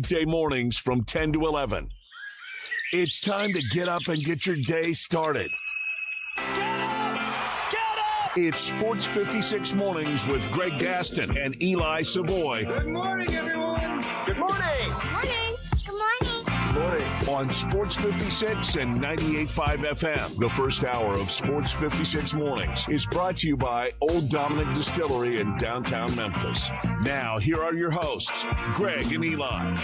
weekday mornings from 10 to 11. It's time to get up and get your day started. Get up! Get up! It's Sports 56 Mornings with Greg Gaston and Eli Savoy. Good morning, everyone. Good morning! Morning. Good morning. Good morning. On Sports 56 and 98.5 FM. The first hour of Sports 56 Mornings is brought to you by Old Dominick Distillery in downtown Memphis. Now, here are your hosts, Greg and Eli.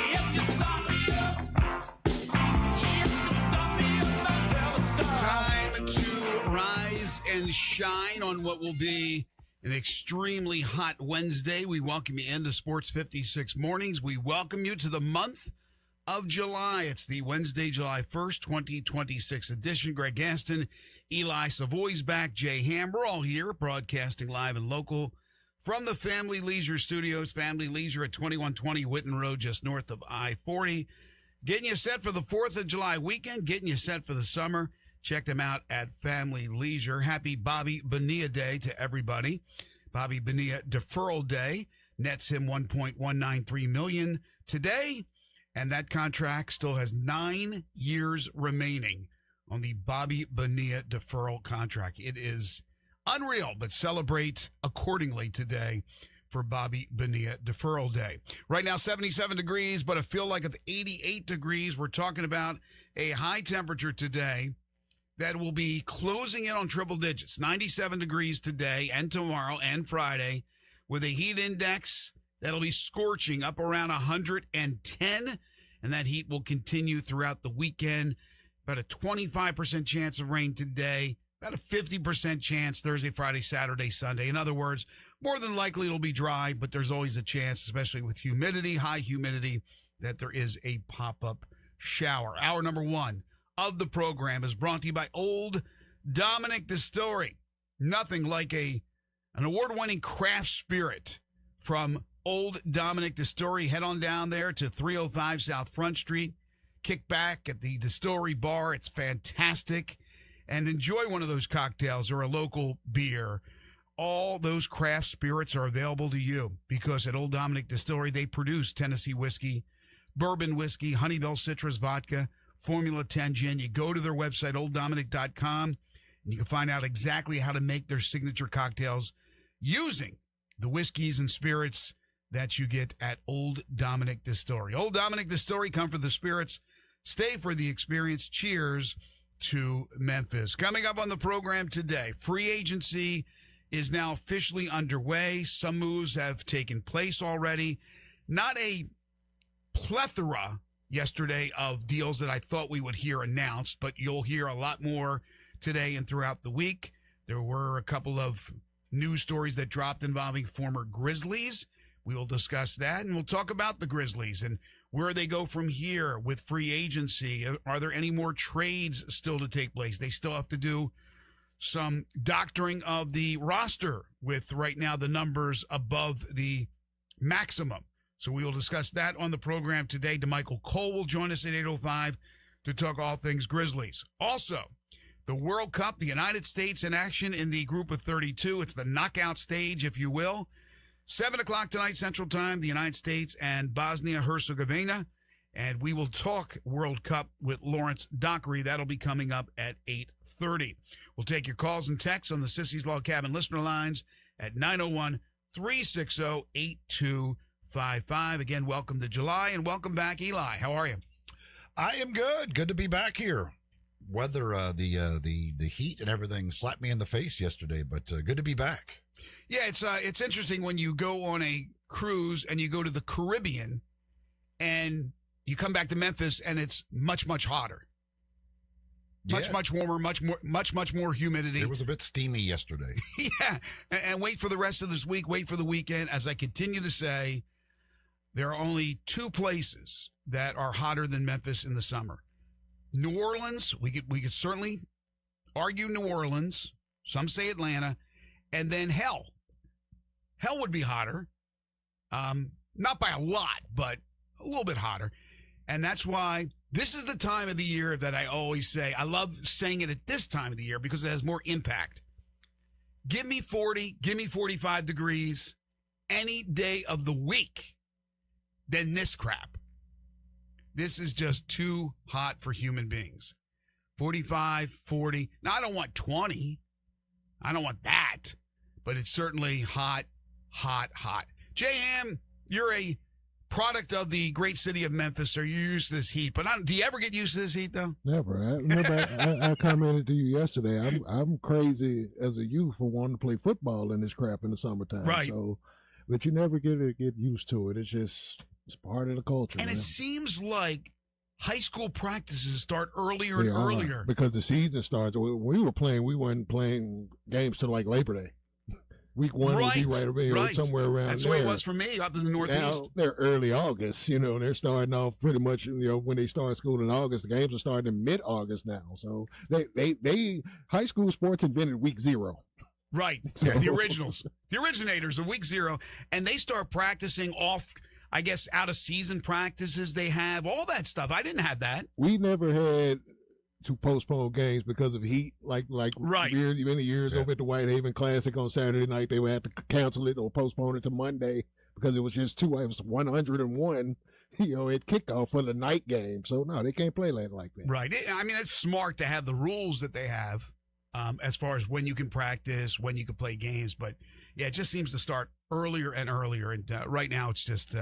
Time to rise and shine on what will be an extremely hot Wednesday. We welcome you into Sports 56 Mornings. We welcome you to the month of July. It's the Wednesday, July 1st, 2026 edition. Greg Gaston, Eli Savoy's back, Jay Ham. We're all here broadcasting live and local from the Family Leisure Studios. Family Leisure at 2120 Whitten Road, just north of I-40. Getting you set for the 4th of July weekend, getting you set for the summer. Check them out at Family Leisure. Happy Bobby Bonilla Day to everybody. Bobby Bonilla Deferral Day nets him $1.193 million today. And that contract still has 9 years remaining on the Bobby Bonilla deferral contract. It is unreal, but celebrate accordingly today for Bobby Bonilla Deferral Day. Right now, 77 degrees, but a feel like of 88 degrees. We're talking about a high temperature today that will be closing in on triple digits. 97 degrees today and tomorrow and Friday with a heat index that'll be scorching up around 110, and that heat will continue throughout the weekend. About a 25% chance of rain today, about a 50% chance Thursday, Friday, Saturday, Sunday. In other words, more than likely it'll be dry, but there's always a chance, especially with humidity, high humidity, that there is a pop-up shower. Hour number one of the program is brought to you by Old Dominick Distillery. Nothing like an award-winning craft spirit from Old Dominick Distillery. Head on down there to 305 South Front Street. Kick back at the Distillery Bar. It's fantastic. And enjoy one of those cocktails or a local beer. All those craft spirits are available to you because at Old Dominick Distillery, they produce Tennessee whiskey, bourbon whiskey, Honeybell citrus vodka, Formula 10 gin. You go to their website, olddominick.com, and you can find out exactly how to make their signature cocktails using the whiskeys and spirits that you get at Old Dominick Distillery. Old Dominick Distillery, come for the spirits, stay for the experience. Cheers to Memphis. Coming up on the program today, free agency is now officially underway. Some moves have taken place already. Not a plethora yesterday of deals that I thought we would hear announced, but you'll hear a lot more today and throughout the week. There were a couple of news stories that dropped involving former Grizzlies. We will discuss that, and we'll talk about the Grizzlies and where they go from here with free agency. Are there any more trades still to take place? They still have to do some doctoring of the roster with right now the numbers above the maximum. So we will discuss that on the program today. DeMichael Cole will join us at 8:05 to talk all things Grizzlies. Also, the World Cup, the United States in action in the group of 32. It's the knockout stage, if you will. 7 o'clock tonight, Central Time, the United States and Bosnia-Herzegovina. And we will talk World Cup with Lawrence Dockery. That'll be coming up at 8:30. We'll take your calls and texts on the Sissy's Log Cabin listener lines at 901-360-8255. Again, welcome to July and welcome back, Eli. How are you? I am good. Good to be back here. Weather, the heat and everything slapped me in the face yesterday, but good to be back. Yeah, it's interesting when you go on a cruise and you go to the Caribbean and you come back to Memphis and it's much, much hotter. Much warmer, much more humidity. It was a bit steamy yesterday. Yeah, and wait for the rest of this week, wait for the weekend. As I continue to say, there are only two places that are hotter than Memphis in the summer. New Orleans, we could certainly argue New Orleans. Some say Atlanta. And then hell would be hotter. Not by a lot, but a little bit hotter. And that's why this is the time of the year that I always say, I love saying it at this time of the year because it has more impact. Give me 40, give me 45 degrees any day of the week than this crap. This is just too hot for human beings. 45, 40. Now, I don't want 20. I don't want that. But it's certainly hot, hot, hot. J-Ham, you're a product of the great city of Memphis, so you're used to this heat. But do you ever get used to this heat, though? Never. I commented to you yesterday. I'm crazy as a youth for wanting to play football in this crap in the summertime. Right. So, but you never get used to it. It's part of the culture. And man. it seems like high school practices start earlier and They are, earlier. because the season starts. When we were playing, we weren't playing games till like Labor Day. Week 1 would be right somewhere around That's there. the way it was for me up in the Northeast. Now, they're early August. They're starting off pretty much, when they start school in August. The games are starting in mid-August now. So they high school sports invented week 0. Right. So- The originals, the originators of week 0. And they start practicing off, I guess, out of season practices they have, all that stuff. I didn't have that. We never had to postpone games because of heat, like Right. many years over at the Whitehaven Classic on Saturday night. They would have to cancel it or postpone it to Monday because it was just it was 101, at kickoff for the night game. So no, they can't play like that. Right. I mean, it's smart to have the rules that they have as far as when you can practice, when you can play games. But, yeah, it just seems to start earlier and earlier. And right now it's just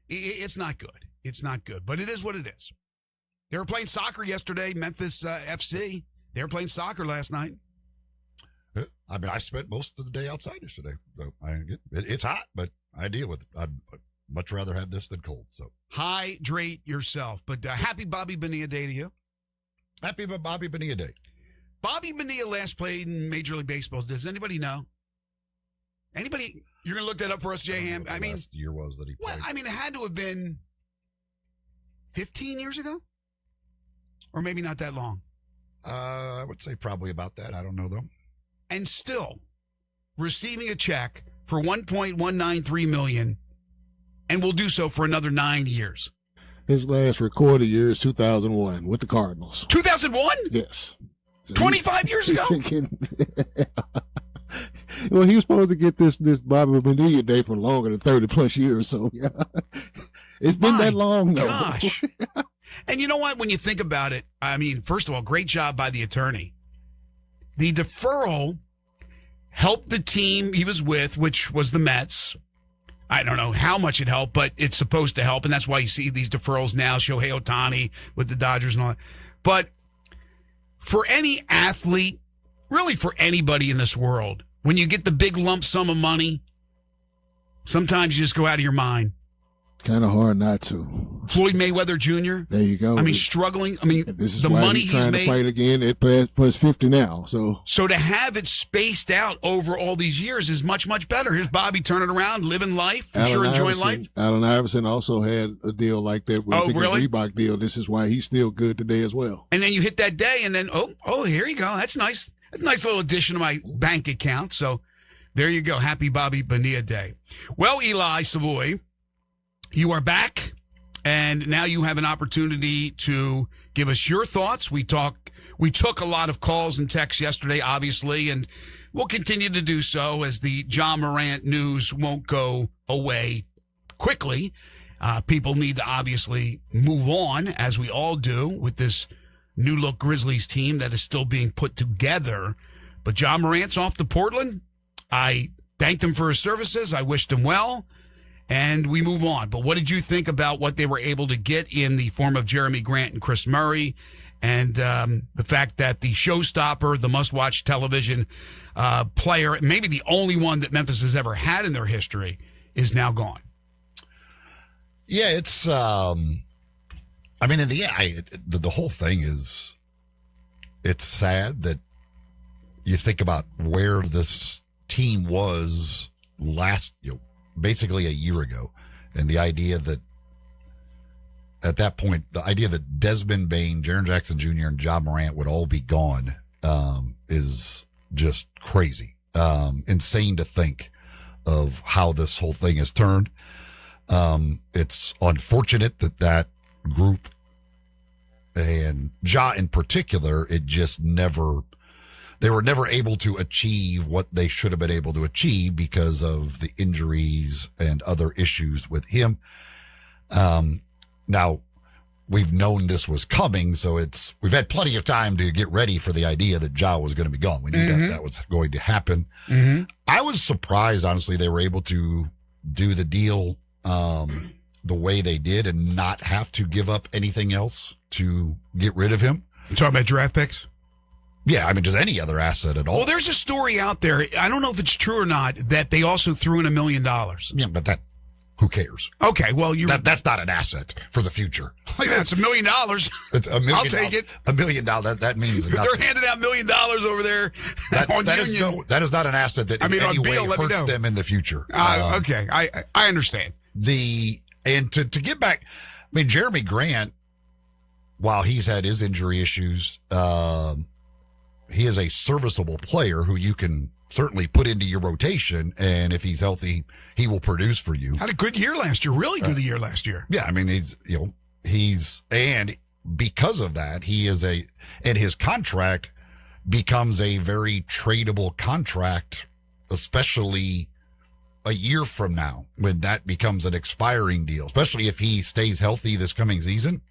it's not good. It's not good. But it is what it is. They were playing soccer yesterday, Memphis FC. They were playing soccer last night. I mean, I spent most of the day outside yesterday. So it's hot, but I deal with it. I'd much rather have this than cold. So hydrate yourself. But happy Bobby Bonilla Day to you. Happy Bobby Bonilla Day. Bobby Bonilla last played in Major League Baseball. Does anybody know? Anybody? You're going to look that up for us, J-Ham? I mean, last year was that he played. Well, I mean, it had to have been 15 years ago? Or maybe not that long. I would say probably about that. I don't know, though. And still receiving a check for $1.193 million, and will do so for another 9 years. His last recorded year is 2001 with the Cardinals. 2001? Yes. So 25 years ago? Well, he was supposed to get this Bobby Bonilla Day for longer than 30 plus years. So yeah, it's been that long though. Gosh. And you know what? When you think about it, I mean, first of all, great job by the attorney. The deferral helped the team he was with, which was the Mets. I don't know how much it helped, but it's supposed to help. And that's why you see these deferrals now, Shohei Ohtani with the Dodgers and all that. But for any athlete, really for anybody in this world, when you get the big lump sum of money, sometimes you just go out of your mind. Kind of hard not to. Floyd Mayweather Jr. There you go. I mean, struggling. I mean, this is the why money he's he's trying made. to fight again at plus 50 now. So to have it spaced out over all these years is much, much better. Here's Bobby turning around, living life, I'm sure enjoying life. Allen Iverson also had a deal like that with the really? Reebok deal. This is why he's still good today as well. And then you hit that day, and then here you go. That's nice. That's a nice little addition to my bank account. So there you go. Happy Bobby Bonilla Day. Well, Eli Savoy, you are back, and now you have an opportunity to give us your thoughts. We took a lot of calls and texts yesterday, obviously, and we'll continue to do so as the John Morant news won't go away quickly. People need to obviously move on, as we all do, with this new look Grizzlies team that is still being put together. But John Morant's off to Portland. I thanked him for his services. I wished him well. And we move on. But what did you think about what they were able to get in the form of Jeremy Grant and Chris Murray, and the fact that the showstopper, the must-watch television player, maybe the only one that Memphis has ever had in their history, is now gone? Yeah, it's. I mean, in the end, the whole thing is. It's sad that you think about where this team was last, basically a year ago, and the idea that at that point, the idea that Desmond Bain, Jaren Jackson Jr., and John Morant would all be gone is just crazy, insane to think of how this whole thing has turned. It's unfortunate that group, and Ja in particular, they were never able to achieve what they should have been able to achieve because of the injuries and other issues with him. Now, we've known this was coming, so we've had plenty of time to get ready for the idea that Ja was going to be gone. We knew that was going to happen. I was surprised, honestly, they were able to do the deal the way they did and not have to give up anything else to get rid of him. You talking about draft picks? Yeah, I mean, just any other asset at all. Well, there's a story out there. I don't know if it's true or not that they also threw in $1 million. Yeah, but who cares? Okay, well, that's not an asset for the future. That's $1 million. It's $1 million. I'll take it. $1 million. That means nothing. They're handing out $1 million over there on Union. That is not an asset that in any way hurts them in the future. Okay, I understand. And to get back, I mean, Jeremy Grant, while he's had his injury issues, he is a serviceable player who you can certainly put into your rotation, and if he's healthy, he will produce for you. Had a good year last year, really good year last year. Yeah, I mean, and because of that, and his contract becomes a very tradable contract, especially a year from now when that becomes an expiring deal, especially if he stays healthy this coming season.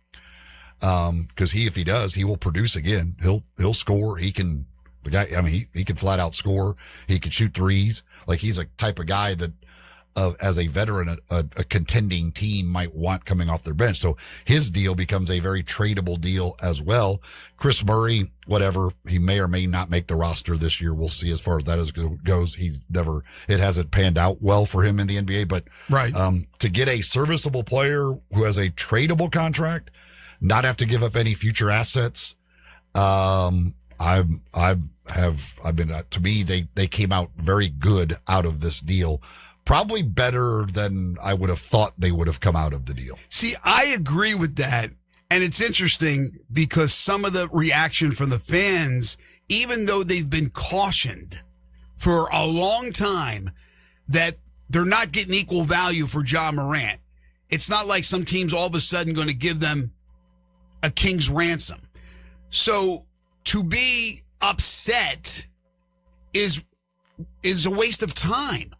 Because if he does, he will produce again. He'll score. He can flat out score. He can shoot threes. Like, he's a type of guy that, as a veteran, a contending team might want coming off their bench. So his deal becomes a very tradable deal as well. Chris Murray, whatever, he may or may not make the roster this year. We'll see as far as that goes. It hasn't panned out well for him in the NBA, but right. To get a serviceable player who has a tradable contract, not have to give up any future assets. To me, they came out very good out of this deal. Probably better than I would have thought they would have come out of the deal. See, I agree with that. And it's interesting because some of the reaction from the fans, even though they've been cautioned for a long time that they're not getting equal value for Ja Morant, it's not like some team's all of a sudden going to give them a king's ransom. So to be upset is a waste of time.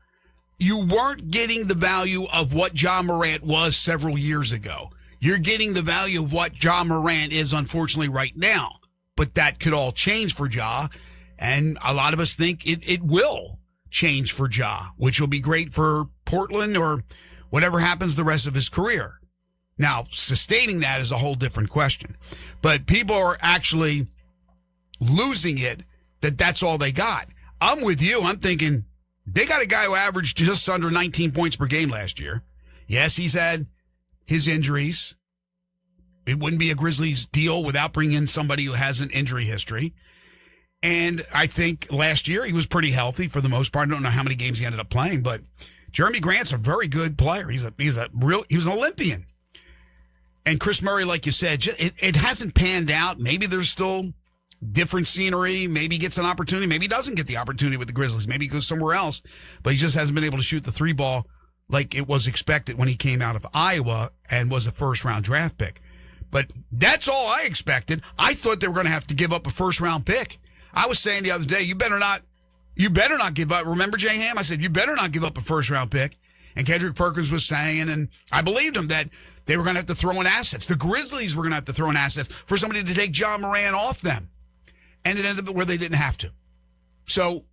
You weren't getting the value of what Ja Morant was several years ago. You're getting the value of what Ja Morant is, unfortunately, right now. But that could all change for Ja, and a lot of us think it will change for Ja, which will be great for Portland or whatever happens the rest of his career. Now, sustaining that is a whole different question. But people are actually losing it that that's all they got. I'm with you. I'm thinking they got a guy who averaged just under 19 points per game last year. Yes, he's had his injuries. It wouldn't be a Grizzlies deal without bringing in somebody who has an injury history. And I think last year he was pretty healthy for the most part. I don't know how many games he ended up playing, but Jeremy Grant's a very good player. He was an Olympian. And Chris Murray, like you said, it hasn't panned out. Maybe there's still different scenery. Maybe he gets an opportunity. Maybe he doesn't get the opportunity with the Grizzlies. Maybe he goes somewhere else. But he just hasn't been able to shoot the three ball like it was expected when he came out of Iowa and was a first-round draft pick. But that's all I expected. I thought they were going to have to give up a first-round pick. I was saying the other day, you better not give up. Remember, Jay Ham? I said, you better not give up a first-round pick. And Kendrick Perkins was saying, and I believed him, that they were going to have to throw in assets. The Grizzlies were going to have to throw in assets for somebody to take Ja Morant off them. And it ended up where they didn't have to. So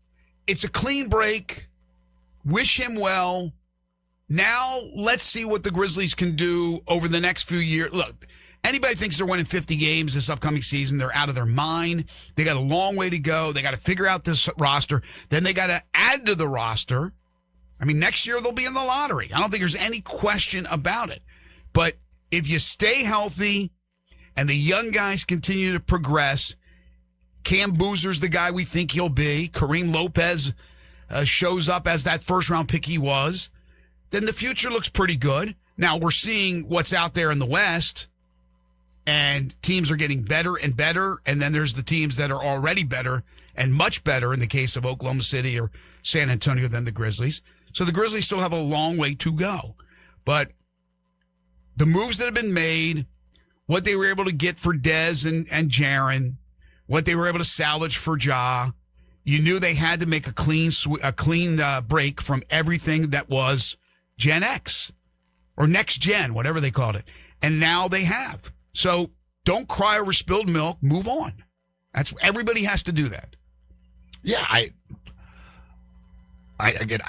it's a clean break. Wish him well. Now let's see what the Grizzlies can do over the next few years. Look, anybody thinks they're winning 50 games this upcoming season, they're out of their mind. They got a long way to go. They got to figure out this roster. Then they got to add to the roster. I mean, next year they'll be in the lottery. I don't think there's any question about it. But if you stay healthy and the young guys continue to progress, Cam Boozer's the guy we think he'll be. Kareem Lopez shows up as that first-round pick he was. Then the future looks pretty good. Now we're seeing what's out there in the West, and teams are getting better and better. And then there's the teams that are already better and much better in the case of Oklahoma City or San Antonio than the Grizzlies. So the Grizzlies still have a long way to go. But the moves that have been made, what they were able to get for Dez and Jaren, what they were able to salvage for Ja, you knew they had to make a clean break from everything that was Gen X or Next Gen, whatever they called it. And now they have. So don't cry over spilled milk. Move on. Everybody has to do that. Yeah, I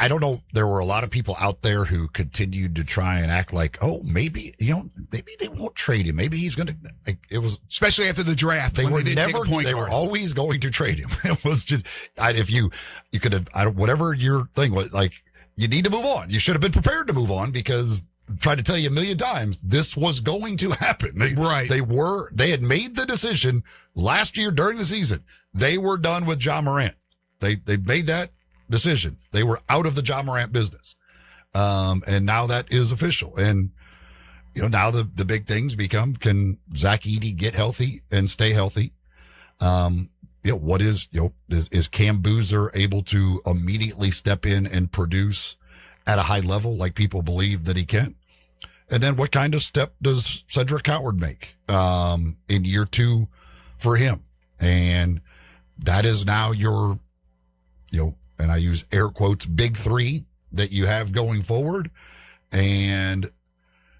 don't know. There were a lot of people out there who continued to try and act like, oh, maybe they won't trade him. Maybe he's going to. It was especially after the draft. They were didn't never. Take a point they guard. were always going to trade him. It was just if you could have whatever your thing was, like, you need to move on. You should have been prepared to move on because I tried to tell you a million times this was going to happen. They had made the decision last year during the season. They were done with Ja Morant. They made that decision. They were out of the Ja Morant business. And now that is official. And, now the big things become, can Zach Edey get healthy and stay healthy? What is Cam Boozer able to immediately step in and produce at a high level like people believe that he can? And then what kind of step does Cedric Howard make in year 2 for him? And that is now your, and I use air quotes, big 3 that you have going forward. And,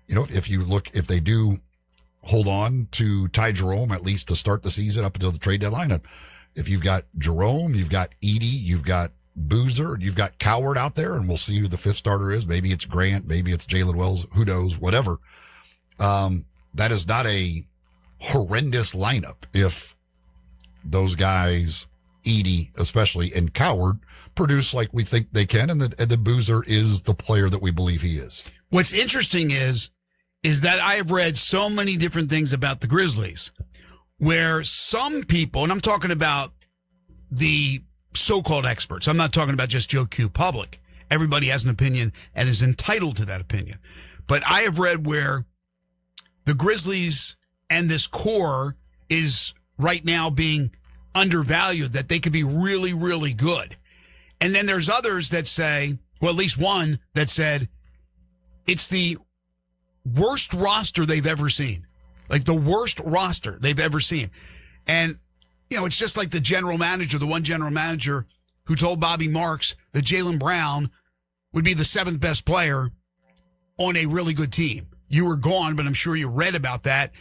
if they do hold on to Ty Jerome, at least to start the season up until the trade deadline, if you've got Jerome, you've got Edey, you've got Boozer, you've got Coward out there, and we'll see who the 5th starter is. Maybe it's Grant, maybe it's Jalen Wells, who knows, whatever. That is not a horrendous lineup if those guys, Edey especially, and Coward, produce like we think they can, and the Boozer is the player that we believe he is. What's interesting is that I have read so many different things about the Grizzlies where some people, and I'm talking about the so-called experts, I'm not talking about just Joe Q public. Everybody has an opinion and is entitled to that opinion. But I have read where the Grizzlies and this core is right now being undervalued, that they could be really, really good. And then there's others that say, well, at least one that said, it's the worst roster they've ever seen. Like the worst roster they've ever seen. And, it's just like the one general manager who told Bobby Marks that Jaylen Brown would be the 7th best player on a really good team. You were gone, but I'm sure you read about that.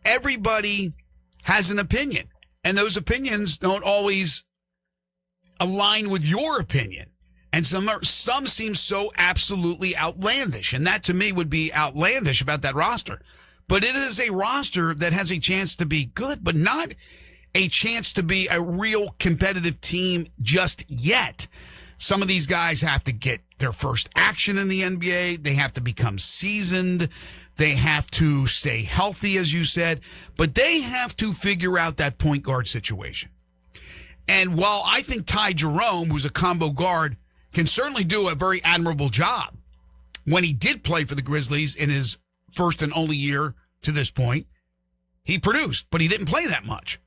Everybody has an opinion, and those opinions don't always align with your opinion. And some seem so absolutely outlandish, and that to me would be outlandish about that roster. But it is a roster that has a chance to be good, but not a chance to be a real competitive team just yet. Some of these guys have to get their first action in the NBA. They have to become seasoned. They have to stay healthy, as you said, but they have to figure out that point guard situation. And while I think Ty Jerome, who's a combo guard, can certainly do a very admirable job, when he did play for the Grizzlies in his first and only year to this point, he produced, but he didn't play that much.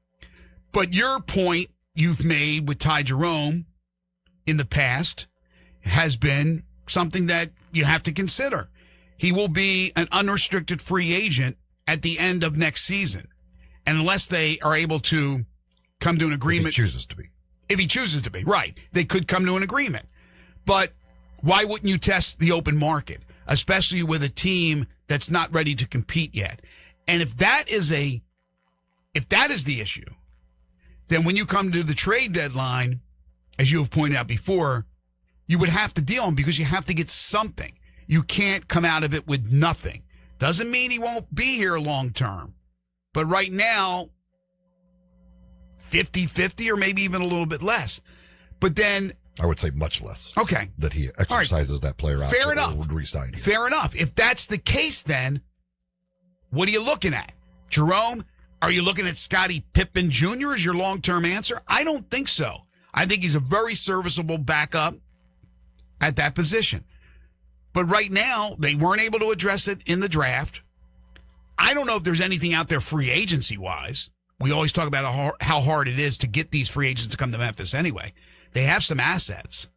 But your point you've made with Ty Jerome in the past has been something that you have to consider. He will be an unrestricted free agent at the end of next season. And unless they are able to come to an agreement. If he chooses to be. If he chooses to be, right. They could come to an agreement. But why wouldn't you test the open market, especially with a team that's not ready to compete yet? And if that is the issue, then when you come to the trade deadline, as you have pointed out before, you would have to deal him because you have to get something. You can't come out of it with nothing. Doesn't mean he won't be here long term. But right now, 50-50 or maybe even a little bit less. But then I would say much less. Okay. That he exercises that player out. Fair enough. Would resign here. Fair enough. If that's the case, then what are you looking at? Jerome, are you looking at Scottie Pippen Jr. as your long-term answer? I don't think so. I think he's a very serviceable backup at that position. But right now, they weren't able to address it in the draft. I don't know if there's anything out there free agency-wise. We always talk about how hard it is to get these free agents to come to Memphis anyway. They have some assets.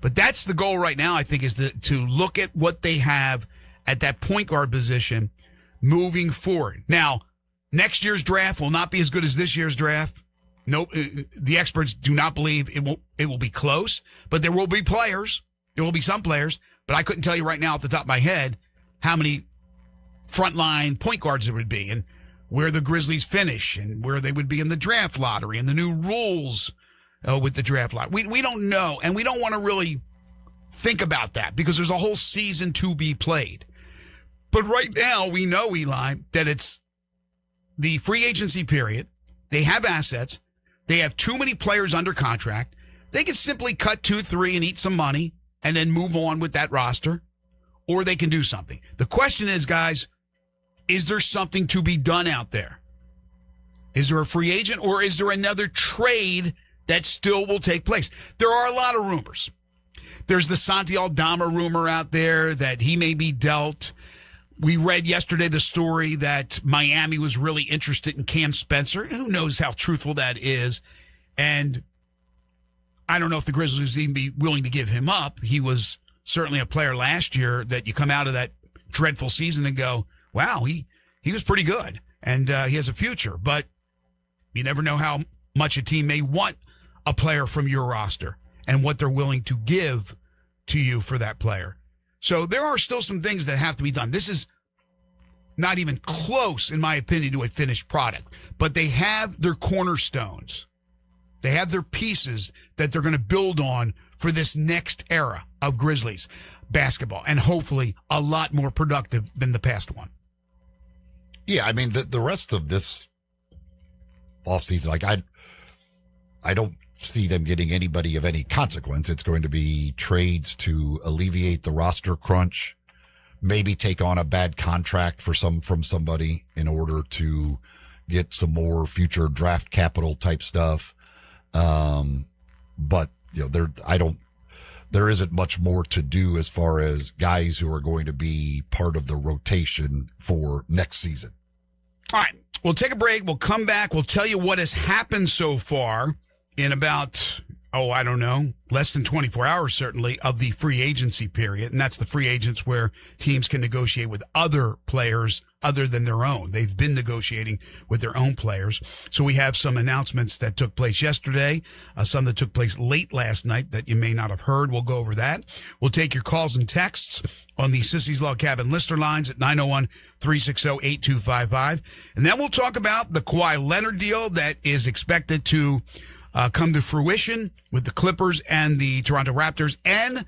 But that's the goal right now, I think, is to look at what they have at that point guard position moving forward. Now, next year's draft will not be as good as this year's draft. Nope, the experts do not believe it will be close, but there will be players. There will be some players, but I couldn't tell you right now off the top of my head how many frontline point guards there would be. And where the Grizzlies finish and where they would be in the draft lottery and the new rules with the draft lottery. We don't know, and we don't want to really think about that because there's a whole season to be played. But right now, we know, Eli, that it's the free agency period. They have assets. They have too many players under contract. They could simply cut 2-3 and eat some money and then move on with that roster, or they can do something. The question is, guys, is there something to be done out there? Is there a free agent, or is there another trade that still will take place? There are a lot of rumors. There's the Santi Aldama rumor out there that he may be dealt. We read yesterday the story that Miami was really interested in Cam Spencer. Who knows how truthful that is? And I don't know if the Grizzlies would even be willing to give him up. He was certainly a player last year that you come out of that dreadful season and go, wow, he was pretty good, and he has a future. But you never know how much a team may want a player from your roster and what they're willing to give to you for that player. So there are still some things that have to be done. This is not even close, in my opinion, to a finished product. But they have their cornerstones. They have their pieces that they're going to build on for this next era of Grizzlies basketball, and hopefully a lot more productive than the past one. Yeah, I mean, the rest of this offseason, like I don't see them getting anybody of any consequence. It's going to be trades to alleviate the roster crunch, maybe take on a bad contract from somebody in order to get some more future draft capital type stuff. But you know, there isn't much more to do as far as guys who are going to be part of the rotation for next season. All right, we'll take a break. We'll come back. We'll tell you what has happened so far in about, I don't know, less than 24 hours, certainly, of the free agency period. And that's the free agents where teams can negotiate with other players other than their own. They've been negotiating with their own players. So we have some announcements that took place yesterday, some that took place late last night that you may not have heard. We'll go over that. We'll take your calls and texts on the Sissy's Log Cabin listener lines at 901-360-8255. And then we'll talk about the Kawhi Leonard deal that is expected to come to fruition with the Clippers and the Toronto Raptors, and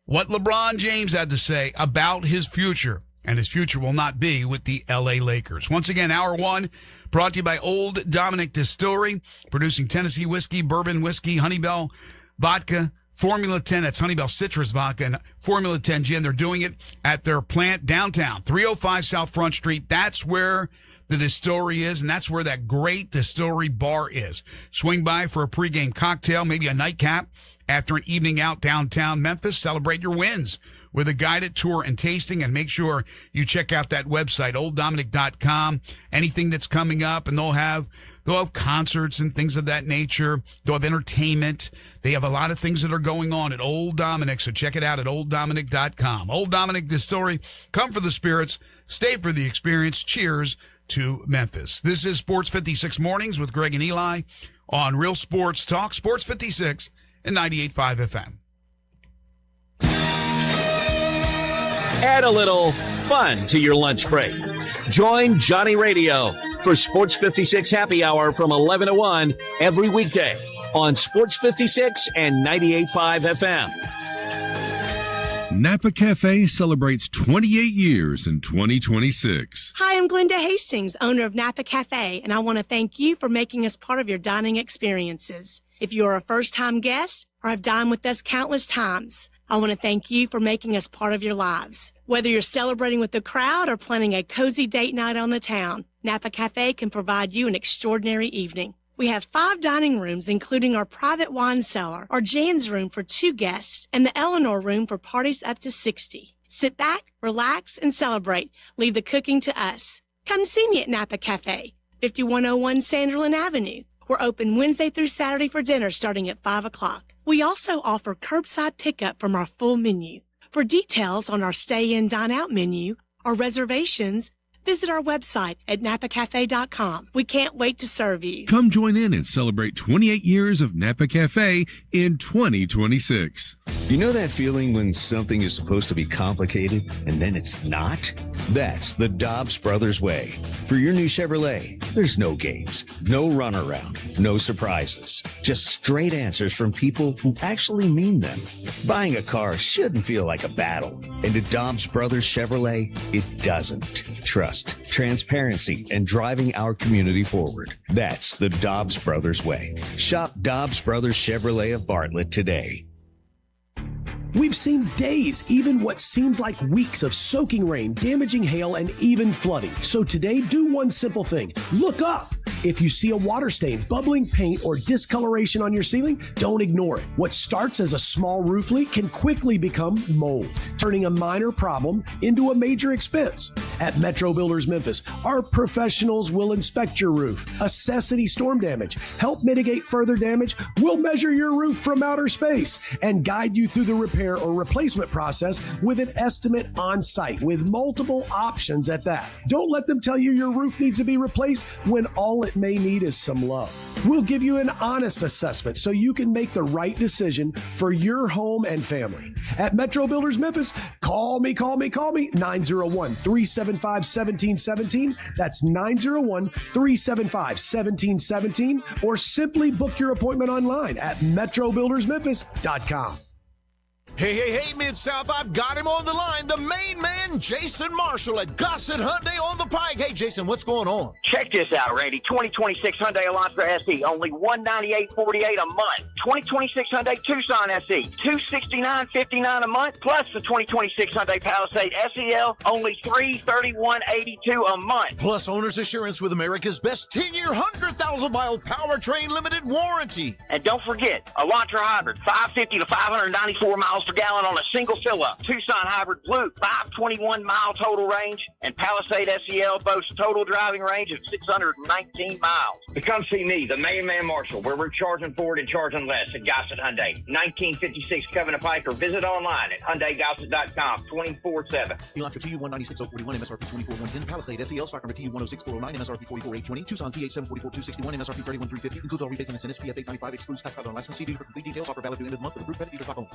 what LeBron James had to say about his future. And his future will not be with the L.A. Lakers. Once again, Hour 1 brought to you by Old Dominick Distillery, producing Tennessee whiskey, bourbon whiskey, Honeybell vodka, Formula 10, that's Honeybell Citrus Vodka, and Formula 10 Gin. They're doing it at their plant downtown, 305 South Front Street. That's where the distillery is, and that's where that great distillery bar is. Swing by for a pregame cocktail, maybe a nightcap after an evening out downtown Memphis. Celebrate your wins with a guided tour and tasting, and make sure you check out that website, OldDominick.com. Anything that's coming up, and they'll have concerts and things of that nature. They'll have entertainment. They have a lot of things that are going on at Old Dominick, so check it out at OldDominick.com. Old Dominick Distillery, come for the spirits, stay for the experience. Cheers to Memphis. This is Sports 56 Mornings with Greg and Eli on Real Sports Talk, Sports 56 and 98.5 FM. Add a little fun to your lunch break. Join Johnny Radio for Sports 56 Happy Hour from 11 to 1 every weekday on Sports 56 and 98.5 FM. Napa Cafe celebrates 28 years in 2026. Hi, I'm Glenda Hastings, owner of Napa Cafe, and I want to thank you for making us part of your dining experiences. If you are a first-time guest or have dined with us countless times, I want to thank you for making us part of your lives. Whether you're celebrating with the crowd or planning a cozy date night on the town, Napa Cafe can provide you an extraordinary evening. We have 5 dining rooms, including our private wine cellar, our Jan's room for 2 guests, and the Eleanor room for parties up to 60. Sit back, relax, and celebrate. Leave the cooking to us. Come see me at Napa Cafe, 5101 Sanderlin Avenue. We're open Wednesday through Saturday for dinner starting at 5 o'clock. We also offer curbside pickup from our full menu. For details on our stay-in, dine-out menu or reservations, visit our website at napacafe.com. We can't wait to serve you. Come join in and celebrate 28 years of Napa Cafe in 2026. You know that feeling when something is supposed to be complicated and then it's not? That's the Dobbs Brothers way. For your new Chevrolet, there's no games, no runaround, no surprises. Just straight answers from people who actually mean them. Buying a car shouldn't feel like a battle. And at Dobbs Brothers Chevrolet, it doesn't. Trust, transparency, and driving our community forward. That's the Dobbs Brothers way. Shop Dobbs Brothers Chevrolet of Bartlett today. We've seen days, even what seems like weeks of soaking rain, damaging hail, and even flooding. So today, do one simple thing. Look up. If you see a water stain, bubbling paint, or discoloration on your ceiling, don't ignore it. What starts as a small roof leak can quickly become mold, turning a minor problem into a major expense. At Metro Builders Memphis, our professionals will inspect your roof, assess any storm damage, help mitigate further damage. We'll measure your roof from outer space and guide you through the repair or replacement process with an estimate on site with multiple options at that. Don't let them tell you your roof needs to be replaced when all it may need is some love. We'll give you an honest assessment so you can make the right decision for your home and family. At Metro Builders Memphis, call me, 901-375-1717. That's 901-375-1717, or simply book your appointment online at metrobuildersmemphis.com. Hey, Mid-South, I've got him on the line. The main man, Jason Marshall at Gossett Hyundai on the Pike. Hey, Jason, what's going on? Check this out, Randy. 2026 Hyundai Elantra SE, only $198.48 a month. 2026 Hyundai Tucson SE, $269.59 a month. Plus the 2026 Hyundai Palisade SEL, only $331.82 a month. Plus owner's assurance with America's best 10-year, 100,000-mile powertrain limited warranty. And don't forget, Elantra Hybrid, 550 to 594 miles per gallon on a single fill-up. Tucson Hybrid Blue, 521-mile total range. And Palisade SEL boasts total driving range of 619 miles. To come see me, the main man Marshall, where we're charging forward and charging less at Gossett Hyundai, 1956 Covenant Pike, or visit online at HyundaiGossett.com 24/7. Elantra TU 196.041, MSRP 24,110. Palisade SEL, stock number TU 106,409, MSRP 44,820. Tucson TH 744,261, MSRP 31,350. Includes all rebates and incentives. PF 895 excludes tax, title, and license. See dealer for complete details. Offer valid through end of the month with approved credit dealer stock only.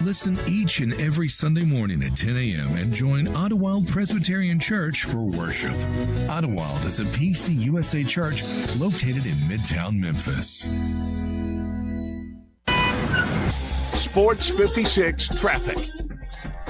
Listen each and every Sunday morning at 10 a.m. and join Ottawild Presbyterian Church for worship. Ottawild is a PCUSA church located in Midtown Memphis. Sports 56 traffic.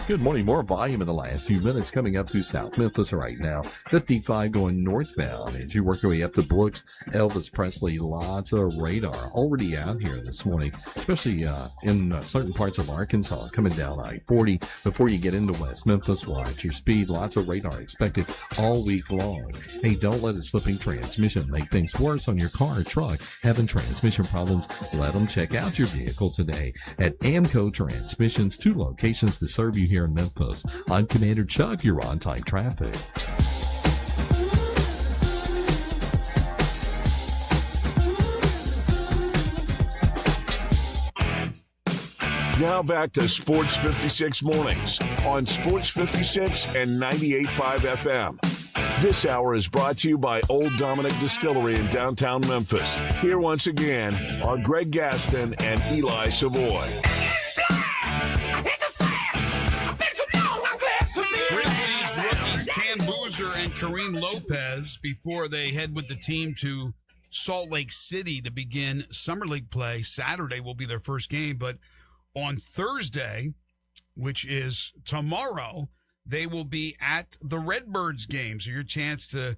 Good morning. More volume in the last few minutes coming up to South Memphis right now. 55 going northbound as you work your way up to Brooks, Elvis Presley. Lots of radar already out here this morning, especially in certain parts of Arkansas coming down I-40. Before you get into West Memphis, watch your speed. Lots of radar expected all week long. Hey, don't let a slipping transmission make things worse on your car or truck. Having transmission problems? Let them check out your vehicle today at Amco Transmissions. 2 locations to serve you here in Memphis. I'm Commander Chuck. You're on time traffic. Now back to Sports 56 mornings on Sports 56 and 98.5 FM. This hour is brought to you by Old Dominick Distillery in downtown Memphis. Here once again are Greg Gaston and Eli Savoy. Grizzlies rookies Cam Boozer and Kareem Lopez, before they head with the team to Salt Lake City to begin Summer League play. Saturday will be their first game, but on Thursday, which is tomorrow, they will be at the Redbirds game. So your chance to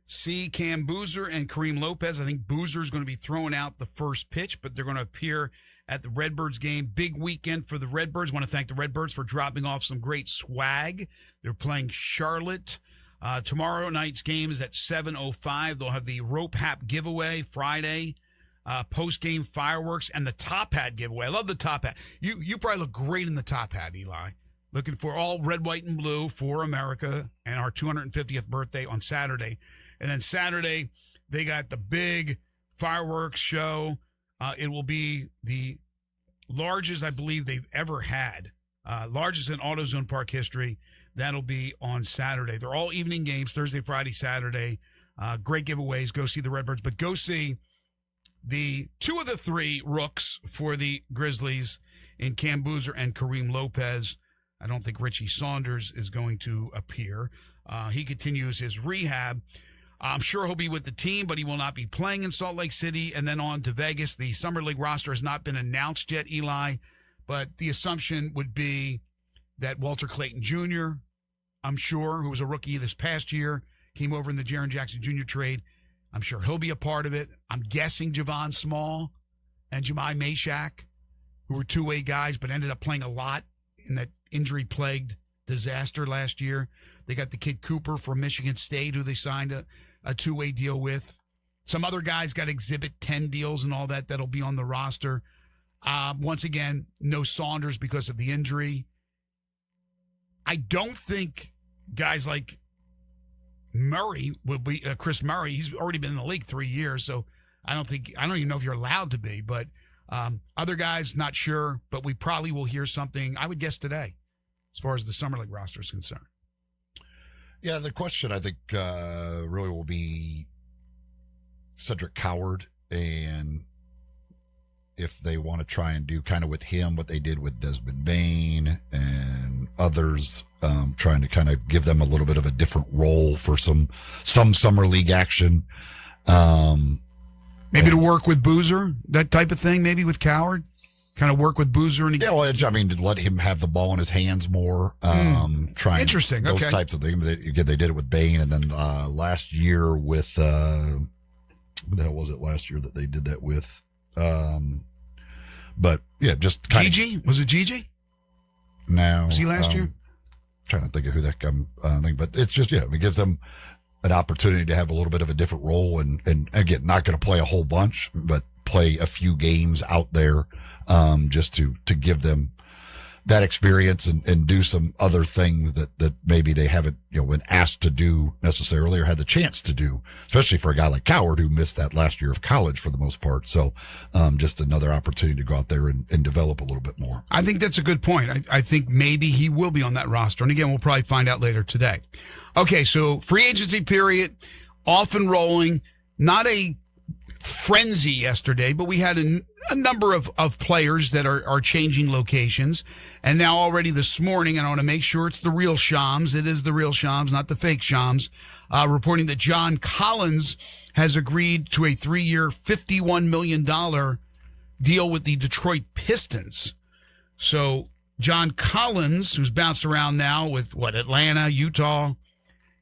see Cam Boozer and Kareem Lopez. I think Boozer is going to be throwing out the first pitch, but they're going to appear at the Redbirds game. Big weekend for the Redbirds. Want to thank the Redbirds for dropping off some great swag. They're playing Charlotte. Tomorrow night's game is at 7:05. They'll have the rope hat giveaway Friday. Post-game fireworks and the top hat giveaway. I love the top hat. You probably look great in the top hat, Eli. Looking for all red, white, and blue for America and our 250th birthday on Saturday. And then Saturday, they got the big fireworks show. It will be the largest, I believe, they've ever had. Largest in AutoZone Park history. That'll be on Saturday. They're all evening games, Thursday, Friday, Saturday. Great giveaways. Go see the Redbirds. But go see the 2 of the 3 rooks for the Grizzlies in Cam Boozer and Kareem Lopez. I don't think Richie Saunders is going to appear. He continues his rehab. I'm sure he'll be with the team, but he will not be playing in Salt Lake City. And then on to Vegas. The Summer League roster has not been announced yet, Eli, but the assumption would be that Walter Clayton Jr., I'm sure, who was a rookie this past year, came over in the Jaren Jackson Jr. trade. I'm sure he'll be a part of it. I'm guessing Javon Small and Jemai Meshack, who were two-way guys but ended up playing a lot in that injury-plagued disaster last year. They got the kid Cooper from Michigan State, who they signed a two-way deal with. Some other guys got Exhibit 10 deals and all that that'll be on the roster. Once again, no Saunders because of the injury. I don't think guys like Murray will be Chris Murray. He's already been in the league 3 years, so I don't even know if you're allowed to be. But other guys, not sure. But we probably will hear something, I would guess, today as far as the Summer League roster is concerned. Yeah, the question I think really will be Cedric Coward, and if they want to try and do kind of with him what they did with Desmond Bain and others, trying to kind of give them a little bit of a different role for some Summer League action. Maybe to work with Boozer, that type of thing, maybe with Coward. Kind of work with Boozer. And to let him have the ball in his hands more. Trying interesting. Those Okay. types of things. Again, they did it with Bain, and then last year with who the hell was it last year that they did that with? But yeah, just kind Gigi? Was it Gigi? No. Was he last year? Trying to think of who that thing, but it's just, it gives them an opportunity to have a little bit of a different role, and again, not going to play a whole bunch, but play a few games out there, just to give them that experience and do some other things that maybe they haven't, been asked to do necessarily or had the chance to do, especially for a guy like Coward who missed that last year of college for the most part. So, just another opportunity to go out there and develop a little bit more. I think that's a good point. I think maybe he will be on that roster. And again, we'll probably find out later today. Okay, so free agency period, off and rolling. Not a frenzy yesterday, but we had a number of players that are changing locations. And now already this morning, and I want to make sure it's the real Shams. It is the real Shams, not the fake Shams. Reporting that John Collins has agreed to a 3-year, $51 million deal with the Detroit Pistons. So John Collins, who's bounced around now with Atlanta, Utah,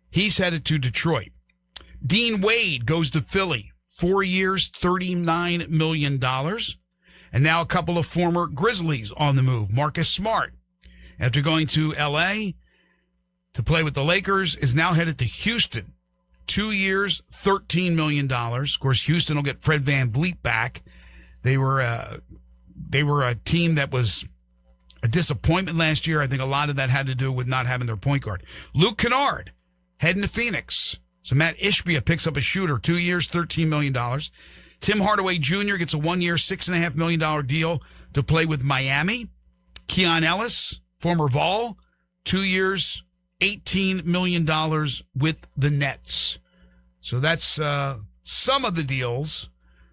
he's headed to Detroit. Dean Wade goes to Philly. 4 years, $39 million. And now a couple of former Grizzlies on the move. Marcus Smart, after going to L.A. to play with the Lakers, is now headed to Houston. 2 years, $13 million. Of course, Houston will get Fred VanVleet back. They were a team that was a disappointment last year. I think a lot of that had to do with not having their point guard. Luke Kennard heading to Phoenix. So Matt Ishbia picks up a shooter, 2 years, $13 million. Tim Hardaway Jr. gets a 1 year, $6.5 million deal to play with Miami. Keon Ellis, former Vol, 2 years, $18 million with the Nets. So that's some of the deals.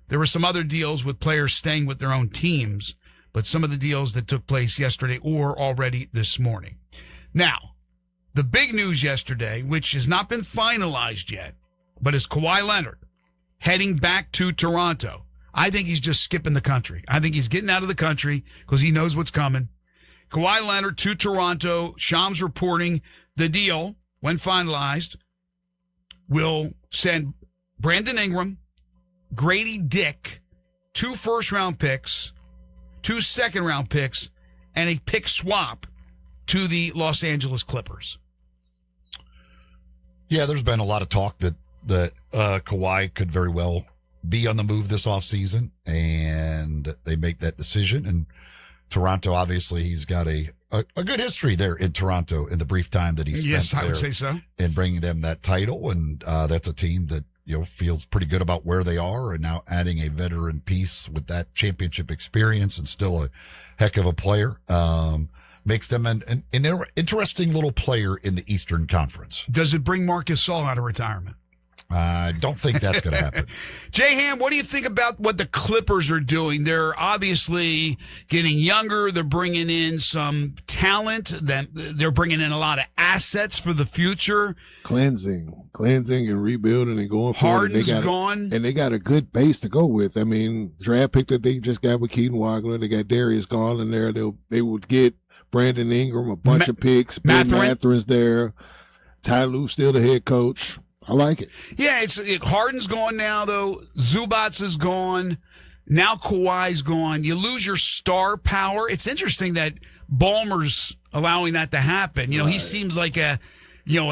There were some other deals with players staying with their own teams, but some of the deals that took place yesterday or already this morning. Now, the big news yesterday, which has not been finalized yet, but is Kawhi Leonard heading back to Toronto. I think he's just skipping the country. I think he's getting out of the country because he knows what's coming. Kawhi Leonard to Toronto. Shams reporting the deal, when finalized, will send Brandon Ingram, Grady Dick, 2 first-round picks, 2 second-round picks, and a pick swap to the Los Angeles Clippers. Yeah, there's been a lot of talk that Kawhi could very well be on the move this offseason, and they make that decision. And Toronto, obviously, he's got a good history there in Toronto in the brief time that he spent yes, I there would say so. in bringing them that title. And that's a team that feels pretty good about where they are, and now adding a veteran piece with that championship experience and still a heck of a player. Makes them an interesting little player in the Eastern Conference. Does it bring Marc Gasol out of retirement? I don't think that's going to happen. Jay Ham, what do you think about what the Clippers are doing? They're obviously getting younger. They're bringing in some talent. They're bringing in a lot of assets for the future. Cleansing and rebuilding and going for Harden's it. gone. And they got a good base to go with. I mean, draft pick that they just got with Keaton Wagner. They got Darius Garland there. They would get Brandon Ingram, a bunch of picks. Ben Matherin's there. Ty Lue still the head coach. I like it. Yeah, Harden's gone now, though. Zubats is gone. Now Kawhi's gone. You lose your star power. It's interesting that Ballmer's allowing that to happen. You know, he seems like a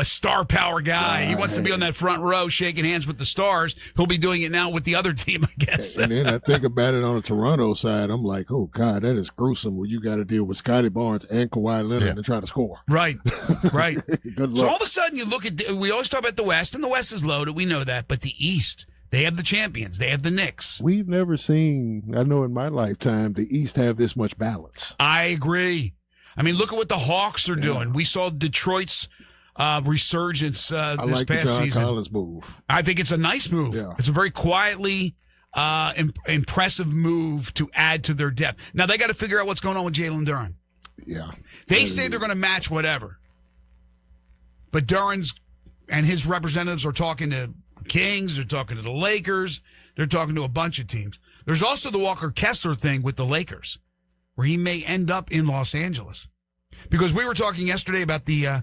star power guy. He wants to be on that front row shaking hands with the stars. He'll be doing it now with the other team, I guess. And then I think about it on the Toronto side. I'm like, oh, God, that is gruesome where you got to deal with Scotty Barnes and Kawhi Leonard and try to score. Right. Good luck. So all of a sudden you look at, we always talk about the West, and the West is loaded. We know that. But the East, they have the champions. They have the Knicks. We've never seen, I know in my lifetime, the East have this much balance. I agree. I mean, look at what the Hawks are doing. We saw Detroit's resurgence this I like past the John season. Collins move. I think it's a nice move. Yeah. It's a very quietly impressive move to add to their depth. Now they got to figure out what's going on with Jalen Duren. Yeah. They say they're going to match whatever. But Duren's and his representatives are talking to Kings, they're talking to the Lakers, they're talking to a bunch of teams. There's also the Walker Kessler thing with the Lakers, where he may end up in Los Angeles. Because we were talking yesterday about the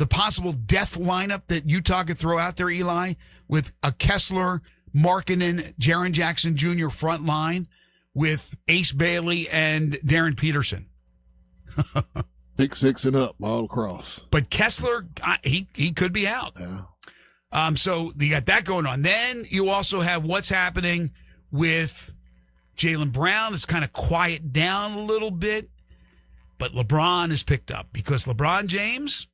possible death lineup that Utah could throw out there, Eli, with a Kessler, Markkanen, Jaren Jackson Jr. front line with Ace Bailey and Darren Peterson. Pick six and up all across. But Kessler, he could be out. Yeah. So you got that going on. Then you also have what's happening with Jaylen Brown. It's kind of quiet down a little bit. But LeBron is picked up because LeBron James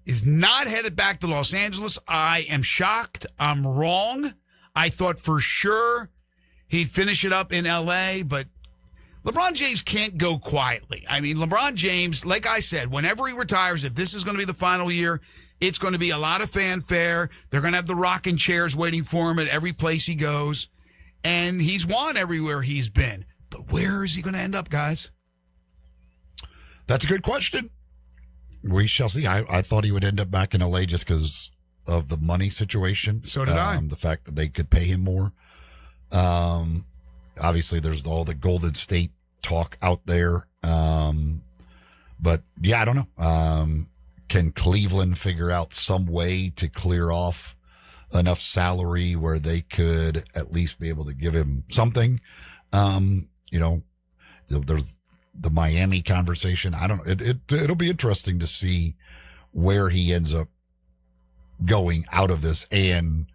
is not headed back to Los Angeles. I am shocked. I'm wrong. I thought for sure he'd finish it up in L.A., but LeBron James can't go quietly. I mean, LeBron James, like I said, whenever he retires, if this is going to be the final year, it's going to be a lot of fanfare. They're going to have the rocking chairs waiting for him at every place he goes. And he's won everywhere he's been. But where is he going to end up, guys? That's a good question. We shall see. I thought he would end up back in L.A. just because of the money situation. So did I. The fact that they could pay him more. Obviously, there's all the Golden State talk out there. But, yeah, I don't know. Can Cleveland figure out some way to clear off enough salary where they could at least be able to give him something? There's the Miami conversation. I don't know. It'll be interesting to see where he ends up going out of this. And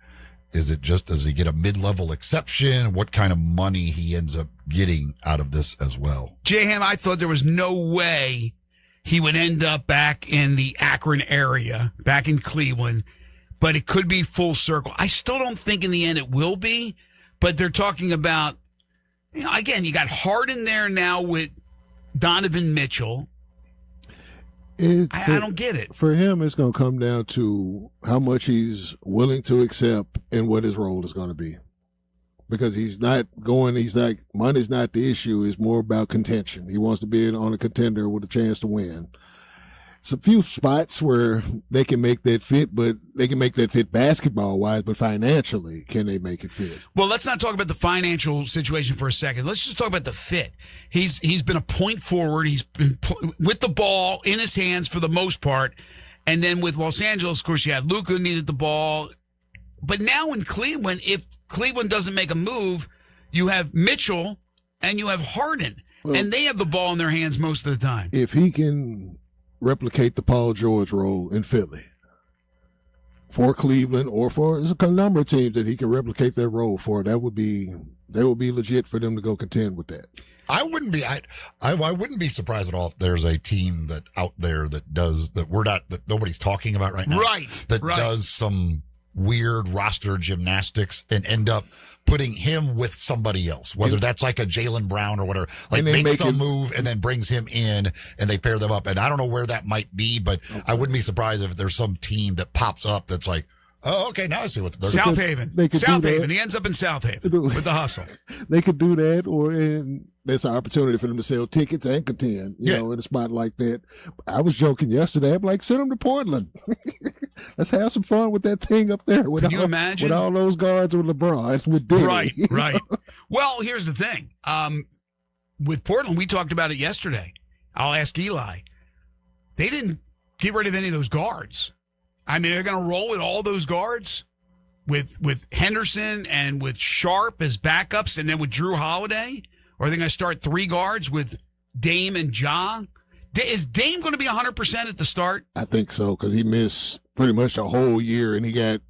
is it just, does he get a mid-level exception? What kind of money he ends up getting out of this as well? J-Ham, I thought there was no way he would end up back in the Akron area, back in Cleveland, but it could be full circle. I still don't think in the end it will be, but they're talking about, again, you got Harden there now with Donovan Mitchell. I don't get it. For him, it's going to come down to how much he's willing to accept and what his role is going to be. Because money's not the issue. It's more about contention. He wants to be on a contender with a chance to win. It's a few spots where they can make that fit, but they can make that fit basketball-wise, but financially, can they make it fit? Well, let's not talk about the financial situation for a second. Let's just talk about the fit. He's been a point forward. He's been with the ball in his hands for the most part. And then with Los Angeles, of course, you had Luka needed the ball. But now in Cleveland, if Cleveland doesn't make a move, you have Mitchell and you have Harden. Well, and they have the ball in their hands most of the time. If he can replicate the Paul George role in Philly for Cleveland, or for there's a number of teams that he can replicate that role for, they would be legit for them to go contend with that. I wouldn't be surprised at all if there's a team that out there that does that nobody's talking about right now. Right. Does some weird roster gymnastics and end up putting him with somebody else, whether that's like a Jaylen Brown or whatever, like makes some move and then brings him in and they pair them up. And I don't know where that might be, but I wouldn't be surprised if there's some team that pops up that's like, Oh, okay. Now I see what's South Haven. They could do South that. Haven. He ends up in South Haven with the hustle. They could do that, and there's an opportunity for them to sell tickets and contend, you know, in a spot like that. I was joking yesterday. I'm like, send them to Portland. Let's have some fun with that thing up there. Can you imagine? With all those guards with LeBron, with Diddy. Right. Well, here's the thing. With Portland, we talked about it yesterday. I'll ask Eli. They didn't get rid of any of those guards. I mean, they're going to roll with all those guards with Henderson and with Sharp as backups and then with Drew Holiday? Or are they going to start 3 guards with Dame and Ja? Is Dame going to be 100% at the start? I think so, because he missed pretty much a whole year and he got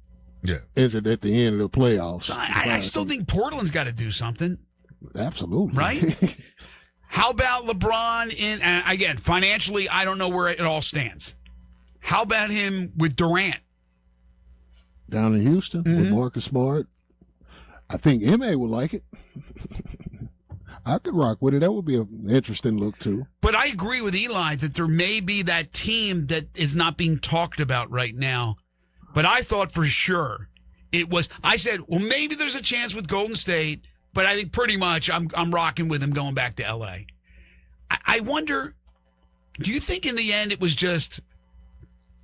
injured at the end of the playoffs. I still think Portland's got to do something. Absolutely. Right? How about LeBron and again, financially, I don't know where it all stands. How about him with Durant? Down in Houston with Marcus Smart. I think M.A. would like it. I could rock with it. That would be an interesting look, too. But I agree with Eli that there may be that team that is not being talked about right now. But I thought for sure it was. I said, well, maybe there's a chance with Golden State, but I think pretty much I'm rocking with him going back to L.A. I wonder, do you think in the end it was just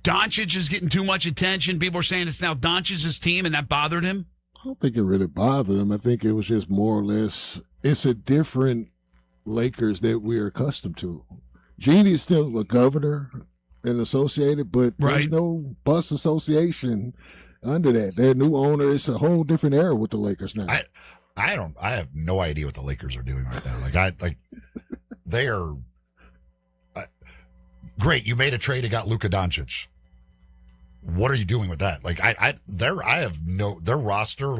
Doncic is getting too much attention? People are saying it's now Doncic's team, and that bothered him? I don't think it really bothered him. I think it was just more or less, it's a different Lakers that we're accustomed to. Genie's still a governor and associated, but there's no bus association under that. Their new owner, it's a whole different era with the Lakers now. I have no idea what the Lakers are doing right now. They are great. You made a trade and got Luka Doncic. What are you doing with that? Their roster,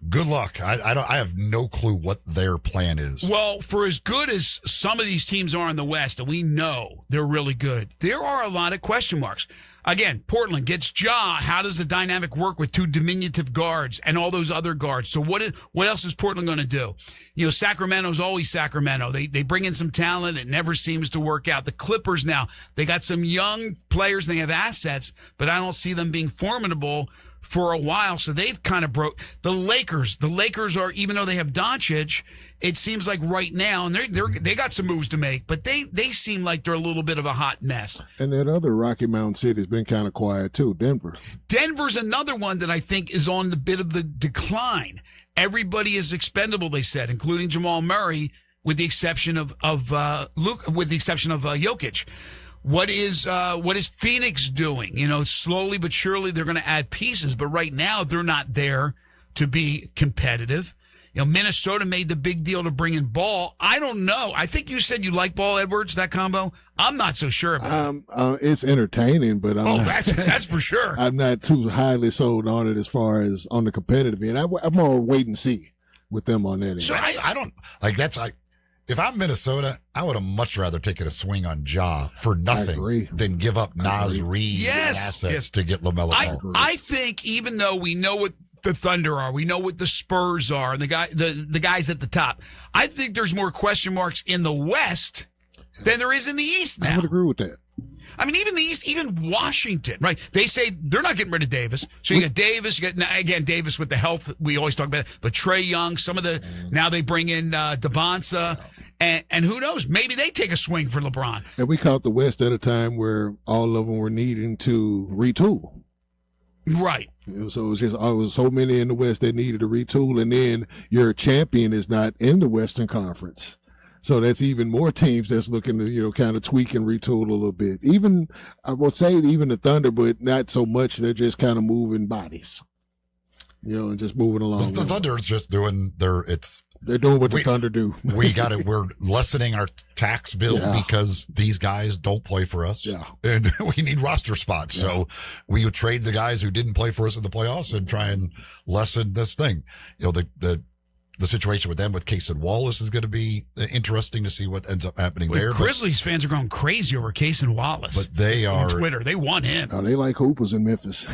good luck. I have no clue what their plan is. Well, for as good as some of these teams are in the West, and we know they're really good, there are a lot of question marks. Again, Portland gets Ja. How does the dynamic work with 2 diminutive guards and all those other guards? So what else is Portland going to do? You know, Sacramento's always Sacramento. They bring in some talent. It never seems to work out. The Clippers now, they got some young players and they have assets, but I don't see them being formidable for a while. So they've kind of broke the Lakers. The Lakers are, even though they have Doncic, it seems like right now, and they got some moves to make, but they seem like they're a little bit of a hot mess. And that other Rocky Mountain city's been kind of quiet too, Denver. Denver's another one that I think is on the bit of the decline. Everybody is expendable, they said, including Jamal Murray, with the exception of Jokic. What is Phoenix doing? You know, slowly but surely they're going to add pieces, but right now they're not there to be competitive. You know, Minnesota made the big deal to bring in Ball. I don't know. I think you said you like Ball Edwards, that combo. I'm not so sure about it. It's entertaining, but that's for sure. I'm not too highly sold on it as far as on the competitive end. I'm more wait and see with them on that end. So I don't like that's like. If I'm Minnesota, I would have much rather taken a swing on Ja for nothing than give up Naz Reid assets to get LaMelo Ball. I think even though we know what the Thunder are, we know what the Spurs are, and the guys at the top, I think there's more question marks in the West than there is in the East now. I would agree with that. I mean, even the East, even Washington, right? They say they're not getting rid of Davis. So you got Davis, you got, again, Davis with the health we always talk about, but Trae Young, now they bring in Devonta. And who knows? Maybe they take a swing for LeBron. And we caught the West at a time where all of them were needing to retool. Right. So it was so many in the West that needed to retool, and then your champion is not in the Western Conference. So that's even more teams that's looking to, kind of tweak and retool a little bit. Even, I will say even the Thunder, but not so much. They're just kind of moving bodies, and just moving along. The Thunder is just doing they're doing what the Thunder do. We're lessening our tax bill because these guys don't play for us. Yeah. And we need roster spots. Yeah. So we would trade the guys who didn't play for us in the playoffs and try and lessen this thing. The situation with them with Case and Wallace is going to be interesting to see what ends up happening there. Grizzlies fans are going crazy over Case and Wallace. But they are on Twitter. They want him. Oh, they like hoopers in Memphis.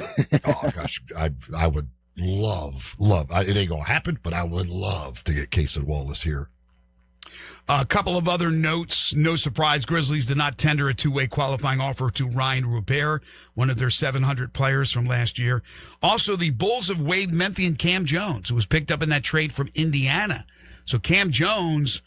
Oh gosh, I would love. It ain't gonna happen, but I would love to get Case and Wallace here. A couple of other notes. No surprise, Grizzlies did not tender a two-way qualifying offer to Ryan Rupert, one of their 700 players from last year. Also, the Bulls have waived Memphian Cam Jones, who was picked up in that trade from Indiana. So Cam Jones,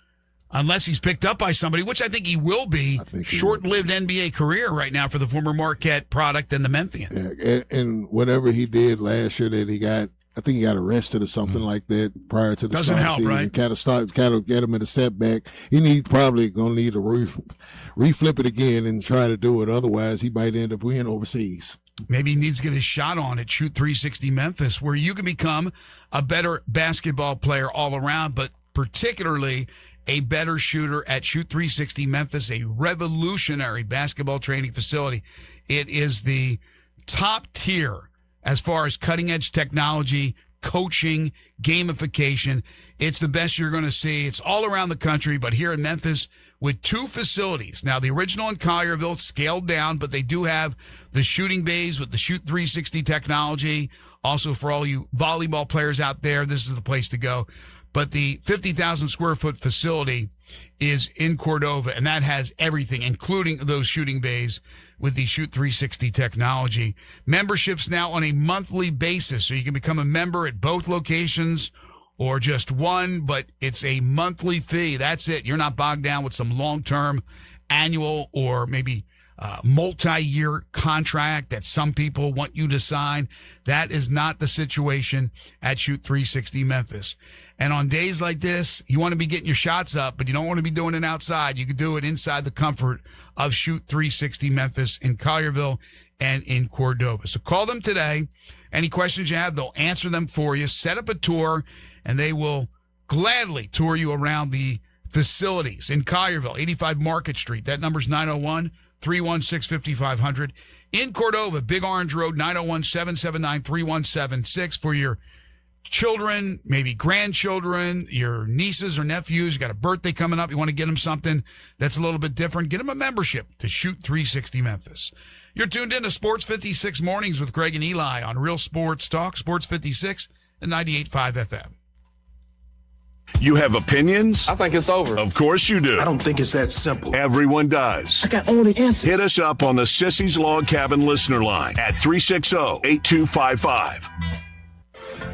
unless he's picked up by somebody, which I think he will be, short-lived NBA career right now for the former Marquette product and the Memphian. Yeah, and whatever he did last year that he got, I think he got arrested or something like that prior to the Doesn't help, season. right? Kind of get him in a setback. Probably going to need to reflip it again and try to do it. Otherwise, he might end up winning overseas. Maybe he needs to get his shot on at Shoot 360 Memphis, where you can become a better basketball player all around, but particularly a better shooter at Shoot 360 Memphis, a revolutionary basketball training facility. It is the top tier as far as cutting-edge technology, coaching, gamification. It's the best you're going to see. It's all around the country, but here in Memphis with two facilities. Now, the original in Collierville, scaled down, but they do have the shooting bays with the Shoot 360 technology. Also, for all you volleyball players out there, this is the place to go. But the 50,000 square foot facility is in Cordova, and that has everything, including those shooting bays with the Shoot 360 technology. Memberships now on a monthly basis, so you can become a member at both locations or just one, but it's a monthly fee. That's it. You're not bogged down with some long-term annual or maybe multi-year contract that some people want you to sign. That is not the situation at Shoot 360 Memphis. And on days like this, you want to be getting your shots up, but you don't want to be doing it outside. You can do it inside the comfort of Shoot 360 Memphis in Collierville and in Cordova. So call them today. Any questions you have, they'll answer them for you. Set up a tour, and they will gladly tour you around the facilities in Collierville, 85 Market Street. That number's 901-316-5500. In Cordova, Big Orange Road, 901-779-3176 for your children, maybe grandchildren, your nieces or nephews. You got a birthday coming up. You want to get them something that's a little bit different. Get them a membership to Shoot 360 Memphis. You're tuned in to Sports 56 Mornings with Greg and Eli on Real Sports Talk, Sports 56 and 98.5 FM. You have opinions? I think it's over. Of course you do. I don't think it's that simple. Everyone does. I got all the answers. Hit us up on the Sissy's Log Cabin listener line at 360-8255.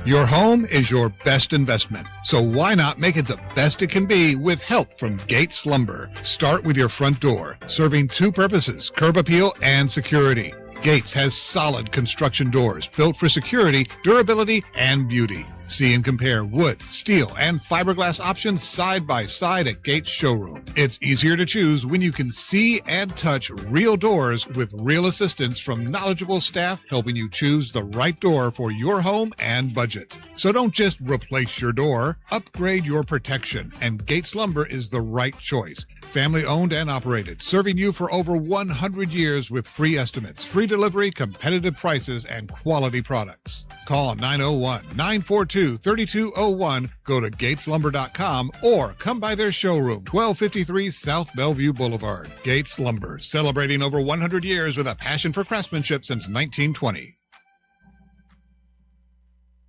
Your home is your best investment, so why not make it the best it can be with help from Gates Lumber? Start with your front door, serving two purposes, curb appeal and security. Gates has solid construction doors built for security, durability, and beauty. See and compare wood, steel, and fiberglass options side by side at Gates Showroom. It's easier to choose when you can see and touch real doors with real assistance from knowledgeable staff helping you choose the right door for your home and budget. So don't just replace your door, upgrade your protection, and Gates Lumber is the right choice. Family owned and operated, serving you for over 100 years with free estimates, free delivery, competitive prices, and quality products. Call 901-942-3201, go to gateslumber.com, or come by their showroom, 1253 South Bellevue Boulevard. Gates Lumber, celebrating over 100 years with a passion for craftsmanship since 1920.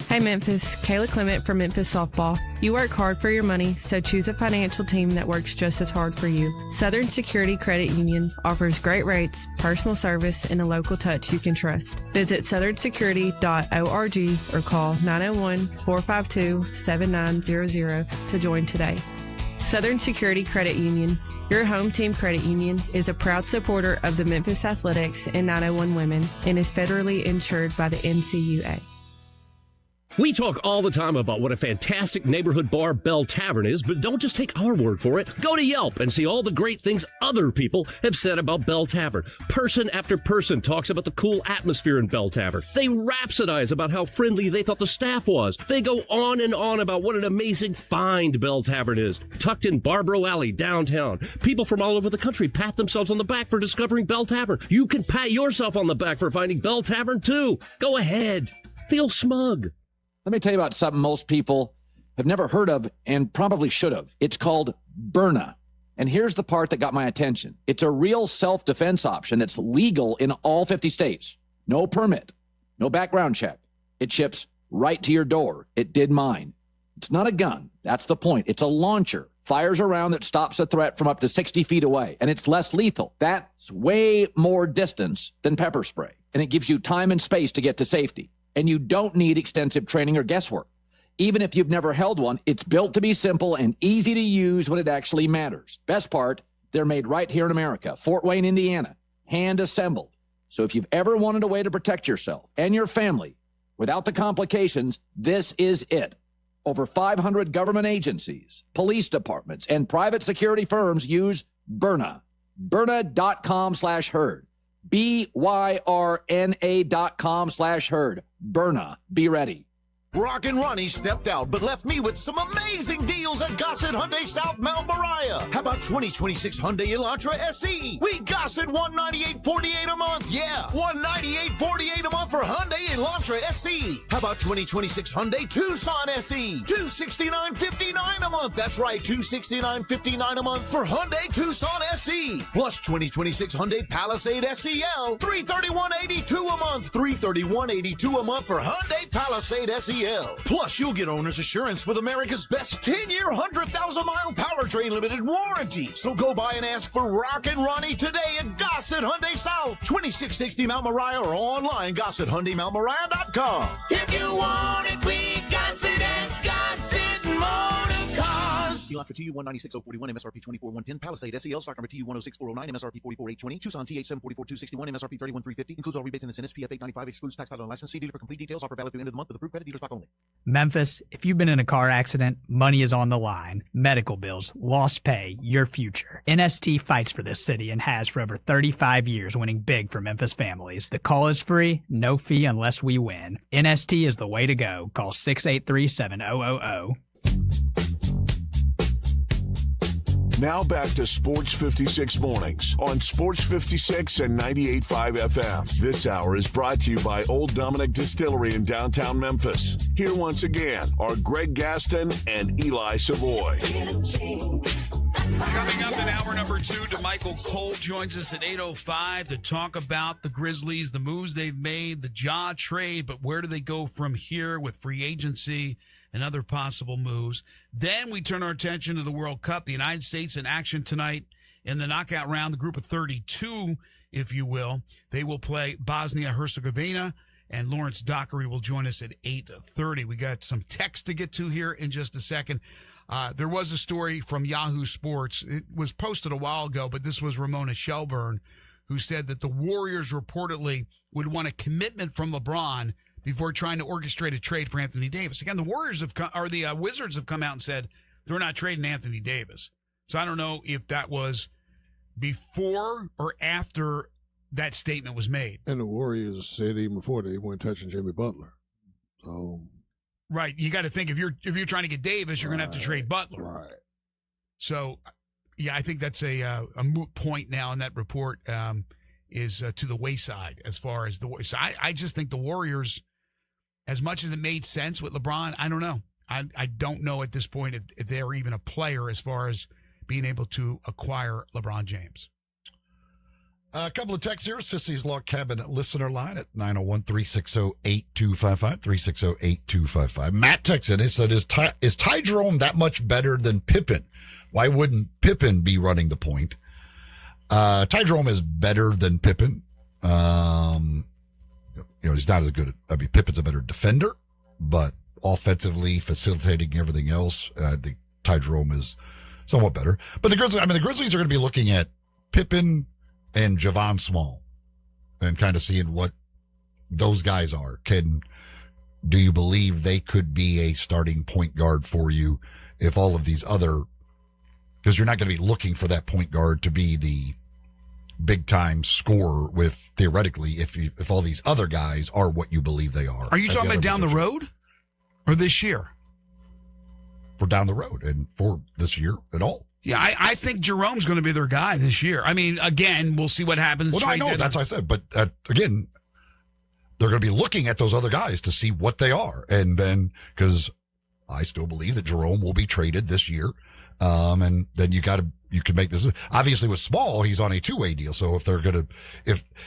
Hey Memphis, Kayla Clement from Memphis Softball. You work hard for your money, so choose a financial team that works just as hard for you. Southern Security Credit Union offers great rates, personal service, and a local touch you can trust. Visit southernsecurity.org or call 901-452-7900 to join today. Southern Security Credit Union, your home team credit union, is a proud supporter of the Memphis Athletics and 901 Women and is federally insured by the NCUA. We talk all the time about what a fantastic neighborhood bar Bell Tavern is, but don't just take our word for it. Go to Yelp and see all the great things other people have said about Bell Tavern. Person after person talks about the cool atmosphere in Bell Tavern. They rhapsodize about how friendly they thought the staff was. They go on and on about what an amazing find Bell Tavern is. Tucked in Barbaro Alley, downtown. People from all over the country pat themselves on the back for discovering Bell Tavern. You can pat yourself on the back for finding Bell Tavern, too. Go ahead. Feel smug. Let me tell you about something most people have never heard of and probably should have. It's called Byrna. And here's the part that got my attention. It's a real self-defense option that's legal in all 50 states. No permit, no background check. It ships right to your door. It did mine. It's not a gun. That's the point. It's a launcher fires a round that stops a threat from up to 60 feet away, and it's less lethal. That's way more distance than pepper spray, and it gives you time and space to get to safety. And you don't need extensive training or guesswork. Even if you've never held one, it's built to be simple and easy to use when it actually matters. Best part, they're made right here in America, Fort Wayne, Indiana, hand assembled. So if you've ever wanted a way to protect yourself and your family without the complications, this is it. Over 500 government agencies, police departments, and private security firms use Byrna. Byrna.com/herd. BYRNA.com/herd. Byrna. Be ready. Rockin' Ronnie stepped out, but left me with some amazing deals at Gossett Hyundai South Mount Moriah. How about 2026 Hyundai Elantra SE? We Gossett $198.48 a month. Yeah, $198.48 a month for Hyundai Elantra SE. How about 2026 Hyundai Tucson SE? $269.59 a month. That's right, $269.59 a month for Hyundai Tucson SE. Plus 2026 Hyundai Palisade SEL. $331.82 a month. $331.82 a month for Hyundai Palisade SEL. Plus, you'll get owner's assurance with America's best 10-year, 100,000-mile powertrain limited warranty. So go by and ask for Rockin' Ronnie today at Gossett Hyundai South, 2660 Mount Moriah, or online, GossettHyundaiMountMoriah.com. If you want it, we got it at Gossett Motor Cars. Elantra TU 196.041, MSRP 24,110. Palisade SEL, stock number TU 106,409, MSRP 44,820. Tucson TH 744,261, MSRP 31,350. Includes all rebates and incentives. PF 895 excludes tax, title, and license. See dealer for complete details. Offer valid through end of the month with approved credit dealer stock only. Memphis, if you've been in a car accident, money is on the line. Medical bills, lost pay, your future. NST fights for this city and has for over 35 years, winning big for Memphis families. The call is free, no fee unless we win. NST is the way to go. Call 683-7000. Now back to Sports 56 Mornings on Sports 56 and 98.5 FM. This hour is brought to you by Old Dominick Distillery in downtown Memphis. Here once again are Greg Gaston and Eli Savoy. Coming up in hour number 2, DeMichael Cole joins us at 8:05 to talk about the Grizzlies, the moves they've made, the Ja trade, but where do they go from here with free agency and other possible moves. Then we turn our attention to the World Cup. The United States in action tonight in the knockout round, the group of 32, if you will. They will play Bosnia-Herzegovina, and Lawrence Dockery will join us at 8:30. We got some text to get to here in just a second. There was a story from Yahoo Sports. It was posted a while ago, but this was Ramona Shelburne, who said that the Warriors reportedly would want a commitment from LeBron before trying to orchestrate a trade for Anthony Davis. Again, the Wizards have come out and said they're not trading Anthony Davis. So I don't know if that was before or after that statement was made. And the Warriors said even before they weren't touching Jimmy Butler. So right, you got to think if you're trying to get Davis, you're going to have to trade Butler. Right. So yeah, I think that's a moot point now in that report is to the wayside as far as the Warriors. So I just think the Warriors, as much as it made sense with LeBron, I don't know. I don't know at this point if they're even a player as far as being able to acquire LeBron James. A couple of texts here. Sissy's Log Cabin listener line at 901-360-8255, 360-8255. Matt texted in. He said, is Ty Jerome that much better than Pippen? Why wouldn't Pippen be running the point? Ty Jerome is better than Pippen. He's not as good. Pippen's a better defender, but offensively, facilitating everything else, I think Ty Jerome is somewhat better. But the Grizzlies are going to be looking at Pippen and Javon Small and kind of seeing what those guys are. Do you believe they could be a starting point guard for you if all of these other, because you're not going to be looking for that point guard to be the big time scorer with theoretically if all these other guys are what you believe they are. Are you talking about down the road or this year? For down the road and for this year at all. Yeah, I think Jerome's going to be their guy this year. I mean, again, we'll see what happens. Well, no, I know. That's what I said. But again, they're going to be looking at those other guys to see what they are. And then, because I still believe that Jerome will be traded this year. And then you can make this. Obviously, with Small, he's on a two-way deal. So if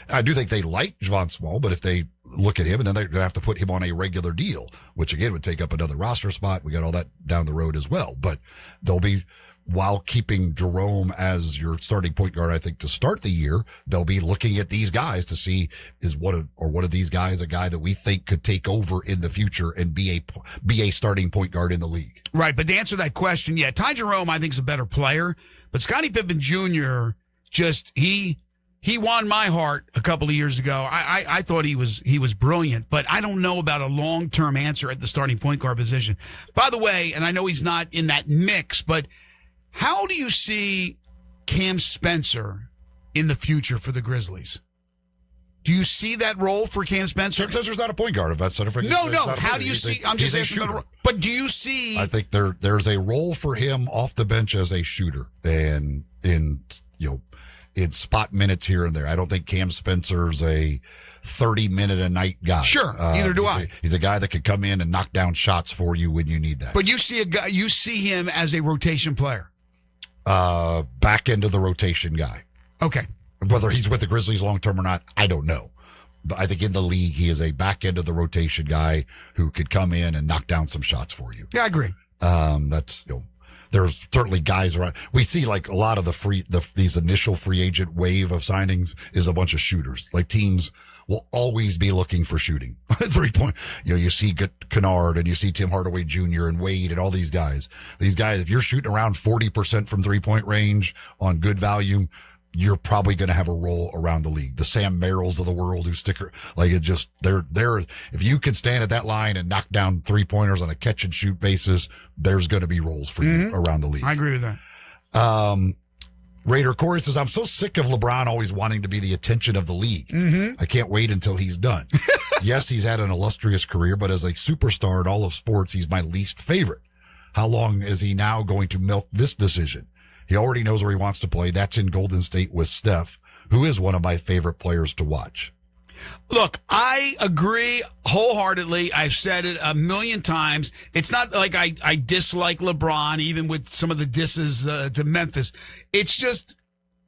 I do think they like Javon Small, but if they look at him and then they're going to have to put him on a regular deal, which again would take up another roster spot. We got all that down the road as well. But they'll be while keeping Jerome as your starting point guard, I think to start the year, they'll be looking at these guys to see is one of these guys a guy that we think could take over in the future and be a starting point guard in the league. Right, but to answer that question, yeah, Ty Jerome I think is a better player, but Scottie Pippen Jr. just he won my heart a couple of years ago. I thought he was brilliant, but I don't know about a long-term answer at the starting point guard position. By the way, and I know he's not in that mix, but how do you see Cam Spencer in the future for the Grizzlies? Do you see that role for Cam Spencer? Cam Spencer's not a point guard. If that's not a No. How do you see? I'm just asking about. But do you see? I think there's a role for him off the bench as a shooter and in spot minutes here and there. I don't think Cam Spencer's a 30-minute a night guy. Sure, neither do I. He's a guy that could come in and knock down shots for you when you need that. But you see him as a rotation player. Back into the rotation guy. Okay. Whether he's with the Grizzlies long term or not, I don't know. But I think in the league, he is a back end of the rotation guy who could come in and knock down some shots for you. Yeah, I agree. That's there's certainly guys around. We see like a lot of these initial free agent wave of signings is a bunch of shooters. Like teams will always be looking for shooting. 3-point. You see Kennard and you see Tim Hardaway Jr. and Wade and all these guys. These guys, if you're shooting around 40% from 3-point range on good value, you're probably going to have a role around the league. The Sam Merrills of the world who they're if you can stand at that line and knock down 3-pointers on a catch and shoot basis, there's going to be roles for you around the league. I agree with that. Raider Corey says, I'm so sick of LeBron always wanting to be the attention of the league. I can't wait until he's done. Yes, he's had an illustrious career, but as a superstar in all of sports, he's my least favorite. How long is he now going to milk this decision? He already knows where he wants to play. That's in Golden State with Steph, who is one of my favorite players to watch. Look, I agree wholeheartedly. I've said it a million times. It's not like I dislike LeBron, even with some of the disses to Memphis. It's just,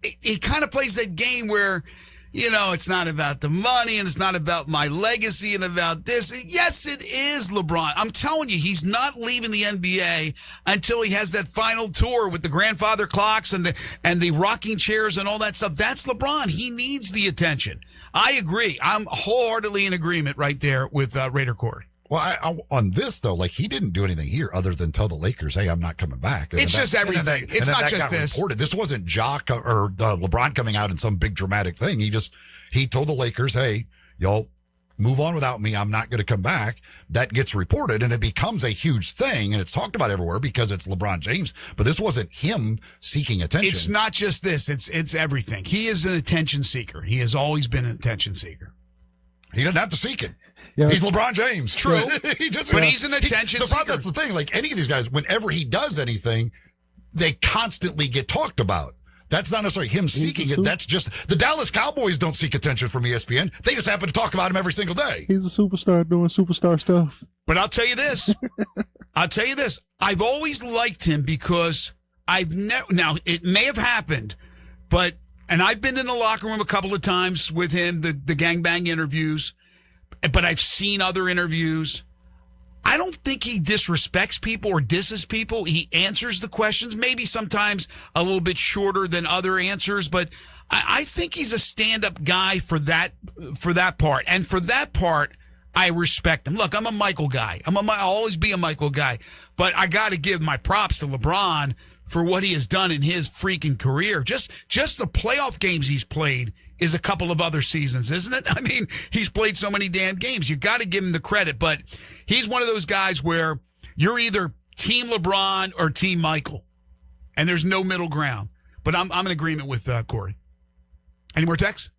it kind of plays that game where, it's not about the money and it's not about my legacy and about this. Yes, it is LeBron. I'm telling you, he's not leaving the NBA until he has that final tour with the grandfather clocks and the rocking chairs and all that stuff. That's LeBron. He needs the attention. I agree. I'm wholeheartedly in agreement right there with Raider Corey. Well, on this, though, like he didn't do anything here other than tell the Lakers, hey, I'm not coming back. It's just everything. It's not just this. Reported. This wasn't Jock or LeBron coming out in some big dramatic thing. He told the Lakers, hey, y'all move on without me. I'm not going to come back. That gets reported and it becomes a huge thing and it's talked about everywhere because it's LeBron James. But this wasn't him seeking attention. It's not just this. It's everything. He is an attention seeker. He has always been an attention seeker. He doesn't have to seek it. Yeah. He's LeBron James. True. But he's an attention seeker. That's the thing. Like any of these guys, whenever he does anything, they constantly get talked about. That's not necessarily him seeking it. That's just the Dallas Cowboys don't seek attention from ESPN. They just happen to talk about him every single day. He's a superstar doing superstar stuff. But I'll tell you this. I've always liked him because now it may have happened, and I've been in the locker room a couple of times with him, the gangbang interviews, but I've seen other interviews. I don't think he disrespects people or disses people. He answers the questions, maybe sometimes a little bit shorter than other answers, but I think he's a stand-up guy for that part. And for that part, I respect him. Look, I'm a Michael guy. I'll always be a Michael guy. But I got to give my props to LeBron for what he has done in his freaking career. Just the playoff games he's played is a couple of other seasons, isn't it? I mean, he's played so many damn games. You got to give him the credit, but he's one of those guys where you're either team LeBron or team Michael, and there's no middle ground. But I'm in agreement with Corey. Any more texts?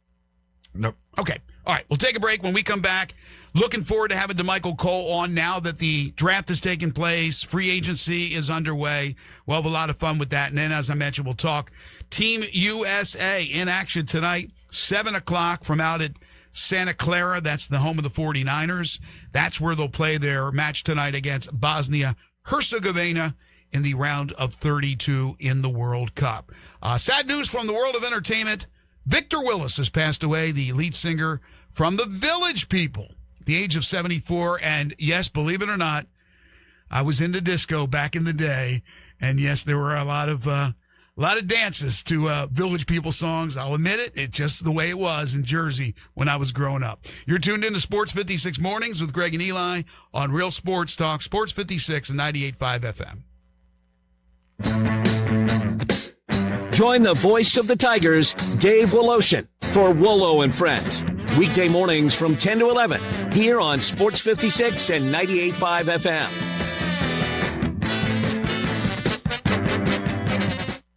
Nope. Okay. All right. We'll take a break. When we come back, looking forward to having DeMichael Cole on now that the draft has taken place. Free agency is underway. We'll have a lot of fun with that. And then, as I mentioned, we'll talk Team USA in action tonight, 7 o'clock from out at Santa Clara. That's the home of the 49ers. That's where they'll play their match tonight against Bosnia-Herzegovina in the round of 32 in the World Cup. Sad news from the world of entertainment. Victor Willis has passed away, the lead singer from the Village People, at the age of 74. And yes, believe it or not, I was into disco back in the day, And yes, there were a lot of dances to Village People songs. I'll admit it. It's just the way it was in Jersey when I was growing up. You're tuned into Sports 56 Mornings with Greg and Eli on Real Sports Talk, Sports 56 and 98.5 FM. Join the voice of the Tigers, Dave Woloshin, for Wolo and Friends. Weekday mornings from 10 to 11 here on Sports 56 and 98.5 FM.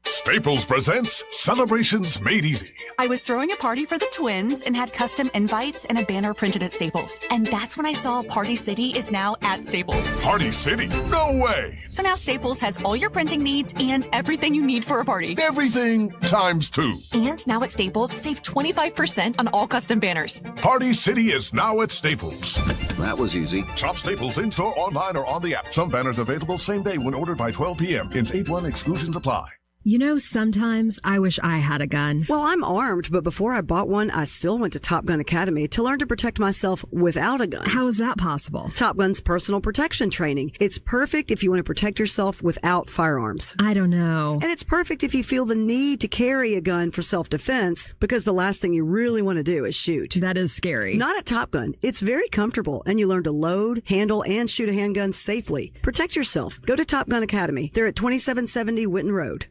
Staples presents Celebrations Made Easy. I was throwing a party for the twins and had custom invites and a banner printed at Staples. And that's when I saw Party City is now at Staples. Party City? No way! So now Staples has all your printing needs and everything you need for a party. Everything times 2. And now at Staples, save 25% on all custom banners. Party City is now at Staples. That was easy. Shop Staples in-store, online, or on the app. Some banners available same day when ordered by 12 p.m. Ins 8-1 exclusions apply. You know, sometimes I wish I had a gun. Well, I'm armed, but before I bought one, I still went to Top Gun Academy to learn to protect myself without a gun. How is that possible? Top Gun's personal protection training. It's perfect if you want to protect yourself without firearms. I don't know. And it's perfect if you feel the need to carry a gun for self-defense, because the last thing you really want to do is shoot. That is scary. Not at Top Gun. It's very comfortable, and you learn to load, handle, and shoot a handgun safely. Protect yourself. Go to Top Gun Academy. They're at 2770 Witten Road.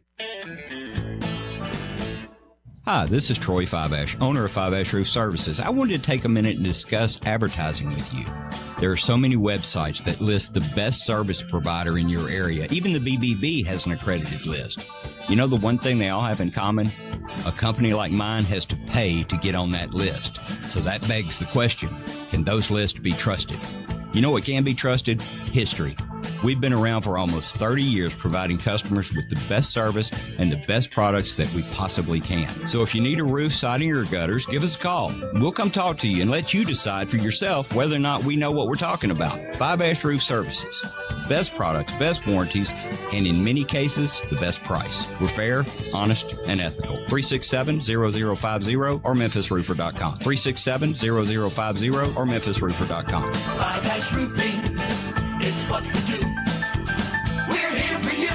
Hi, this is Troy Five-Ash, owner of Five-Ash Roof Services. I wanted to take a minute and discuss advertising with you. There are so many websites that list the best service provider in your area. Even the BBB has an accredited list. You know the one thing they all have in common? A company like mine has to pay to get on that list. So that begs the question, can those lists be trusted? You know what can be trusted? History. We've been around for almost 30 years providing customers with the best service and the best products that we possibly can. So if you need a roof, siding, or gutters, give us a call. We'll come talk to you and let you decide for yourself whether or not we know what we're talking about. Five-Ash Roof Services. Best products, best warranties, and in many cases, the best price. We're fair, honest, and ethical. 367-0050 or MemphisRoofer.com. 367-0050 or MemphisRoofer.com. Five-Ash Roofing, it's what we do. We're here for you.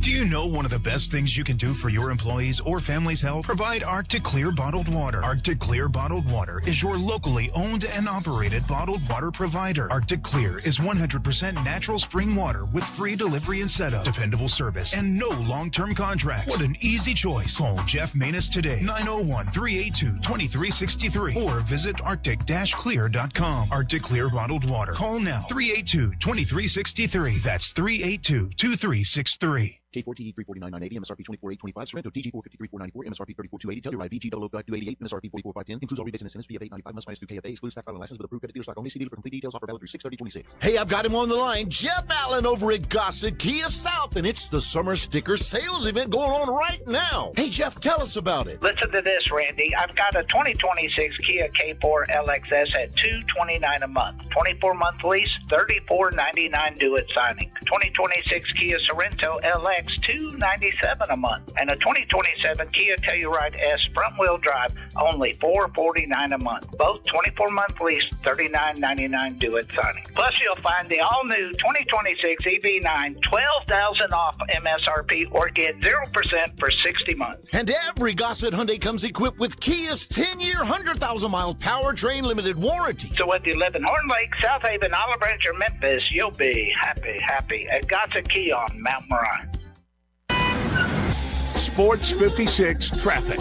Do you know one of the best things you can do for your employees or family's health? Provide Arctic Clear bottled water. Arctic Clear bottled water is your locally owned and operated bottled water provider. Arctic Clear is 100% natural spring water with free delivery and setup, dependable service, and no long-term contracts. What an easy choice. Call Jeff Manus today, 901-382-2363, or visit arctic-clear.com. Arctic Clear bottled water. Call now, 382-2363. That's 382-2363. K4TE 349,980, MSRP 24,825, Sorrento TG 453,494, MSRP 32,280, Telluride VG 005,288, MSRP 44,510, includes all rebates and incentives, VF 895, must minus through KFA, excludes tax file and license with approved credit dealer stock only. See dealer for complete details, offer valid through 6/30/26. Hey, I've got him on the line, Jeff Allen over at Gossett Kia South, and it's the summer sticker sales event going on right now. Hey, Jeff, tell us about it. Listen to this, Randy. I've got a 2026 Kia K4 LXS at $229 a month. 24-month lease, $34.99 due at signing. 2026 Kia Sorrento LX, $297 a month, and a 2027 Kia Telluride S front-wheel drive, only $449 a month. Both 24-month lease, $39.99 due at signing. Plus, you'll find the all-new 2026 EV9, $12,000 off MSRP, or get 0% for 60 months. And every Gossett Hyundai comes equipped with Kia's 10-year, 100,000-mile powertrain limited warranty. So whether you live in Horn Lake, South Haven, Olive Branch, or Memphis, you'll be happy at Gossett Kia on Mount Moriah. Sports 56 traffic.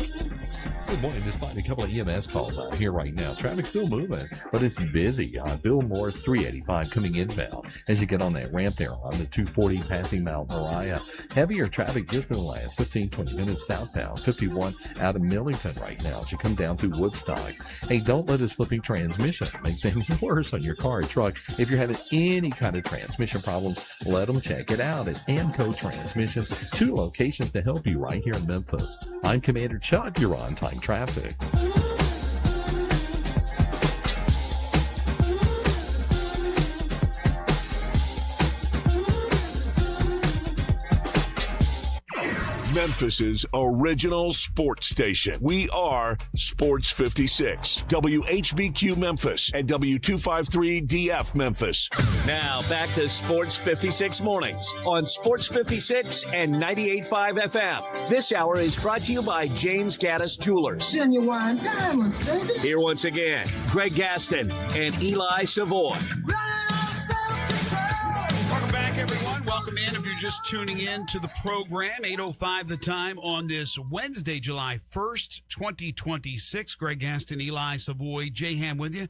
Good morning. Despite a couple of EMS calls out here right now, traffic's still moving, but it's busy on Bill Morris 385 coming inbound as you get on that ramp there on the 240 passing Mount Moriah. Heavier traffic just in the last 15-20 minutes southbound. 51 out of Millington right now as you come down through Woodstock. Hey, don't let a slipping transmission make things worse on your car or truck. If you're having any kind of transmission problems, let them check it out at Amco Transmissions. 2 locations to help you right here in Memphis. I'm Commander Chuck. You're on time traffic. Memphis's original sports station. We are Sports 56, WHBQ Memphis and W253DF Memphis. Now back to Sports 56 mornings on Sports 56 and 98.5 FM. This hour is brought to you by James Gaddis Jewelers. Genuine diamonds, baby. Here once again, Greg Gaston and Eli Savoy. Welcome back, everyone. Welcome in. If you're just tuning in to the program, 8:05 the time on this Wednesday, July 1st, 2026. Greg Gaston, Eli Savoy, Jay Ham with you.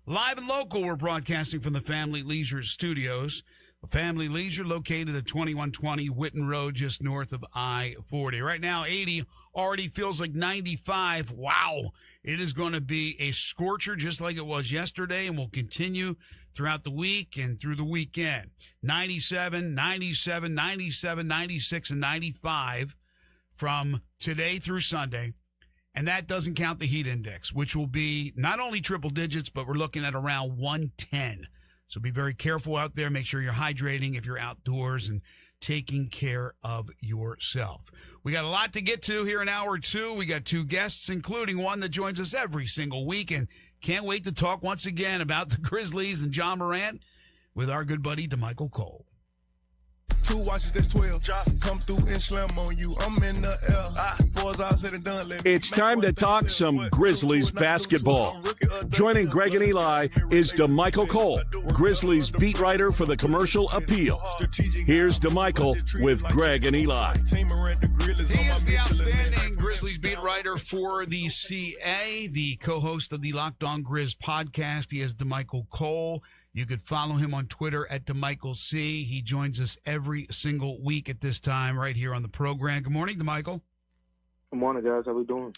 Live and local, we're broadcasting from the Family Leisure Studios. Family Leisure located at 2120 Whitten Road, just north of I-40. Right now, 80 already feels like 95. Wow. It is going to be a scorcher just like it was yesterday and will continue throughout the week and through the weekend. 97, 97, 97, 96, and 95 from today through Sunday. And that doesn't count the heat index, which will be not only triple digits, but we're looking at around 110. So be very careful out there. Make sure you're hydrating if you're outdoors and taking care of yourself. We got a lot to get to here in hour two. We got two guests, including one that joins us every single week. And can't wait to talk once again about the Grizzlies and John Morant with our good buddy, DeMichael Cole. 2 watches, that's 12. Come through and slam on you. I'm in the air. Before it's all said and done, It's time to talk some Grizzlies basketball. Joining Greg and Eli is DeMichael Cole, Grizzlies beat writer for the Commercial Appeal. Here's DeMichael with Greg and Eli. He is the outstanding Grizzlies beat writer for the CA, the co-host of the Locked On Grizz podcast. He is DeMichael Cole. You could follow him on Twitter at DeMichaelC. He joins us every single week at this time right here on the program. Good morning, DeMichael. Good morning, guys. How we doing?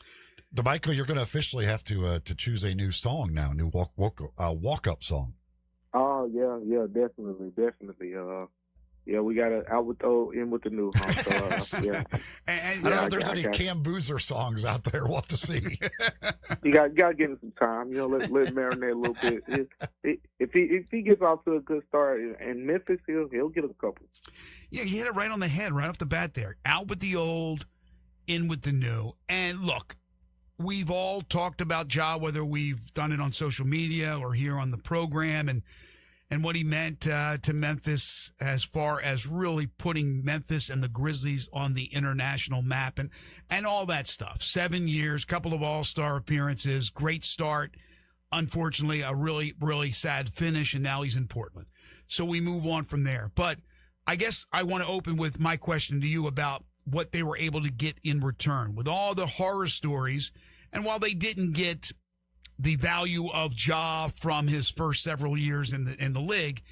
DeMichael, you're going to officially have to choose a new song now, a new walk-up song. Oh, yeah, definitely. Yeah, we got to out with the old, in with the new. So, yeah. I don't know if there's any Cam Boozer songs out there. We'll have to see. You got to give him some time. Let it marinate a little bit. If he gets off to a good start in Memphis, he'll get a couple. Yeah, he hit it right on the head right off the bat there. Out with the old, in with the new. And look, we've all talked about Ja, whether we've done it on social media or here on the program, and what he meant to Memphis as far as really putting Memphis and the Grizzlies on the international map and all that stuff. 7 years, couple of all-star appearances, great start. Unfortunately, a really, really sad finish, and now he's in Portland. So we move on from there. But I guess I want to open with my question to you about what they were able to get in return. With all the horror stories, and while they didn't get the value of Ja from his first several years in the league,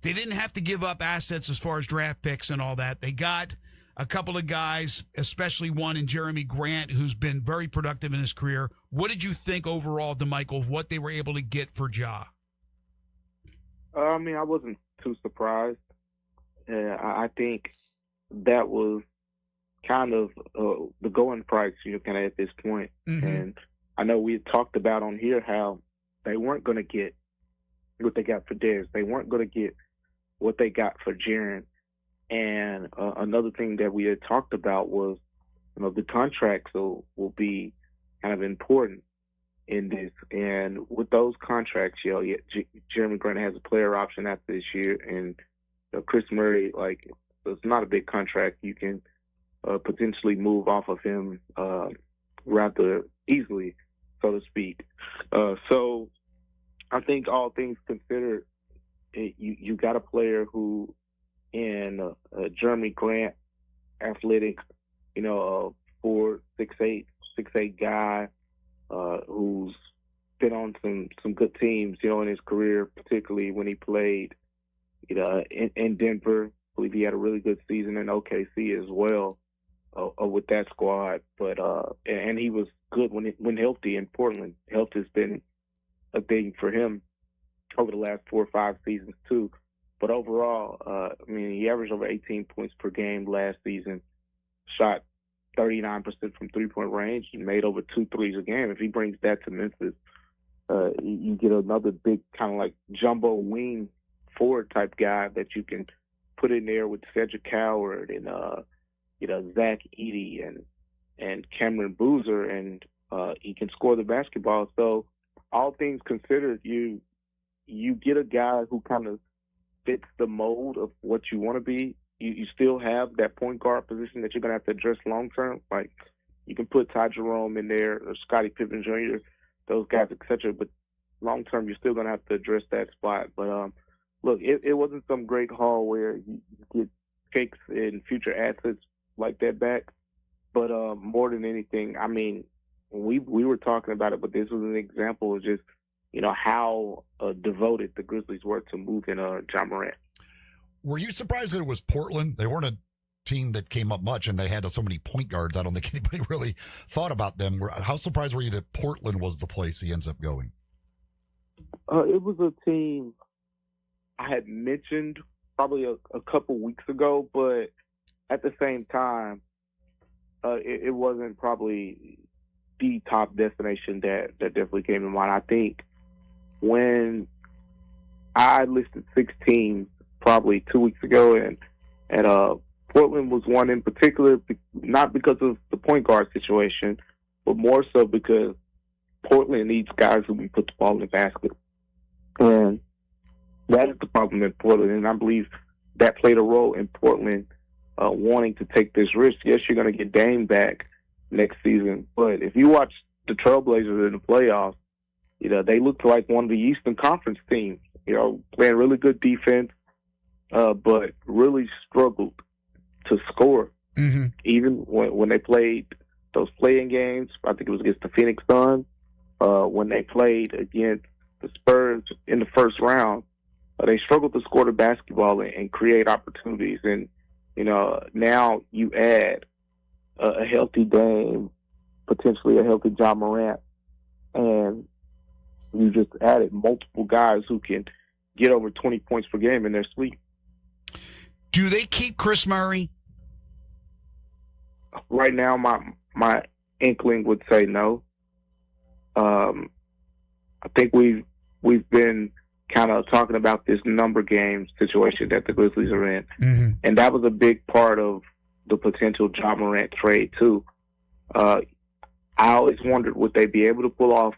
they didn't have to give up assets as far as draft picks and all that. They got a couple of guys, especially one in Jeremy Grant, who's been very productive in his career. What did you think overall, DeMichael, of what they were able to get for Ja? I mean, I wasn't too surprised. I think that was kind of the going price, kind of at this point. Mm-hmm. And I know we had talked about on here how they weren't going to get what they got for Dez. They weren't going to get what they got for Jaren. And another thing that we had talked about was, the contracts will be kind of important in this. And with those contracts, Jeremy Grant has a player option after this year, and Chris Murray, it's not a big contract. You can potentially move off of him rather easily, so to speak. So I think all things considered, you got a player who, in Jeremy Grant, athletic, 4'6", 6'8" guy, who's been on some good teams, in his career, particularly when he played, in Denver. I believe he had a really good season in OKC as well. With that squad, but and he was good when healthy in Portland. Health has been a thing for him over the last 4 or 5 seasons too. But overall, he averaged over 18 points per game last season, shot 39% from 3-point range, and made over 2 threes a game. If he brings that to Memphis, you get another big kind of like jumbo wing forward type guy that you can put in there with Cedric Howard and Zach Edey and Cameron Boozer, and he can score the basketball. So all things considered, you get a guy who kind of fits the mold of what you want to be. You still have that point guard position that you're going to have to address long term. Like, you can put Ty Jerome in there or Scottie Pippen Jr., those guys, etc. But long term, you're still going to have to address that spot. But look, it wasn't some great haul where you get picks and future assets like that back. But more than anything, I mean, we were talking about it, but this was an example of just how devoted the Grizzlies were to moving Ja Morant. Were you surprised that it was Portland? They weren't a team that came up much, and they had so many point guards. I don't think anybody really thought about them. How surprised were you that Portland was the place he ends up going? It was a team I had mentioned probably a couple weeks ago, but at the same time, it wasn't probably the top destination that definitely came to mind. I think when I listed 6 teams probably 2 weeks ago, and Portland was one in particular, not because of the point guard situation, but more so because Portland needs guys who can put the ball in the basket. And that is the problem in Portland, and I believe that played a role in Portland wanting to take this risk. Yes, you're going to get Dame back next season, but if you watch the Trailblazers in the playoffs, they looked like one of the Eastern Conference teams, playing really good defense, but really struggled to score. Mm-hmm. Even when they played those playing games, I think it was against the Phoenix Suns, when they played against the Spurs in the first round, they struggled to score the basketball and create opportunities. And, now you add a healthy Dame, potentially a healthy Ja Morant, and you just added multiple guys who can get over 20 points per game in their sleep. Do they keep Chris Murray? Right now, my inkling would say no. I think we've been kind of talking about this number game situation that the Grizzlies are in, and that was a big part of the potential Ja Morant trade too. I always wondered, would they be able to pull off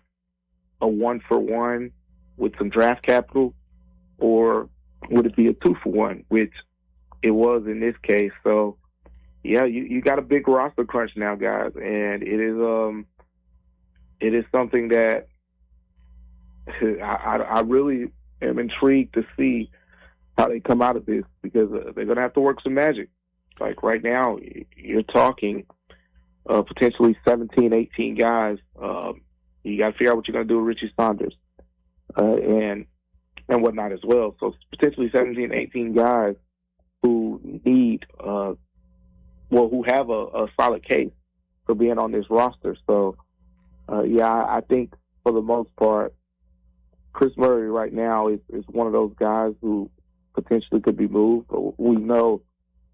a 1-for-1 with some draft capital, or would it be a 2-for-1, which it was in this case. So, yeah, you got a big roster crunch now, guys, and it is something that I really am intrigued to see how they come out of this, because they're going to have to work some magic. Like right now, you're talking potentially 17, 18 guys. You got to figure out what you're going to do with Richie Saunders and whatnot as well. So potentially 17, 18 guys who need, who have a solid case for being on this roster. So, I think for the most part, Chris Murray right now is one of those guys who potentially could be moved, but we know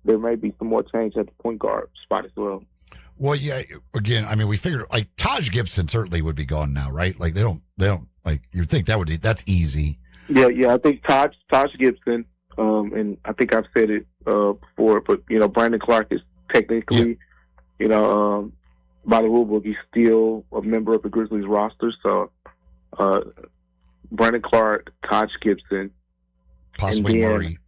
there may be some more change at the point guard spot as well. Well, yeah, again, I mean, we figured like Taj Gibson certainly would be gone now, right? Like they don't like, you'd think that's easy. Yeah, I think Taj Gibson, and I think I've said it before, but Brandon Clark is technically, by the rule book, he's still a member of the Grizzlies roster. So Brandon Clark, Taj Gibson, possibly Murray,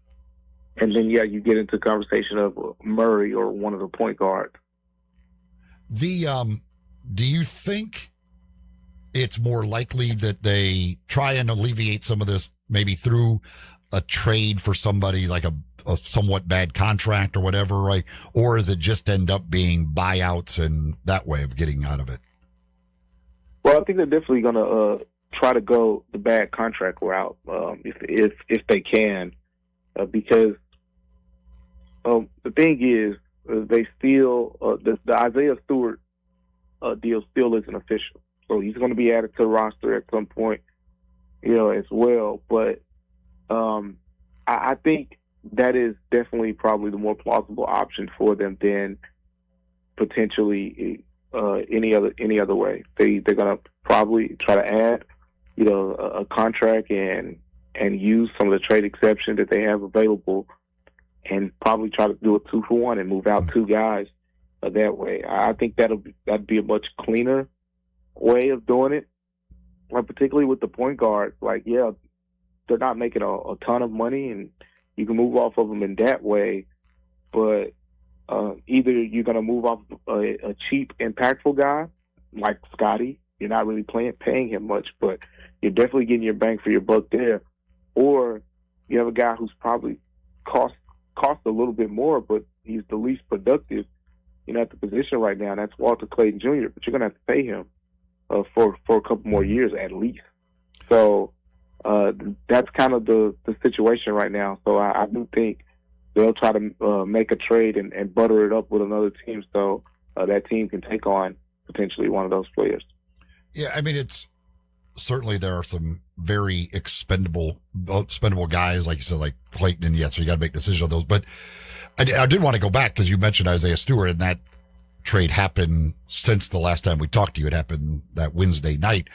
and then you get into conversation of Murray or one of the point guards. Do you think it's more likely that they try and alleviate some of this maybe through a trade for somebody like a somewhat bad contract or whatever, right? Or is it just end up being buyouts and that way of getting out of it? Well, I think they're definitely going to try to go the bad contract route if they can, because the thing is, they still the Isaiah Stewart deal still isn't official, so he's going to be added to the roster at some point, as well. But I think that is definitely probably the more plausible option for them than potentially any other way. They're going to probably try to add a contract and use some of the trade exception that they have available, and probably try to do a 2-for-1 and move out two guys that way. I think that'd be a much cleaner way of doing it, particularly with the point guard. Like, yeah, they're not making a ton of money, and you can move off of them in that way, but either you're going to move off a cheap, impactful guy like Scotty. You're not really paying him much, but you're definitely getting your bang for your buck there. Or you have a guy who's probably cost a little bit more, but he's the least productive, at the position right now. And that's Walter Clayton Jr. But you're going to have to pay him for a couple more years at least. So that's kind of the situation right now. So I do think they'll try to make a trade and butter it up with another team so that team can take on potentially one of those players. Yeah, I mean, it's certainly there are some very expendable guys, like you said, like Clayton, and so you got to make decisions on those. But I did want to go back because you mentioned Isaiah Stewart, and that trade happened since the last time we talked to you. It happened that Wednesday night.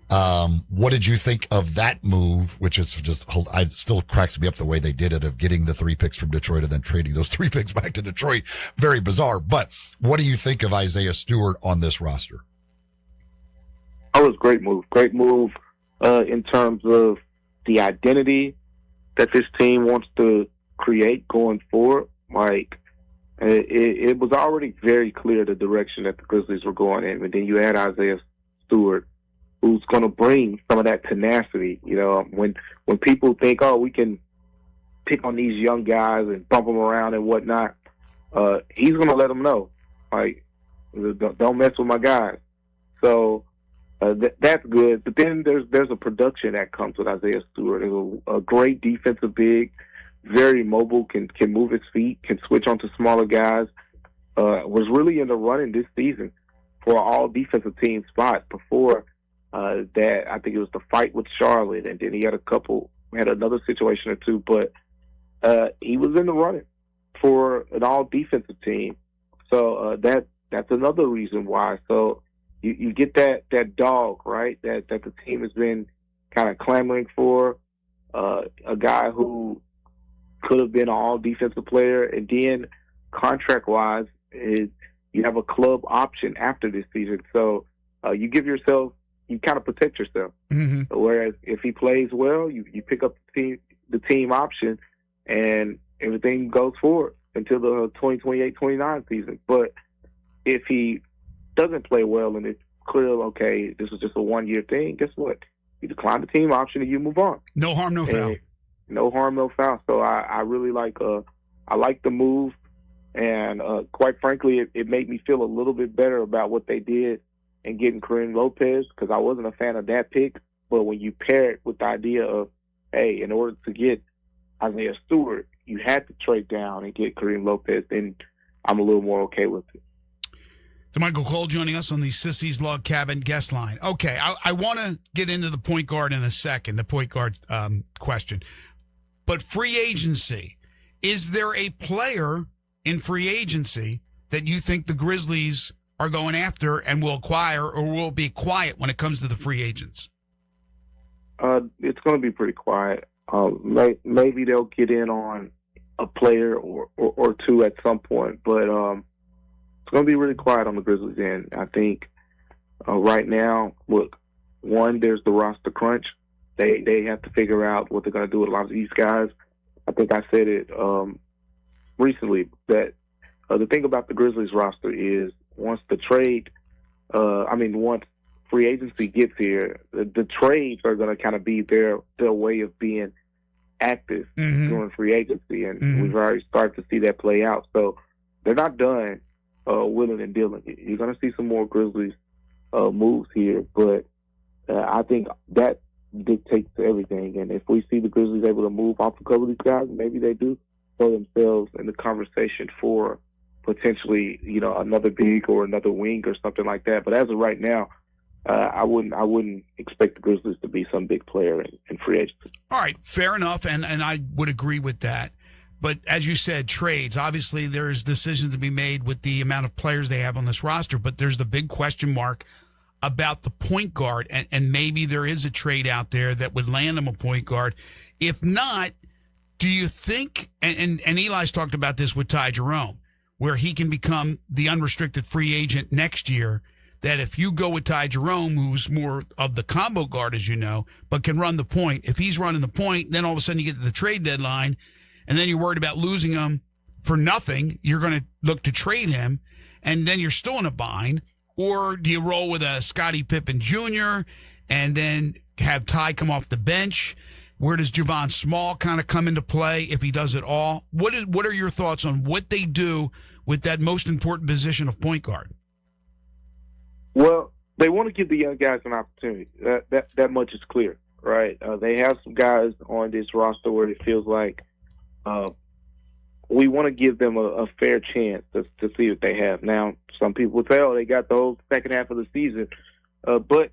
What did you think of that move, which is it still cracks me up the way they did it, of getting the 3 picks from Detroit and then trading those 3 picks back to Detroit? Very bizarre. But what do you think of Isaiah Stewart on this roster? Oh, it was a great move. Great move in terms of the identity that this team wants to create going forward. Like, it was already very clear the direction that the Grizzlies were going in. And then you add Isaiah Stewart, who's going to bring some of that tenacity. When people think, oh, we can pick on these young guys and bump them around and whatnot, he's going to let them know, like, don't mess with my guys. So that's good. But then there's a production that comes with Isaiah Stewart. He's a great defensive big, very mobile, can move his feet, can switch onto smaller guys. Was really in the running this season for an all defensive team spot. Before that, I think it was the fight with Charlotte, and then he had another situation or two, but he was in the running for an all defensive team. So that's another reason why. So you get that dog, right, that the team has been kind of clamoring for, a guy who could have been an all defensive player, and then contract wise you have a club option after this season. So you kind of protect yourself. Mm-hmm. Whereas if he plays well, you pick up the team option, and everything goes forward until the 2028-29 season. But if he doesn't play well and it's clear, okay, this is just a 1-year thing, guess what? You decline the team option and you move on. No harm, no foul. No harm, no foul. So I really like the move, and quite frankly, it made me feel a little bit better about what they did and getting Kareem Lopez, because I wasn't a fan of that pick. But when you pair it with the idea of, hey, in order to get Isaiah Stewart, you had to trade down and get Kareem Lopez, then I'm a little more okay with it. DeMichael Cole joining us on the Sissy's Log Cabin guest line. Okay, I want to get into the point guard in a second, the point guard question. But free agency, is there a player in free agency that you think the Grizzlies are going after and will acquire, or will be quiet when it comes to the free agents? It's going to be pretty quiet. Maybe they'll get in on a player or two at some point, but it's going to be really quiet on the Grizzlies end. I think right now, look, one, there's the roster crunch. They have to figure out what they're going to do with a lot of these guys. I think I said it recently that the thing about the Grizzlies roster is once free agency gets here, the trades are going to kind of be their way of being active during free agency, and we've already started to see that play out. So they're not done willing and dealing. You're going to see some more Grizzlies moves here, but I think that dictates everything. And if we see the Grizzlies able to move off a couple of these guys, maybe they do throw themselves in the conversation for potentially, another big or another wing or something like that. But as of right now, I wouldn't expect the Grizzlies to be some big player in free agency. All right, fair enough, and I would agree with that. But as you said, trades, obviously there's decisions to be made with the amount of players they have on this roster, but there's the big question mark about the point guard, and maybe there is a trade out there that would land them a point guard. If not, Do you think, and Eli's talked about this with Ty Jerome, where he can become the unrestricted free agent next year, that if you go with Ty Jerome, who's more of the combo guard, as you know, but can run the point, if he's running the point, then all of a sudden you get to the trade deadline, and then you're worried about losing him for nothing. You're going to look to trade him, and then you're still in a bind. Or do you roll with a Scottie Pippen Jr. and then have Ty come off the bench? Where does Javon Small kind of come into play if he does it all? What are your thoughts on what they do with that most important position of point guard? Well, they want to give the young guys an opportunity. That much is clear, right? They have some guys on this roster where it feels like we want to give them a fair chance to see what they have. Now, some people would say, oh, they got the whole second half of the season. But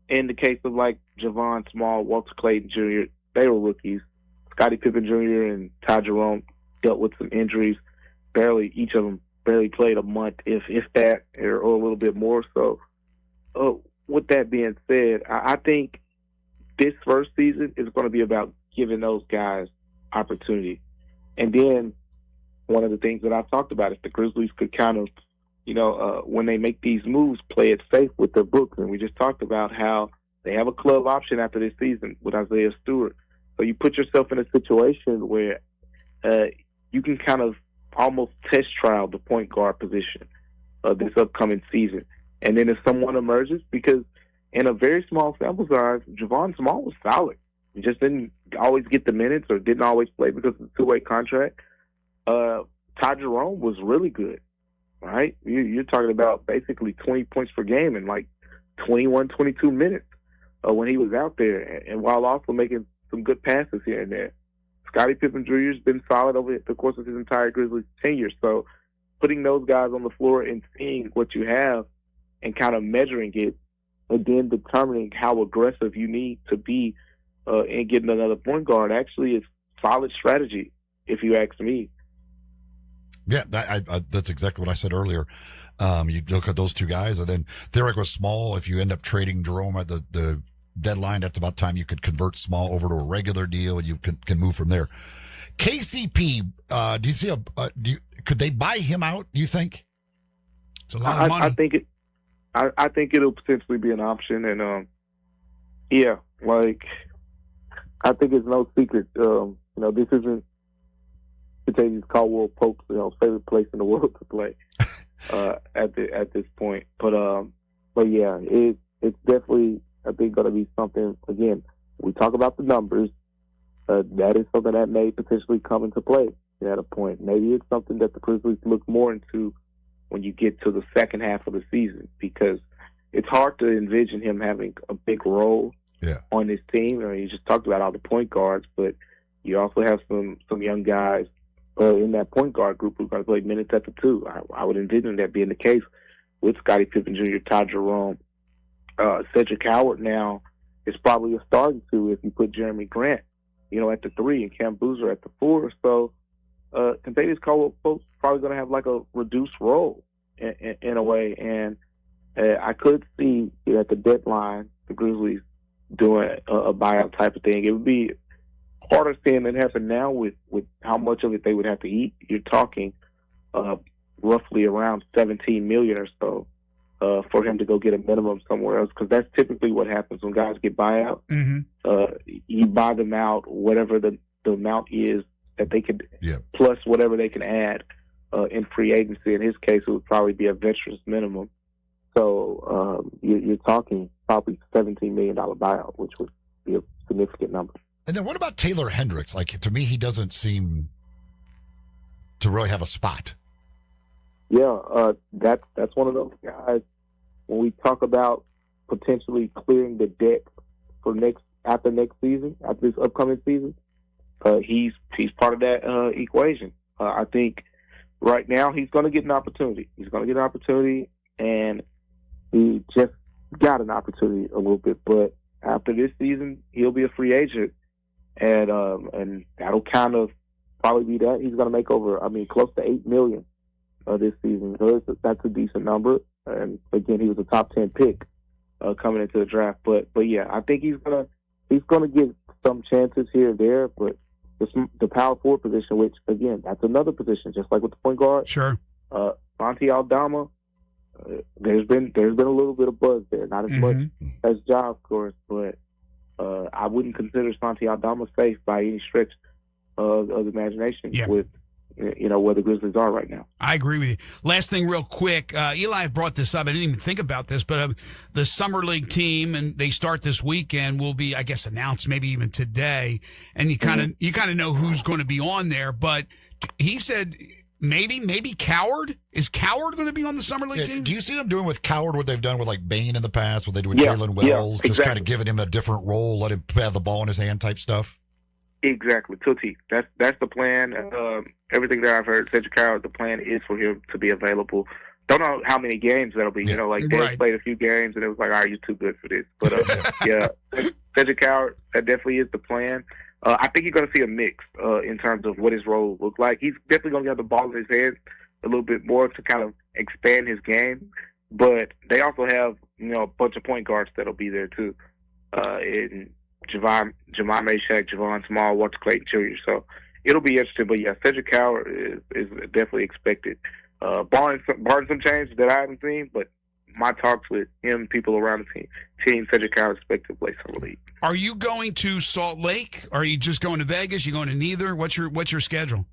in the case of like Javon Small, Walter Clayton Jr., they were rookies. Scottie Pippen Jr. and Ty Jerome dealt with some injuries. Each of them barely played a month, if that, or a little bit more. So, with that being said, I think this first season is going to be about giving those guys opportunity. And then one of the things that I've talked about is the Grizzlies could kind of, when they make these moves, play it safe with their books. And we just talked about how they have a club option after this season with Isaiah Stewart. So you put yourself in a situation where you can kind of almost test trial the point guard position this upcoming season. And then if someone emerges, because in a very small sample size, Javon Small was solid. He just didn't always get the minutes or didn't always play because of the two-way contract. Ty Jerome was really good, right? You're talking about basically 20 points per game in like 21, 22 minutes when he was out there, and while also making some good passes here and there. Scottie Pippen Jr. has been solid over the course of his entire Grizzlies tenure. So putting those guys on the floor and seeing what you have and kind of measuring it, and then determining how aggressive you need to be in getting another point guard actually is solid strategy, if you ask me. Yeah, that's exactly what I said earlier. You look at those two guys, and then Therick was Small. If you end up trading Jerome at the deadline, that's about time you could convert Small over to a regular deal, and you can move from there. KCP, do you see could they buy him out? Do you think? It's a lot of money. I think it'll potentially be an option, and I think it's no secret. This isn't Kentavious Caldwell-Pope's favorite place in the world to play at this point. But yeah, it's definitely, I think, going to be something. Again, we talk about the numbers. That is something that may potentially come into play at a point. Maybe it's something that the Grizzlies look more into when you get to the second half of the season, because it's hard to envision him having a big role on this team. I mean, you just talked about all the point guards, but you also have some young guys in that point guard group who are going to play minutes at the two. I would envision that being the case with Scottie Pippen Jr., Ty Jerome. Cedric Howard now is probably a starting two if you put Jeremy Grant, at the three, and Cam Boozer at the four. So Kentavious Caldwell-Pope's probably going to have like a reduced role in a way. And I could see at the deadline the Grizzlies doing a buyout type of thing. It would be harder seeing it happen now with how much of it they would have to eat. You're talking roughly around $17 million or so for him to go get a minimum somewhere else, because that's typically what happens when guys get buyout. Mm-hmm. You buy them out, whatever the amount is that they could, plus whatever they can add in free agency. In his case, it would probably be a veteran's minimum. So you're talking probably $17 million buyout, which would be a significant number. And then what about Taylor Hendricks? Like, to me, he doesn't seem to really have a spot. Yeah, that's one of those guys. When we talk about potentially clearing the deck for after next season, after this upcoming season, he's part of that equation. I think right now he's going to get an opportunity. He's going to get an opportunity, and he just got an opportunity a little bit. But after this season, he'll be a free agent, and that'll kind of probably be that. He's going to make close to $8 million this season. So that's a decent number. And again, he was a top 10 pick coming into the draft. But yeah, I think he's gonna get some chances here and there. But the power forward position, which again, that's another position, just like with the point guard. Sure. Santi Aldama, there's been a little bit of buzz there, not as much as Ja, of course, but I wouldn't consider Santi Aldama safe by any stretch of the imagination with where the Grizzlies are right now. I agree with you. Last thing real quick, Eli brought this up. I didn't even think about this, but the Summer League team, and they start this weekend, will be, I guess, announced maybe even today, and you kind of know who's going to be on there, but he said maybe Coward? Is Coward going to be on the Summer League team? Do you see them doing with Coward what they've done with like Bain in the past, what they do with Jalen Wells, just kind of giving him a different role, let him have the ball in his hand type stuff? Exactly, Tutti. That's the plan. Everything that I've heard, Cedric Coward, the plan is for him to be available. Don't know how many games that'll be. They played a few games, and it was like, all right, you're too good for this. But Cedric Coward, that definitely is the plan. I think you're going to see a mix in terms of what his role will look like. He's definitely going to get the ball in his hands a little bit more to kind of expand his game. But they also have a bunch of point guards that'll be there too. In Jamar Meshack, Javon Small, Walter Clayton Jr. So it'll be interesting. But yeah, Cedric Coward is definitely expected. Barring some changes that I haven't seen, but my talks with him, people around the team, Cedric Coward expected to play Summer League. Are you going to Salt Lake? Are you just going to Vegas? You going to neither? What's your schedule?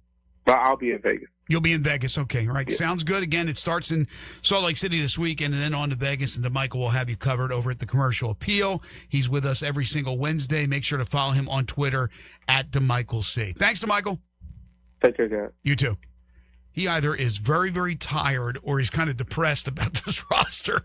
I'll be in Vegas. You'll be in Vegas. Okay. All right. Yeah. Sounds good. Again, it starts in Salt Lake City this weekend and then on to Vegas. And DeMichael will have you covered over at the Commercial Appeal. He's with us every single Wednesday. Make sure to follow him on Twitter at DeMichaelC. Thanks, DeMichael. Take care, guys. You too. He either is very, very tired or he's kind of depressed about this roster.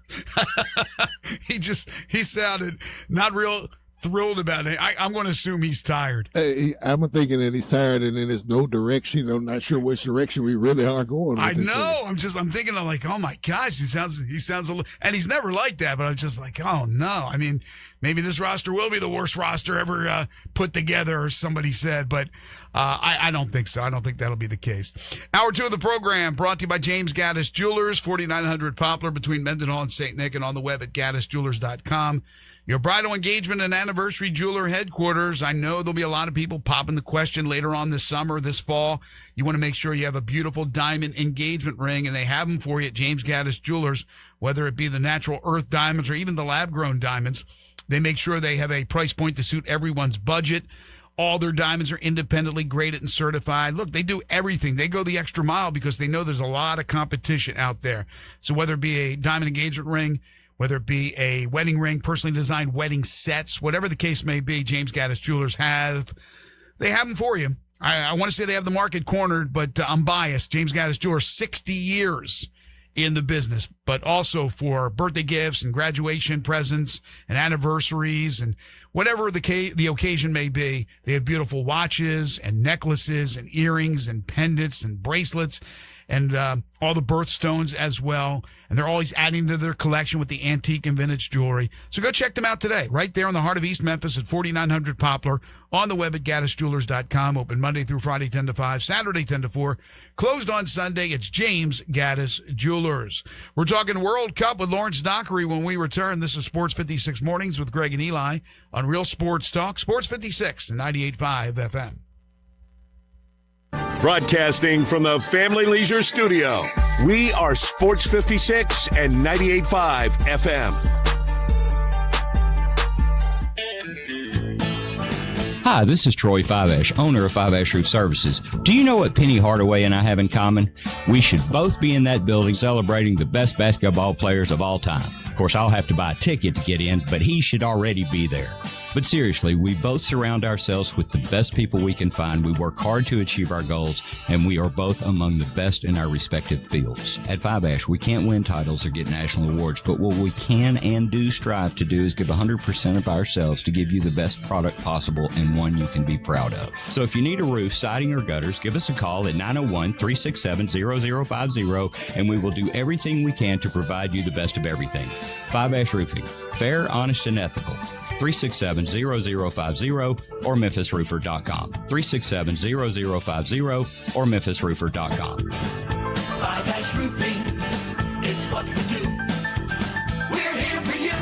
He sounded not real thrilled about it. I'm going to assume he's tired. Hey, I'm thinking that he's tired and then there's no direction. I'm not sure which direction we really are going. I know. I'm thinking of like, oh my gosh, he sounds a little, and he's never like that, but I'm just like, oh no. I mean, maybe this roster will be the worst roster ever put together, or somebody said, but I don't think so. I don't think that'll be the case. Hour 2 of the program brought to you by James Gaddis Jewelers, 4900 Poplar between Mendenhall and St. Nick, and on the web at gaddisjewelers.com. Your bridal engagement and anniversary jeweler headquarters. I know there'll be a lot of people popping the question later on this summer, this fall. You want to make sure you have a beautiful diamond engagement ring, and they have them for you at James Gaddis Jewelers, whether it be the natural earth diamonds or even the lab-grown diamonds. They make sure they have a price point to suit everyone's budget. All their diamonds are independently graded and certified. Look, they do everything. They go the extra mile because they know there's a lot of competition out there. So whether it be a diamond engagement ring, whether it be a wedding ring, personally designed wedding sets, whatever the case may be, James Gaddis Jewelers they have them for you. I want to say they have the market cornered, but I'm biased. James Gaddis Jewelers, 60 years in the business, but also for birthday gifts and graduation presents and anniversaries and whatever the occasion may be. They have beautiful watches and necklaces and earrings and pendants and bracelets and all the birthstones as well. And they're always adding to their collection with the antique and vintage jewelry. So go check them out today, right there in the heart of East Memphis at 4900 Poplar, on the web at gaddisjewelers.com. Open Monday through Friday 10 to 5, Saturday 10 to 4. Closed on Sunday. It's James Gaddis Jewelers. We're talking World Cup with Lawrence Dockery when we return. This is Sports 56 Mornings with Greg and Eli on Real Sports Talk. Sports 56 and 98.5 FM. Broadcasting from the Family Leisure Studio, we are Sports 56 and 98.5 FM. Hi, this is Troy Fiveash, owner of Fiveash Roof Services. Do you know what Penny Hardaway and I have in common? We should both be in that building celebrating the best basketball players of all time. Of course, I'll have to buy a ticket to get in, but he should already be there. But seriously, we both surround ourselves with the best people we can find. We work hard to achieve our goals, and we are both among the best in our respective fields. At Fiveash, we can't win titles or get national awards, but what we can and do strive to do is give 100% of ourselves to give you the best product possible and one you can be proud of. So if you need a roof, siding, or gutters, give us a call at 901-367-0050, and we will do everything we can to provide you the best of everything. Fiveash Roofing. Fair, honest, and ethical. 367-0050 or memphisroofer.com. 367-0050 or memphisroofer.com. Fiveash Roofing, it's what we do. We're here for you.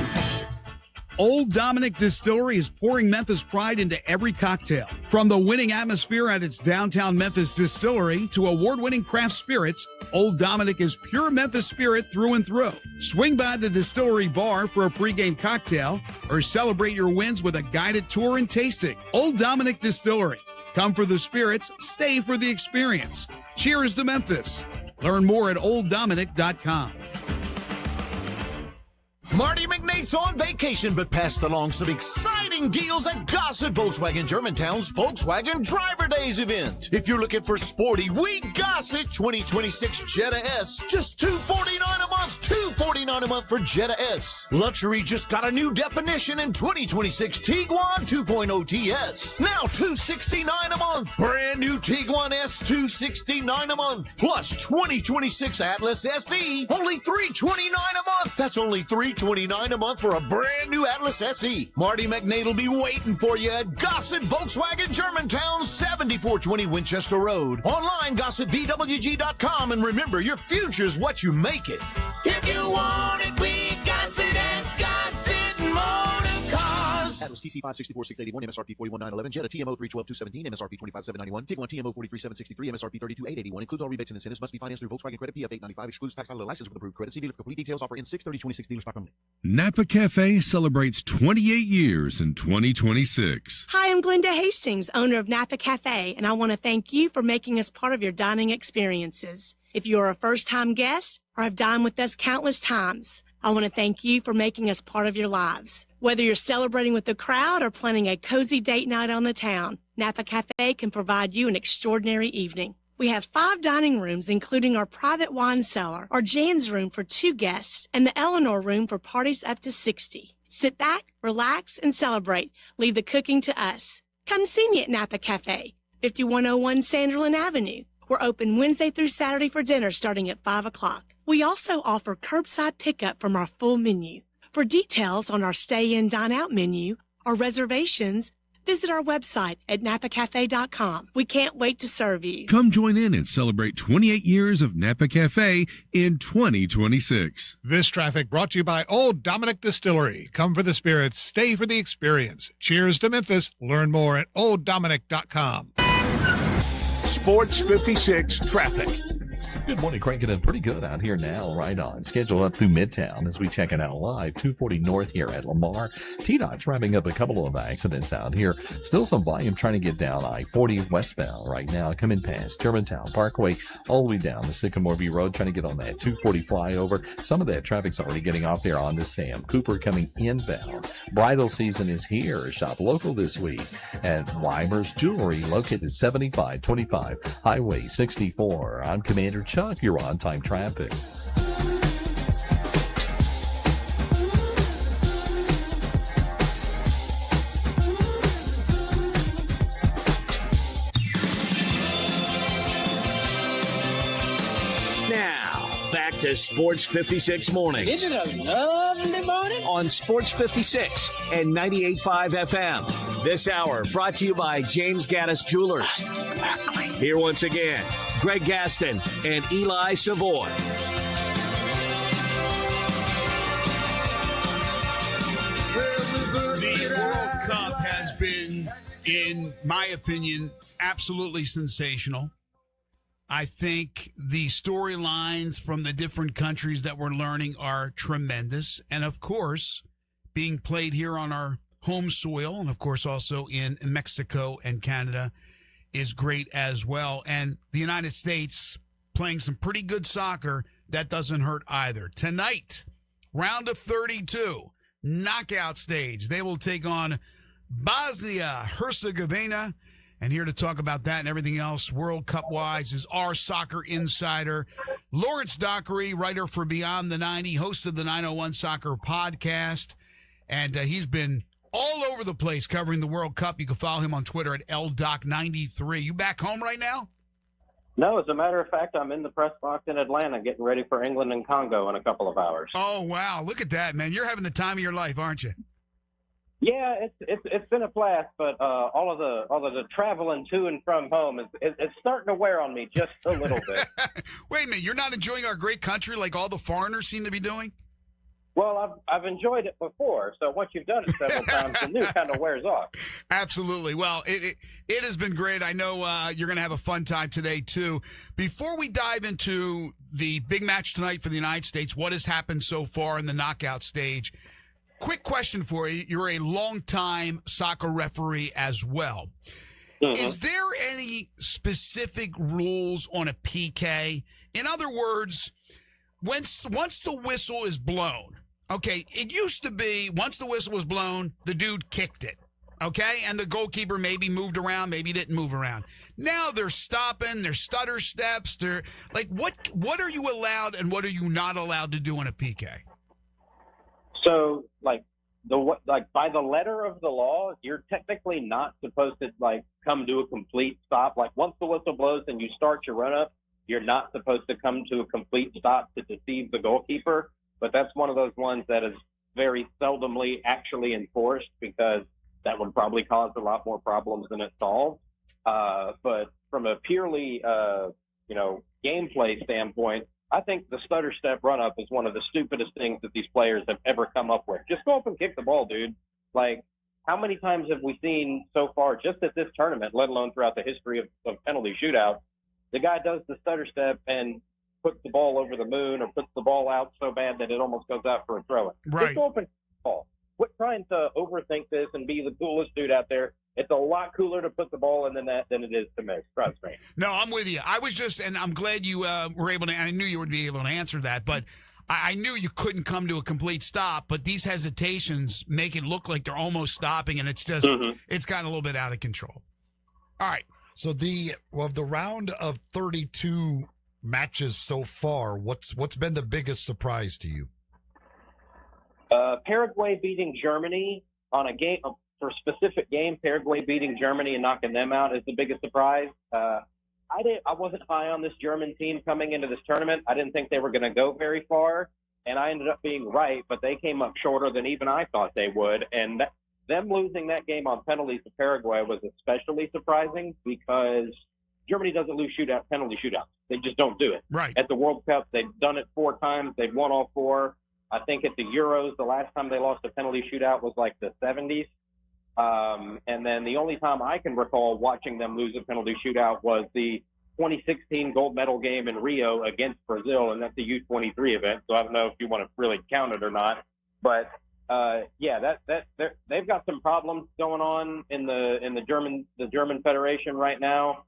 Old Dominick Distillery is pouring Memphis pride into every cocktail. From the winning atmosphere at its downtown Memphis distillery to award-winning craft spirits, Old Dominick is pure Memphis spirit through and through. Swing by the distillery bar for a pregame cocktail or celebrate your wins with a guided tour and tasting. Old Dominick Distillery. Come for the spirits, stay for the experience. Cheers to Memphis. Learn more at OldDominick.com. Marty McNate's on vacation, but passed along some exciting deals at Gossett Volkswagen Germantown's Volkswagen Driver Days event. If you're looking for sporty, we Gossett 2026 Jetta S. Just $249 a month. $249 a month for Jetta S. Luxury just got a new definition in 2026 Tiguan 2.0 TS. Now $269 a month. Brand new Tiguan S $269 a month. Plus 2026 Atlas SE. Only $329 a month. That's only $329 a month for a brand new Atlas SE. Marty McNate will be waiting for you at Gossett Volkswagen Germantown, 7420 Winchester Road. Online, GossettVWG.com, and remember, your future's what you make it. If you want it, we got it at Gossett Motor Cars. Atlas TC 564,681, MSRP 41,911, Jetta TMO 312,217, MSRP 25,791, Tiguan TMO 43,763, MSRP 32,881. Includes all rebates and incentives. Must be financed through Volkswagen Credit PF 895. Excludes tax title license with approved credit. See dealer for complete details. Offer in 6/30/26 dealer stock only. Napa Cafe celebrates 28 years in 2026. Hi, I'm Glenda Hastings, owner of Napa Cafe, and I want to thank you for making us part of your dining experiences. If you are a first-time guest or have dined with us countless times, I want to thank you for making us part of your lives. Whether you're celebrating with the crowd or planning a cozy date night on the town, Napa Cafe can provide you an extraordinary evening. We have 5 dining rooms, including our private wine cellar, our Jan's room for 2 guests, and the Eleanor room for parties up to 60. Sit back, relax, and celebrate. Leave the cooking to us. Come see me at Napa Cafe, 5101 Sanderlin Avenue. We're open Wednesday through Saturday for dinner starting at 5 o'clock. We also offer curbside pickup from our full menu. For details on our stay-in, dine-out menu or reservations, visit our website at napacafe.com. We can't wait to serve you. Come join in and celebrate 28 years of Napa Cafe in 2026. This traffic brought to you by Old Dominick Distillery. Come for the spirits, stay for the experience. Cheers to Memphis. Learn more at OldDominick.com. Sports 56 traffic. Good morning, cranking in pretty good out here now, right on schedule up through Midtown as we check it out live. 240 north here at Lamar. TDOT's wrapping up a couple of accidents out here. Still some volume trying to get down I-40 westbound right now, coming past Germantown Parkway all the way down to Sycamore View Road, trying to get on that 240 flyover. Some of that traffic's already getting off there onto Sam Cooper coming inbound. Bridal season is here. Shop local this week at Weimer's Jewelry, located 7525 Highway 64. I'm Commander Chuck, you're on time traffic. Now, back to Sports 56 Mornings. Isn't it a lovely morning? On Sports 56 and 98.5 FM. This hour brought to you by James Gaddis Jewelers. Here once again, Greg Gaston and Eli Savoy. The World Cup has been, in my opinion, absolutely sensational. I think the storylines from the different countries that we're learning are tremendous. And, of course, being played here on our home soil and, of course, also in Mexico and Canada is great as well. And the United States playing some pretty good soccer, that doesn't hurt either. Tonight, round of 32, knockout stage. They will take on Bosnia-Herzegovina. And here to talk about that and everything else World Cup-wise is our soccer insider, Lawrence Dockery, writer for Beyond the 90, host of the 901 Soccer podcast. And he's been all over the place covering the World Cup. You can follow him on Twitter at LDoc93. You back home right now? No, as a matter of fact, I'm in the press box in Atlanta getting ready for England and Congo in a couple of hours. Oh, wow. Look at that, man. You're having the time of your life, aren't you? Yeah, it's been a blast, but all of the traveling to and from home it's starting to wear on me just a little bit. Wait a minute, you're not enjoying our great country like all the foreigners seem to be doing? Well, I've enjoyed it before, so once you've done it several times, the new kind of wears off. Absolutely. Well, it has been great. I know you're going to have a fun time today, too. Before we dive into the big match tonight for the United States, what has happened so far in the knockout stage, quick question for you. You're a longtime soccer referee as well. Mm-hmm. Is there any specific rules on a PK? In other words, once the whistle is blown, okay, it used to be once the whistle was blown, the dude kicked it, okay? And the goalkeeper maybe moved around, maybe didn't move around. Now they're stopping, they're stutter steps, they're like, what are you allowed and what are you not allowed to do in a PK? So, by the letter of the law, you're technically not supposed to, come to a complete stop. Like, once the whistle blows and you start your run-up, you're not supposed to come to a complete stop to deceive the goalkeeper. But that's one of those ones that is very seldomly actually enforced because that would probably cause a lot more problems than it solves. But from a purely, gameplay standpoint, I think the stutter step run-up is one of the stupidest things that these players have ever come up with. Just go up and kick the ball, dude. Like, how many times have we seen so far, just at this tournament, let alone throughout the history of penalty shootouts, the guy does the stutter step and puts the ball over the moon or puts the ball out so bad that it almost goes out for a throw-in. Right. Just go up and kick the ball. Quit trying to overthink this and be the coolest dude out there. It's a lot cooler to put the ball in the net than it is to miss. Trust me. No, I'm with you. I was just, and I'm glad you were able to, and I knew you would be able to answer that, but I knew you couldn't come to a complete stop, but these hesitations make it look like they're almost stopping, and it's just, it's gotten a little bit out of control. All right. So the round of 32 matches so far, what's been the biggest surprise to you? Paraguay beating Germany on a game for a specific game. Paraguay beating Germany and knocking them out is the biggest surprise. I wasn't high on this German team coming into this tournament. I didn't think they were going to go very far, and I ended up being right. But they came up shorter than even I thought they would, and them losing that game on penalties to Paraguay was especially surprising because Germany doesn't lose penalty shootouts. They just don't do it. Right. At the World Cup, they've done it 4 times. They've won all 4. I think at the Euros, the last time they lost a penalty shootout was like the 70s. And then the only time I can recall watching them lose a penalty shootout was the 2016 gold medal game in Rio against Brazil, and that's a U23 event. So I don't know if you want to really count it or not. But they've got some problems going on in the German Federation right now.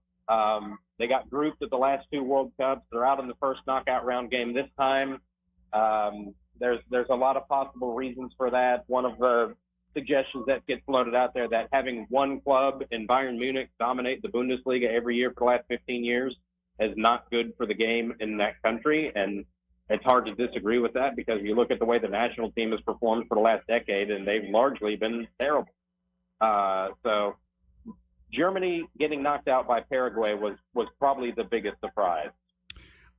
They got grouped at the last 2 World Cups. They're out in the first knockout round game this time. There's a lot of possible reasons for that. One of the suggestions that gets floated out there that having one club in Bayern Munich dominate the Bundesliga every year for the last 15 years is not good for the game in that country. And it's hard to disagree with that because you look at the way the national team has performed for the last decade, and they've largely been terrible. So Germany getting knocked out by Paraguay was probably the biggest surprise.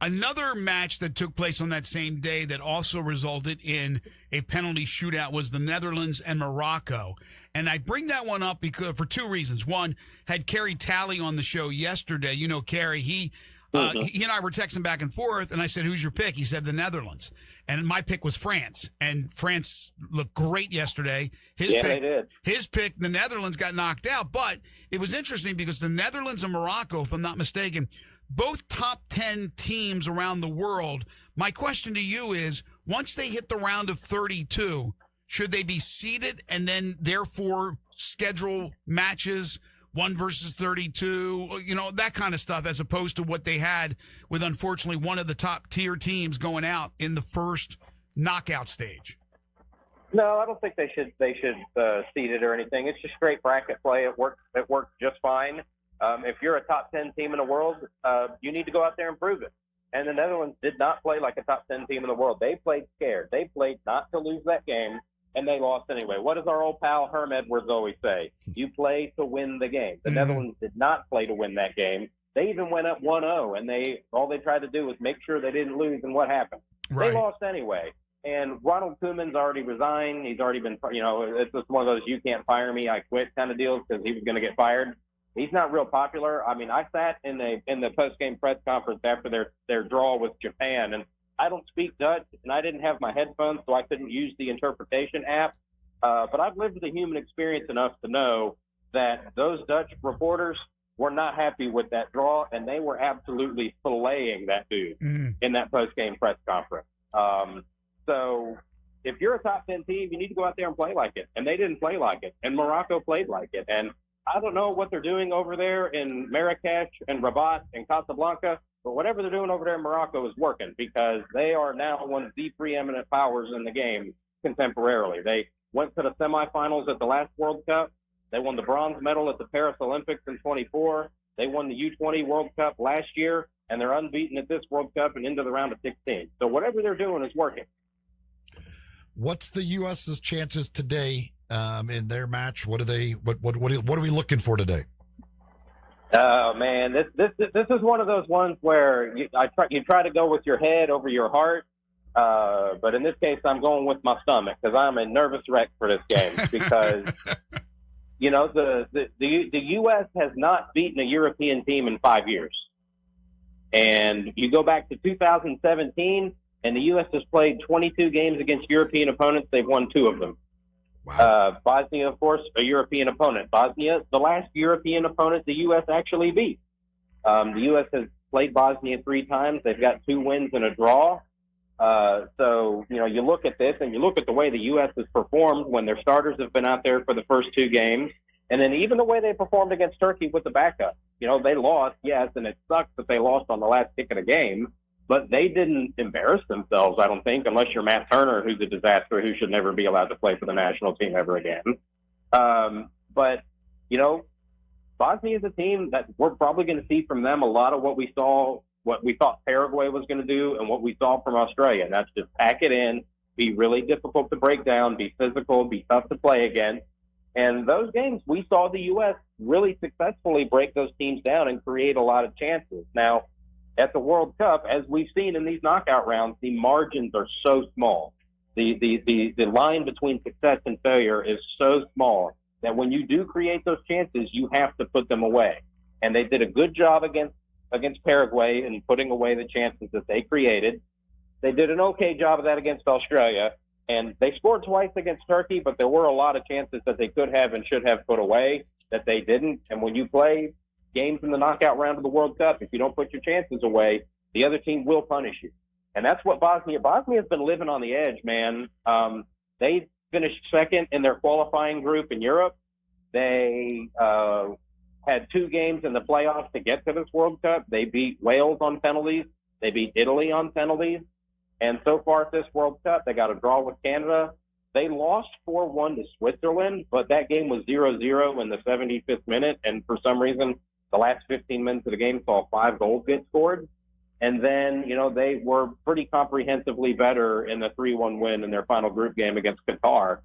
Another match that took place on that same day that also resulted in a penalty shootout was the Netherlands and Morocco. And I bring that one up because for 2 reasons. One, had Kerry Talley on the show yesterday. You know, Kerry, he and I were texting back and forth, and I said, who's your pick? He said the Netherlands. And my pick was France. And France looked great yesterday. They did. His pick, the Netherlands, got knocked out. But it was interesting because the Netherlands and Morocco, if I'm not mistaken, both top 10 teams around the world. My question to you is, once they hit the round of 32, should they be seeded and then therefore schedule matches 1 versus 32, that kind of stuff, as opposed to what they had with, unfortunately, one of the top tier teams going out in the first knockout stage? No, I don't think they should seed it or anything. It's just straight bracket play. It works just fine. If you're a top 10 team in the world, you need to go out there and prove it. And the Netherlands did not play like a top 10 team in the world. They played scared. They played not to lose that game, and they lost anyway. What does our old pal Herm Edwards always say? You play to win the game. The Netherlands did not play to win that game. They even went up 1-0, and all they tried to do was make sure they didn't lose, and what happened? Right. They lost anyway. And Ronald Koeman's already resigned. He's already been, it's just one of those you can't fire me, I quit kind of deals because he was going to get fired. He's not real popular. I mean, I sat in the post-game press conference after their draw with Japan, and I don't speak Dutch, and I didn't have my headphones, so I couldn't use the interpretation app. But I've lived the human experience enough to know that those Dutch reporters were not happy with that draw, and they were absolutely filleting that dude in that post-game press conference. So if you're a top 10 team, you need to go out there and play like it. And they didn't play like it. And Morocco played like it. And I don't know what they're doing over there in Marrakesh and Rabat and Casablanca, but whatever they're doing over there in Morocco is working, because they are now one of the preeminent powers in the game contemporarily. They went to the semifinals at the last World Cup. They won the bronze medal at the Paris Olympics in 24. They won the U20 World Cup last year, and they're unbeaten at this World Cup and into the round of 16. So whatever they're doing is working. What's the U.S.'s chances today in their match? What are we looking for today? Oh man, this is one of those ones where you try to go with your head over your heart, but in this case, I'm going with my stomach because I'm a nervous wreck for this game because you know the U.S. has not beaten a European team in 5 years, and you go back to 2017. And the U.S. has played 22 games against European opponents. They've won 2 of them. Wow. Bosnia, of course, a European opponent. Bosnia, the last European opponent the U.S. actually beat. The U.S. has played Bosnia 3 times. They've got 2 wins and a draw. So, you know, you look at this and you look at the way the U.S. has performed when their starters have been out there for the first 2 games. And then even the way they performed against Turkey with the backup. You know, they lost, yes, and it sucks that they lost on the last kick of the game. But they didn't embarrass themselves, I don't think, unless you're Matt Turner, who's a disaster, who should never be allowed to play for the national team ever again. But, you know, Bosnia is a team that we're probably going to see from them a lot of what we thought Paraguay was going to do and what we saw from Australia. And that's just pack it in, be really difficult to break down, be physical, be tough to play against. And those games, we saw the U.S. really successfully break those teams down and create a lot of chances. Now, at the World Cup, as we've seen in these knockout rounds, the margins are so small. The line between success and failure is so small that when you do create those chances, you have to put them away. And they did a good job against Paraguay in putting away the chances that they created. They did an okay job of that against Australia, and they scored twice against Turkey, but there were a lot of chances that they could have and should have put away that they didn't. And when you play games in the knockout round of the World Cup, if you don't put your chances away, the other team will punish you. And that's what Bosnia's been living on the edge, man. They finished second in their qualifying group in Europe. They had 2 games in the playoffs to get to this World Cup. They beat Wales on penalties. They beat Italy on penalties. And so far at this World Cup, they got a draw with Canada. They lost 4-1 to Switzerland, but that game was 0-0 in the 75th minute. And for some reason, the last 15 minutes of the game saw 5 goals get scored. And then, you know, they were pretty comprehensively better in the 3-1 win in their final group game against Qatar.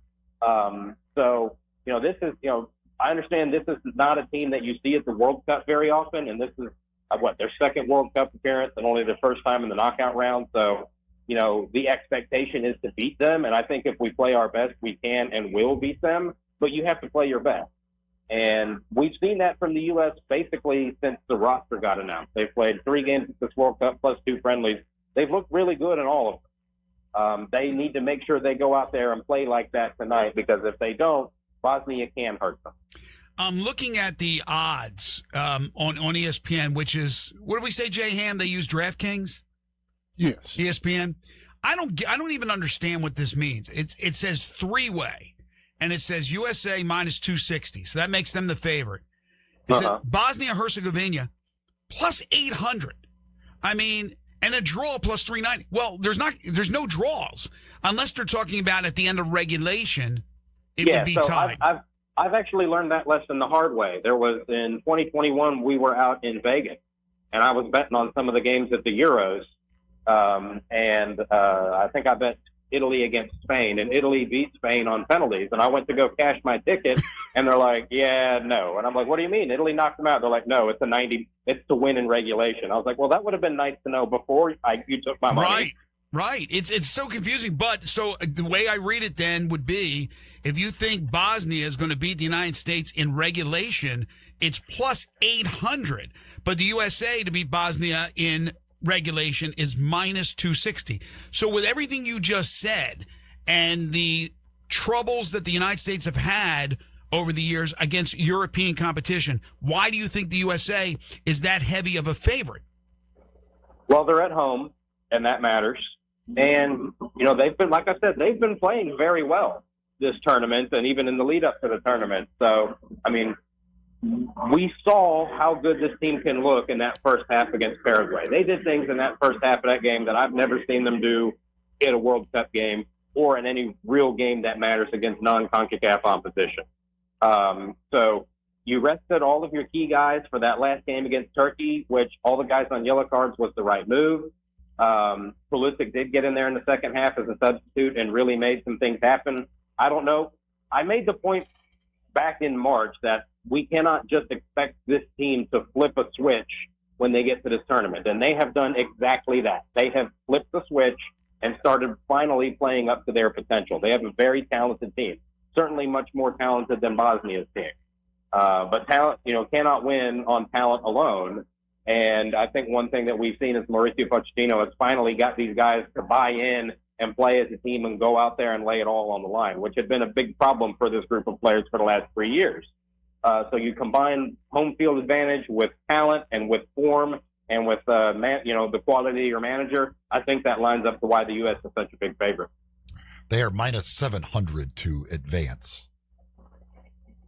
So, you know, this is, you know, I understand this is not a team that you see at the World Cup very often. And this is, their second World Cup appearance and only their first time in the knockout round. So, you know, the expectation is to beat them. And I think if we play our best, we can and will beat them. But you have to play your best. And we've seen that from the U.S. basically since the roster got announced. They've played 3 games at this World Cup plus 2 friendlies. They've looked really good in all of them. They need to make sure they go out there and play like that tonight, because if they don't, Bosnia can hurt them. I'm looking at the odds on ESPN, which is, what did we say, Jay Ham? They use DraftKings? Yes. ESPN? I don't even understand what this means. It says 3-way. And it says USA minus 260. So that makes them the favorite. It says Bosnia-Herzegovina plus 800. I mean, and a draw plus 390. Well, there's no draws unless they're talking about at the end of regulation, it would be tied. I've actually learned that lesson the hard way. There was in 2021, we were out in Vegas, and I was betting on some of the games at the Euros. And I think I bet Italy against Spain, and Italy beat Spain on penalties. And I went to go cash my ticket, and they're like, yeah, no. And I'm like, what do you mean? Italy knocked them out. They're like, no, it's to win in regulation. I was like, well, that would have been nice to know before you took my money. Right. It's so confusing. But so the way I read it then would be, if you think Bosnia is going to beat the United States in regulation, it's plus 800. But the USA to beat Bosnia in regulation is minus 260. So with everything you just said and the troubles that the United States have had over the years against European competition, why do you think the USA is that heavy of a favorite? Well, they're at home, and that matters. And, they've been, like I said, they've been playing very well this tournament and even in the lead up to the tournament. So, we saw how good this team can look in that first half against Paraguay. They did things in that first half of that game that I've never seen them do in a World Cup game or in any real game that matters against non-CONCACAF opposition. So you rested all of your key guys for that last game against Turkey, which all the guys on yellow cards was the right move. Pulisic did get in there in the second half as a substitute and really made some things happen. I don't know. I made the point back in March that we cannot just expect this team to flip a switch when they get to this tournament. And they have done exactly that. They have flipped the switch and started finally playing up to their potential. They have a very talented team, certainly much more talented than Bosnia's team. But talent, cannot win on talent alone. And I think one thing that we've seen is Mauricio Pochettino has finally got these guys to buy in and play as a team and go out there and lay it all on the line, which had been a big problem for this group of players for the last 3 years. So you combine home field advantage with talent and with form and with the quality of your manager. I think that lines up to why the U.S. is such a big favorite. They are minus 700 to advance.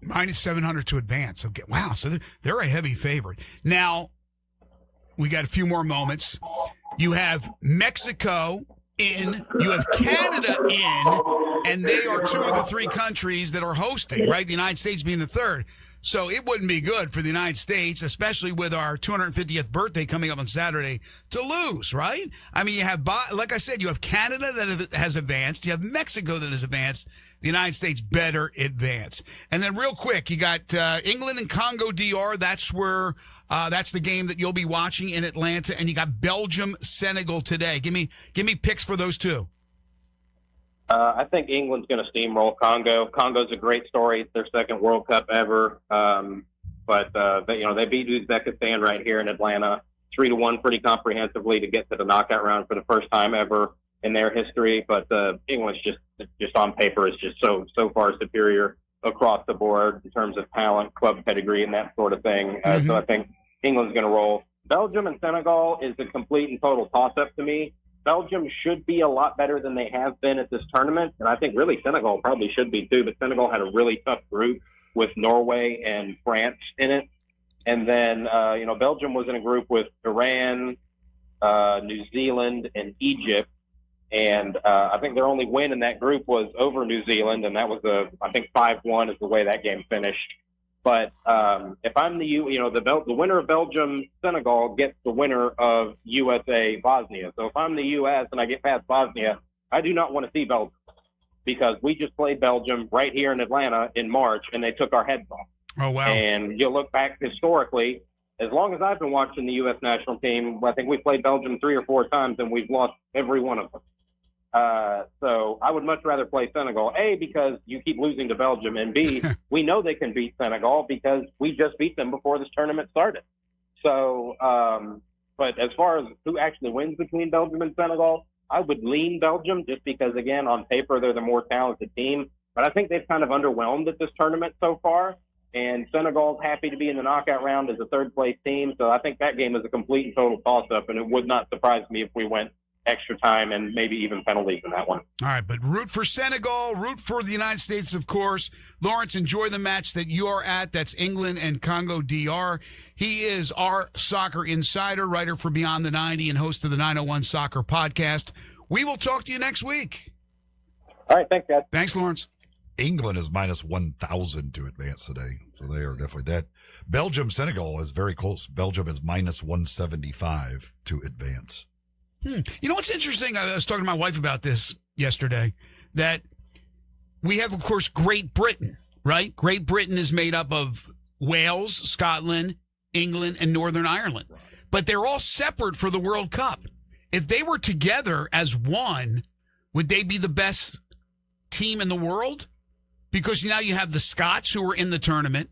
Minus 700 to advance. Okay, wow. So they're a heavy favorite. Now, we got a few more moments. You have Mexico in, you have Canada in, and they are two of the three countries that are hosting, right? The United States being the third. So it wouldn't be good for the United States, especially with our 250th birthday coming up on Saturday, to lose, right? You have, like I said, you have Canada that has advanced. You have Mexico that has advanced. The United States better advance. And then real quick, you got England and Congo DR. That's where that's the game that you'll be watching in Atlanta. And you got Belgium, Senegal today. Give me picks for those two. I think England's going to steamroll Congo. Congo's a great story. It's their second World Cup ever. But they beat Uzbekistan right here in Atlanta, 3-1 pretty comprehensively to get to the knockout round for the first time ever in their history. But England's just on paper is just so far superior across the board in terms of talent, club pedigree, and that sort of thing. So I think England's going to roll. Belgium and Senegal is a complete and total toss-up to me. Belgium should be a lot better than they have been at this tournament, and I think really Senegal probably should be too, but Senegal had a really tough group with Norway and France in it. And then, Belgium was in a group with Iran, New Zealand, and Egypt, and I think their only win in that group was over New Zealand, and that was, I think 5-1 is the way that game finished. But if I'm the winner of Belgium-Senegal gets the winner of USA-Bosnia. So if I'm the U.S. and I get past Bosnia, I do not want to see Belgium because we just played Belgium right here in Atlanta in March, and they took our heads off. Oh, wow. And you look back historically, as long as I've been watching the U.S. national team, I think we played Belgium 3 or 4 times, and we've lost every one of them. So I would much rather play Senegal, A, because you keep losing to Belgium, and B, we know they can beat Senegal because we just beat them before this tournament started. So, but as far as who actually wins between Belgium and Senegal, I would lean Belgium just because, again, on paper, they're the more talented team. But I think they've kind of underwhelmed at this tournament so far, and Senegal's happy to be in the knockout round as a third-place team. So I think that game is a complete and total toss-up, and it would not surprise me if we went extra time and maybe even penalties in that one. All right, but root for Senegal, root for the United States, of course. Lawrence, enjoy the match that you are at. That's England and Congo DR. He is our soccer insider, writer for Beyond the 90 and host of the 901 Soccer Podcast. We will talk to you next week. All right, thanks, guys. Thanks, Lawrence. England is minus 1,000 to advance today, so they are definitely that. Belgium-Senegal is very close. Belgium is minus 175 to advance. You know what's interesting? I was talking to my wife about this yesterday, that we have, of course, Great Britain, right? Great Britain is made up of Wales, Scotland, England, and Northern Ireland. But they're all separate for the World Cup. If they were together as one, would they be the best team in the world? Because now you have the Scots who are in the tournament.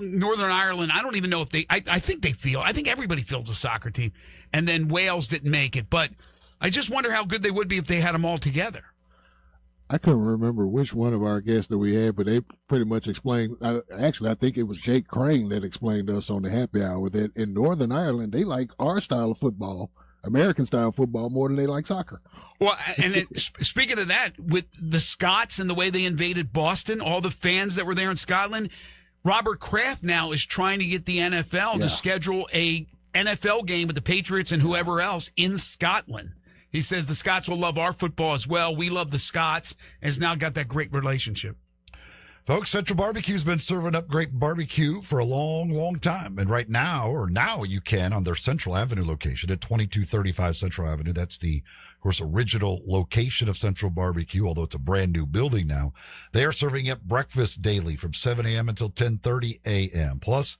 Northern Ireland, I don't even know if I think everybody feels a soccer team. And then Wales didn't make it. But I just wonder how good they would be if they had them all together. I couldn't remember which one of our guests that we had, but they pretty much explained. Actually, I think it was Jake Crane that explained to us on the happy hour that in Northern Ireland, they like our style of football, American style football, more than they like soccer. Well, and then, speaking of that, with the Scots and the way they invaded Boston, all the fans that were there in Scotland, Robert Kraft now is trying to get the NFL to schedule a NFL game with the Patriots and whoever else in Scotland. He says the Scots will love our football as well. We love the Scots. Has now got that great relationship. Folks, Central Barbecue's been serving up great barbecue for a long, long time. And now you can on their Central Avenue location at 2235 Central Avenue. That's the, of course, original location of Central Barbecue, although it's a brand new building now. They are serving up breakfast daily from 7 a.m. until 10:30 a.m. Plus,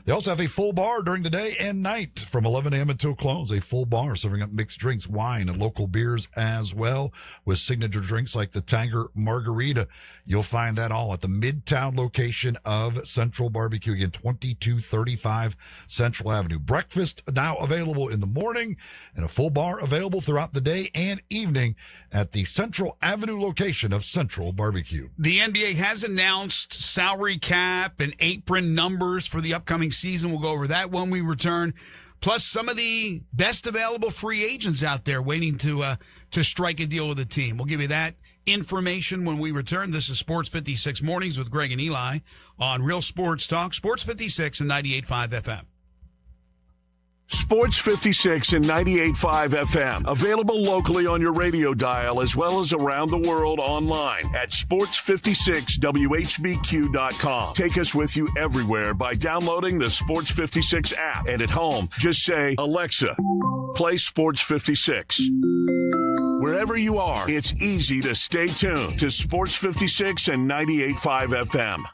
they also have a full bar during the day and night from 11 a.m. until close. A full bar serving up mixed drinks, wine, and local beers as well, with signature drinks like the Tiger Margarita. You'll find that all at the Midtown location of Central Barbecue. Again, 2235 Central Avenue. Breakfast now available in the morning and a full bar available throughout the day and evening at the Central Avenue location of Central Barbecue. The NBA has announced salary cap and apron numbers for the upcoming season. We'll go over that when we return. Plus some of the best available free agents out there waiting to strike a deal with the team. We'll give you that information when we return. This is Sports 56 Mornings with Greg and Eli on Real Sports Talk, Sports 56 and 98.5 FM. Sports 56 and 98.5 FM. Available locally on your radio dial as well as around the world online at sports56whbq.com. Take us with you everywhere by downloading the Sports 56 app. And at home, just say, Alexa, play Sports 56. Wherever you are, it's easy to stay tuned to Sports 56 and 98.5 FM.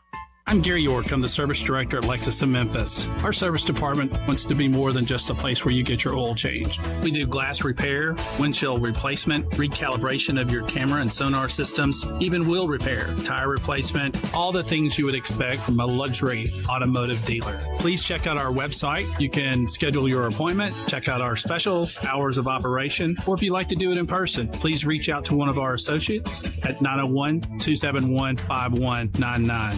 I'm Gary York. I'm the service director at Lexus of Memphis. Our service department wants to be more than just a place where you get your oil changed. We do glass repair, windshield replacement, recalibration of your camera and sonar systems, even wheel repair, tire replacement, all the things you would expect from a luxury automotive dealer. Please check out our website. You can schedule your appointment, check out our specials, hours of operation, or if you'd like to do it in person, please reach out to one of our associates at 901-271-5199.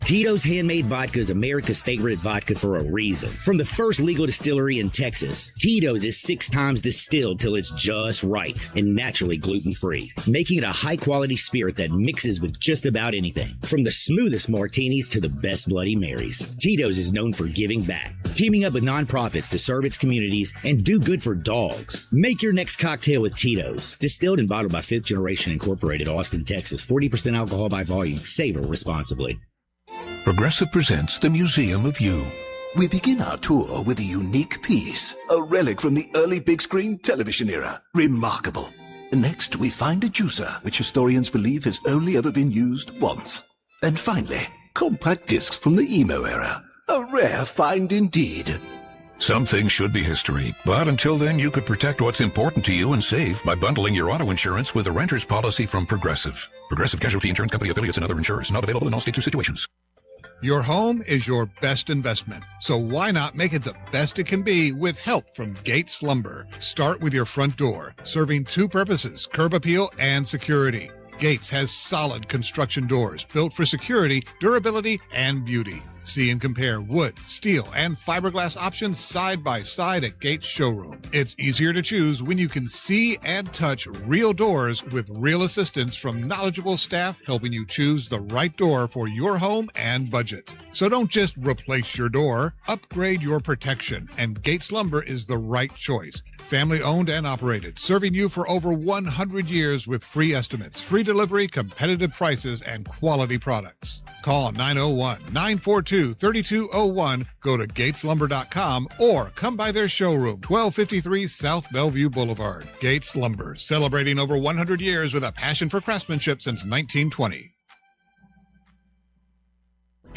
Tito's Handmade Vodka is America's favorite vodka for a reason. From the first legal distillery in Texas, Tito's is 6 times distilled till it's just right and naturally gluten-free, making it a high-quality spirit that mixes with just about anything. From the smoothest martinis to the best Bloody Marys, Tito's is known for giving back, teaming up with nonprofits to serve its communities and do good for dogs. Make your next cocktail with Tito's. Distilled and bottled by 5th Generation Incorporated, Austin, Texas. 40% alcohol by volume. Savor responsibly. Progressive presents the Museum of You. We begin our tour with a unique piece, a relic from the early big screen television era. Remarkable. Next, we find a juicer, which historians believe has only ever been used once. And finally, compact discs from the emo era. A rare find indeed. Some things should be history, but until then, you could protect what's important to you and save by bundling your auto insurance with a renter's policy from Progressive. Progressive Casualty Insurance Company affiliates and other insurers. Not available in all states or situations. Your home is your best investment, so why not make it the best it can be with help from Gates Lumber? Start with your front door, serving 2 purposes, curb appeal and security. Gates has solid construction doors built for security, durability, and beauty. See and compare wood, steel, and fiberglass options side by side at Gates Showroom. It's easier to choose when you can see and touch real doors with real assistance from knowledgeable staff helping you choose the right door for your home and budget. So don't just replace your door, upgrade your protection, and Gates Lumber is the right choice. Family owned and operated, serving you for over 100 years with free estimates, free delivery, competitive prices, and quality products. Call 901-942-3201, go to gateslumber.com, or come by their showroom, 1253 South Bellevue Boulevard. Gates Lumber, celebrating over 100 years with a passion for craftsmanship since 1920.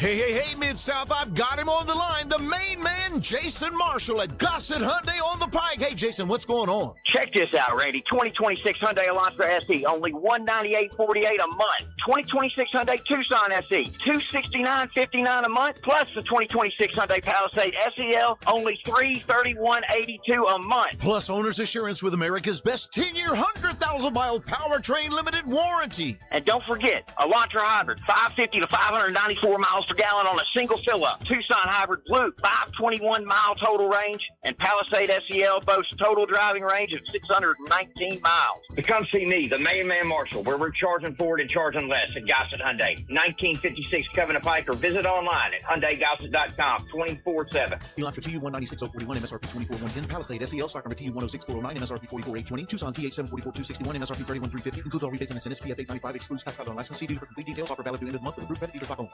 Hey, Mid-South, I've got him on the line. The main man, Jason Marshall at Gossett Hyundai on the Pike. Hey, Jason, what's going on? Check this out, Randy. 2026 Hyundai Elantra SE, only $198.48 a month. 2026 Hyundai Tucson SE, $269.59 a month. Plus the 2026 Hyundai Palisade SEL, only $331.82 a month. Plus owner's assurance with America's best 10-year, 100,000-mile powertrain limited warranty. And don't forget, Elantra Hybrid, 550 to 594 miles per gallon on a single fill-up. Tucson Hybrid Blue, 521-mile total range. And Palisade SEL boasts total driving range of 619 miles. To come see me, the main man Marshall, where we're charging forward and charging less at Gossett Hyundai, 1956 Covenant Pike, or visit online at HyundaiGossett.com 24/7. Elantra TU 196.041, MSRP 24,110. Palisade SEL, stock number TU 106,409, MSRP 44,820. Tucson TH 744,261, MSRP 31,350. Includes all rebates and incentives. PF 895 excludes tax, title, and license. See dealer for complete details. Offer valid through end of month with approved credit dealer stock only.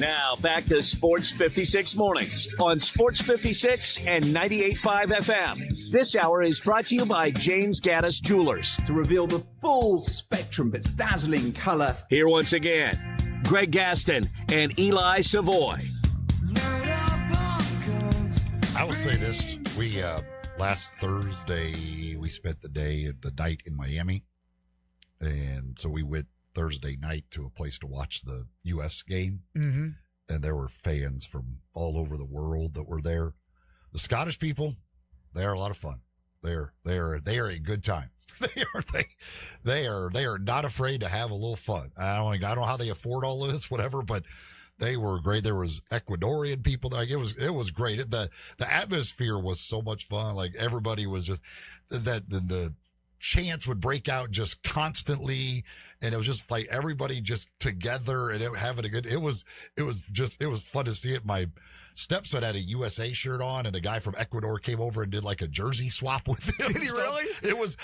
Now, back to Sports 56 Mornings on Sports 56 and 98.5 FM. This hour is brought to you by James Gaddis Jewelers. To reveal the full spectrum of its dazzling color. Here once again, Greg Gaston and Eli Savoy. I will say this. We, last Thursday, we spent the night in Miami. And so we went Thursday night to a place to watch the U.S. game. Mm-hmm. And there were fans from all over the world that were there. The Scottish people, they are a lot of fun. They are a good time. They are not afraid to have a little fun. I don't know how they afford all of this, whatever, but they were great. There was Ecuadorian people. Like it was great. The atmosphere was so much fun. Like everybody was just the chants would break out just constantly, and it was just like everybody just together and having a good. It was fun to see it. My stepson had a USA shirt on, and a guy from Ecuador came over and did like a jersey swap with him. Did he really? It was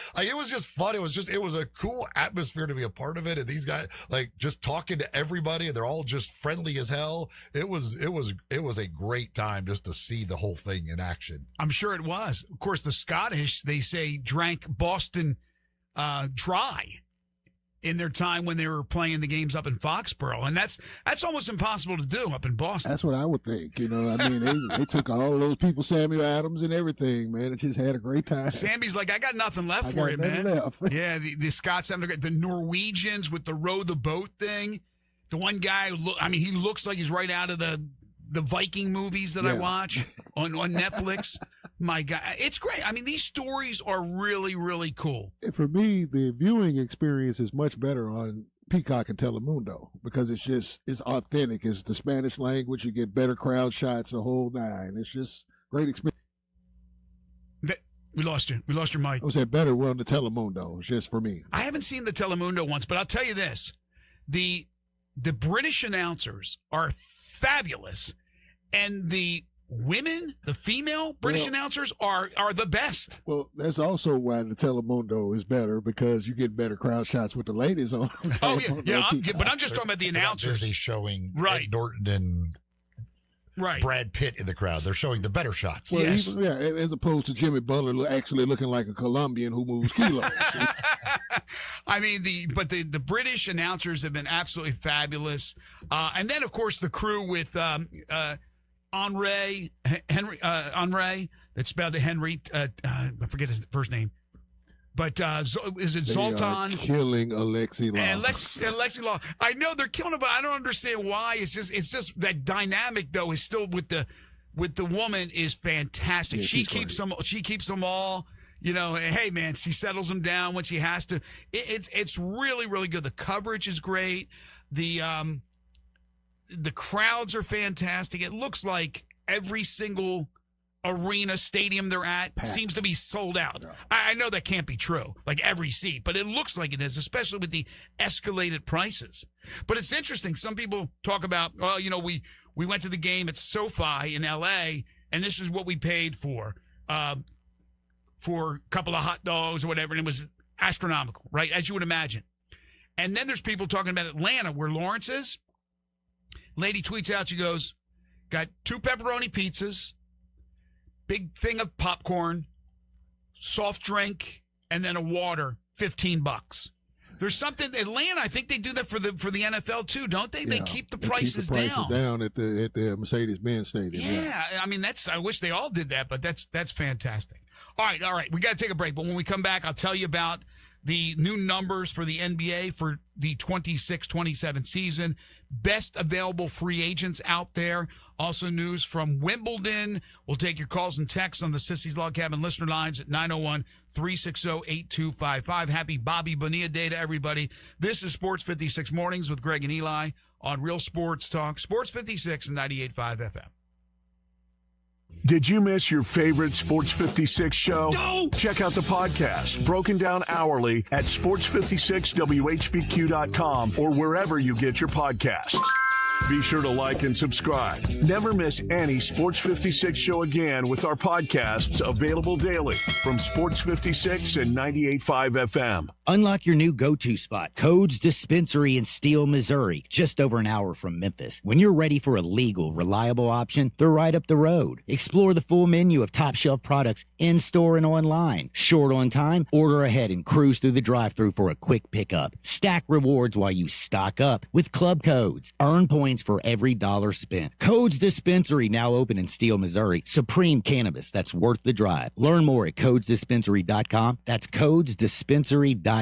just fun. It was a cool atmosphere to be a part of it. And these guys like just talking to everybody, and they're all just friendly as hell. It was a great time just to see the whole thing in action. I'm sure it was. Of course, the Scottish, they say, drank Boston dry in their time when they were playing the games up in Foxborough. And that's almost impossible to do up in Boston. That's what I would think. I mean, they took all those people, Samuel Adams and everything, man. It just had a great time. Sammy's like, I got nothing left for you, man. Yeah, the Scots having the Norwegians with the row the boat thing. The one guy, he looks like he's right out of the Viking movies that I watch on Netflix. My God, it's great. I mean, these stories are really, really cool. And for me, the viewing experience is much better on Peacock and Telemundo because it's authentic. It's the Spanish language. You get better crowd shots, the whole nine. It's just great experience. We lost you. We lost your mic. I was better on the Telemundo. It's just for me. I haven't seen the Telemundo once, but I'll tell you this: the British announcers are fabulous, and the female British announcers are the best. Well, that's also why the Telemundo is better because you get better crowd shots with the ladies on. Oh yeah. But I'm just talking about the announcers. They're showing Ed Norton and Brad Pitt in the crowd. They're showing the better shots. Well, as opposed to Jimmy Butler actually looking like a Colombian who moves kilos. I mean, the British announcers have been absolutely fabulous, and then of course the crew with Henry, that's spelled Henry. I forget his first name, but is it Zoltan? They are killing Alexi Law. And Alexi Law. I know they're killing him, but I don't understand why. It's just that dynamic though is still with the woman is fantastic. Yeah, she keeps them. She keeps them all. Hey man, she settles them down when she has to. It's really, really good. The coverage is great. The crowds are fantastic. It looks like every single arena, stadium they're at seems to be sold out. Yeah. I know that can't be true, like every seat, but it looks like it is, especially with the escalated prices. But it's interesting. Some people talk about, well, we went to the game at SoFi in L.A., and this is what we paid for a couple of hot dogs or whatever, and it was astronomical, right, as you would imagine. And then there's people talking about Atlanta, where Lawrence is. Lady tweets out, she goes, got 2 pepperoni pizzas, big thing of popcorn, soft drink, and then a water, $15. There's something Atlanta. I think they do that for the NFL too, don't they? They keep the prices down at the Mercedes-Benz Stadium. Yeah, I mean I wish they all did that, but that's fantastic. All right. We got to take a break, but when we come back, I'll tell you about the new numbers for the NBA for the 26-27 season. Best available free agents out there. Also news from Wimbledon. We'll take your calls and texts on the Sissy's Log Cabin listener lines at 901-360-8255. Happy Bobby Bonilla Day to everybody. This is Sports 56 Mornings with Greg and Eli on Real Sports Talk. Sports 56 and 98.5 FM. Did you miss your favorite Sports 56 show? No! Check out the podcast, broken down hourly at sports56whbq.com or wherever you get your podcasts. Be sure to like and subscribe. Never miss any Sports 56 show again with our podcasts available daily from Sports 56 and 98.5 FM. Unlock your new go-to spot, Codes Dispensary in Steele, Missouri, just over an hour from Memphis. When you're ready for a legal, reliable option, they're right up the road. Explore the full menu of top-shelf products in-store and online. Short on time? Order ahead and cruise through the drive-thru for a quick pickup. Stack rewards while you stock up with Club Codes. Earn points for every dollar spent. Codes Dispensary, now open in Steele, Missouri. Supreme cannabis that's worth the drive. Learn more at codesdispensary.com. That's codesdispensary.com.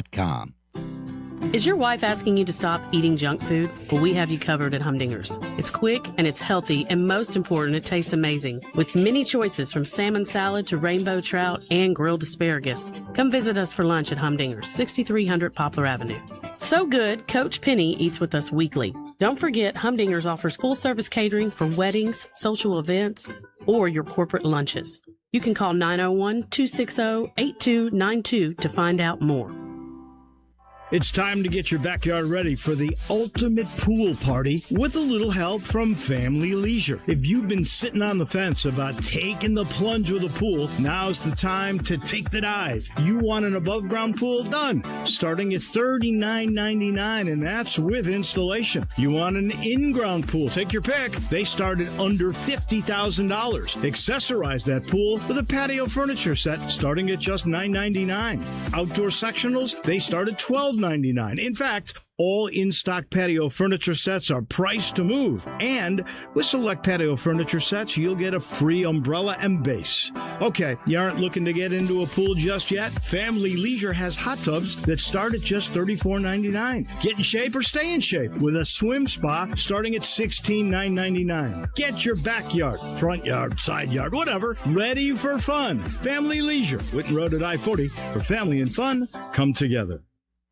Is your wife asking you to stop eating junk food? Well, we have you covered at Humdinger's. It's quick and it's healthy, and most important, it tastes amazing. With many choices from salmon salad to rainbow trout and grilled asparagus. Come visit us for lunch at Humdinger's, 6300 Poplar Avenue. So good, Coach Penny eats with us weekly. Don't forget, Humdinger's offers full-service catering for weddings, social events, or your corporate lunches. You can call 901-260-8292 to find out more. It's time to get your backyard ready for the ultimate pool party with a little help from Family Leisure. If you've been sitting on the fence about taking the plunge with a pool, now's the time to take the dive. You want an above-ground pool? Done. Starting at $39.99, and that's with installation. You want an in-ground pool? Take your pick. They start at under $50,000. Accessorize that pool with a patio furniture set starting at just $9.99. Outdoor sectionals? They start at $12.99. In fact, all in-stock patio furniture sets are priced to move. And with select patio furniture sets, you'll get a free umbrella and base. Okay, you aren't looking to get into a pool just yet? Family Leisure has hot tubs that start at just $34.99. Get in shape or stay in shape with a swim spa starting at $16,999. Get your backyard, front yard, side yard, whatever, ready for fun. Family Leisure, Whitten Road at I-40, where family and fun come together.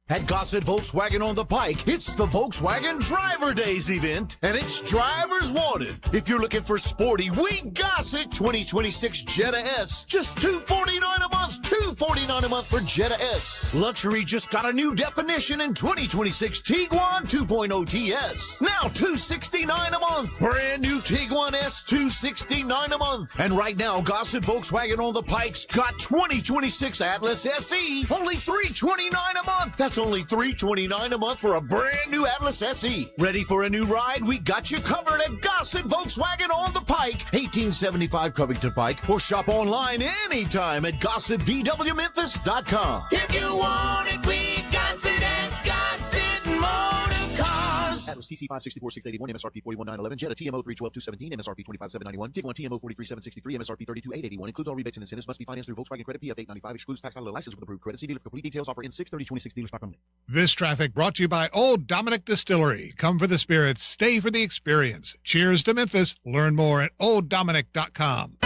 At Gossett Volkswagen on the Pike, it's the Volkswagen Driver Days event, and it's drivers wanted. If you're looking for sporty, we Gossett 2026 Jetta S. Just $249 a month, $249 a month for Jetta S. Luxury just got a new definition in 2026 Tiguan 2.0 TS. Now $269 a month. Brand new Tiguan S, $269 a month. And right now, Gossett Volkswagen on the Pike's got 2026 Atlas SE, only $329 a month. That's only $329 a month for a brand new Atlas SE. Ready for a new ride? We got you covered at Gossett Volkswagen on the Pike, 1875 Covington Pike, or shop online anytime at GossettVWMemphis.com. If you want it, we got it at Gossett Motor Cars. Atlas TC 564,681, MSRP 41,911, Jetta TMO 312,217, MSRP 25,791, Tiguan TMO 43,763, MSRP 32,881. Includes all rebates and incentives. Must be financed through Volkswagen Credit PF 895. Excludes tax title license with approved credit. See dealer for complete details. Offer in 6/30/26 dealer stock only. This traffic brought to you by Old Dominick Distillery. Come for the spirits, stay for the experience. Cheers to Memphis. Learn more at olddominick.com.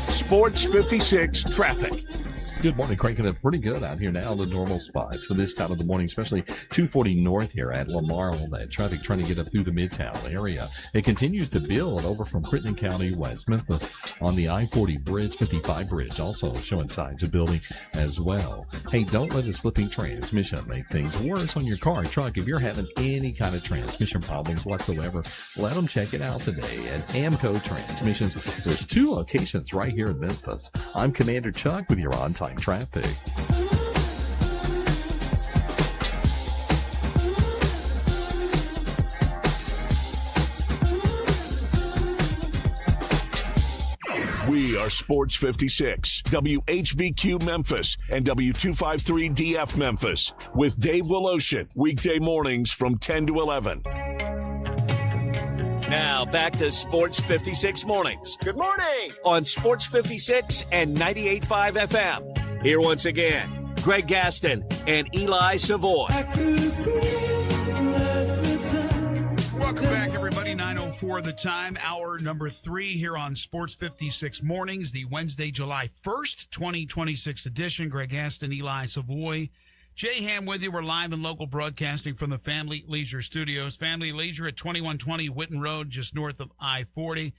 Sports 56 traffic. Good morning, cranking it pretty good out here now. The normal spots for this time of the morning, especially 240 north here at Lamar. All that traffic trying to get up through the Midtown area. It continues to build over from Crittenden County, West Memphis on the I-40 bridge, 55 bridge, also showing signs of building as well. Hey, don't let a slipping transmission make things worse on your car or truck. If you're having any kind of transmission problems whatsoever, let them check it out today at Amco Transmissions. There's 2 locations right here in Memphis. I'm Commander Chuck with your on-time traffic. We are Sports 56, WHBQ Memphis, and W253DF Memphis with Dave Woloshin, weekday mornings from 10 to 11. Now back to Sports 56 Mornings. Good morning. On Sports 56 and 98.5 FM. Here once again, Greg Gaston and Eli Savoy. Welcome back, everybody. 9:04 the time. Hour number 3 here on Sports 56 Mornings, the Wednesday, July 1st, 2026 edition. Greg Gaston, Eli Savoy. Jay Ham with you. We're live and local broadcasting from the Family Leisure Studios. Family Leisure at 2120 Whitten Road, just north of I-40.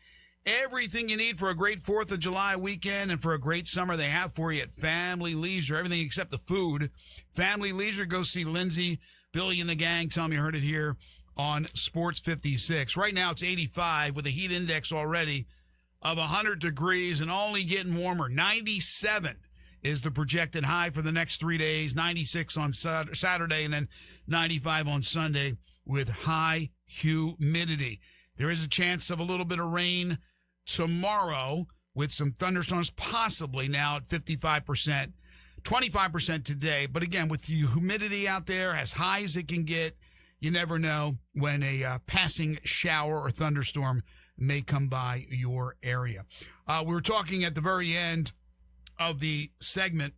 Everything you need for a great 4th of July weekend and for a great summer they have for you at Family Leisure. Everything except the food. Family Leisure, go see Lindsay, Billy, and the gang. Tell them you heard it here on Sports 56. Right now it's 85 with a heat index already of 100 degrees and only getting warmer. 97 is the projected high for the next 3 days. 96 on Saturday and then 95 on Sunday with high humidity. There is a chance of a little bit of rain tomorrow with some thunderstorms possibly now at 55%, 25% today. But again, with the humidity out there as high as it can get, you never know when a passing shower or thunderstorm may come by your area. We were talking at the very end of the segment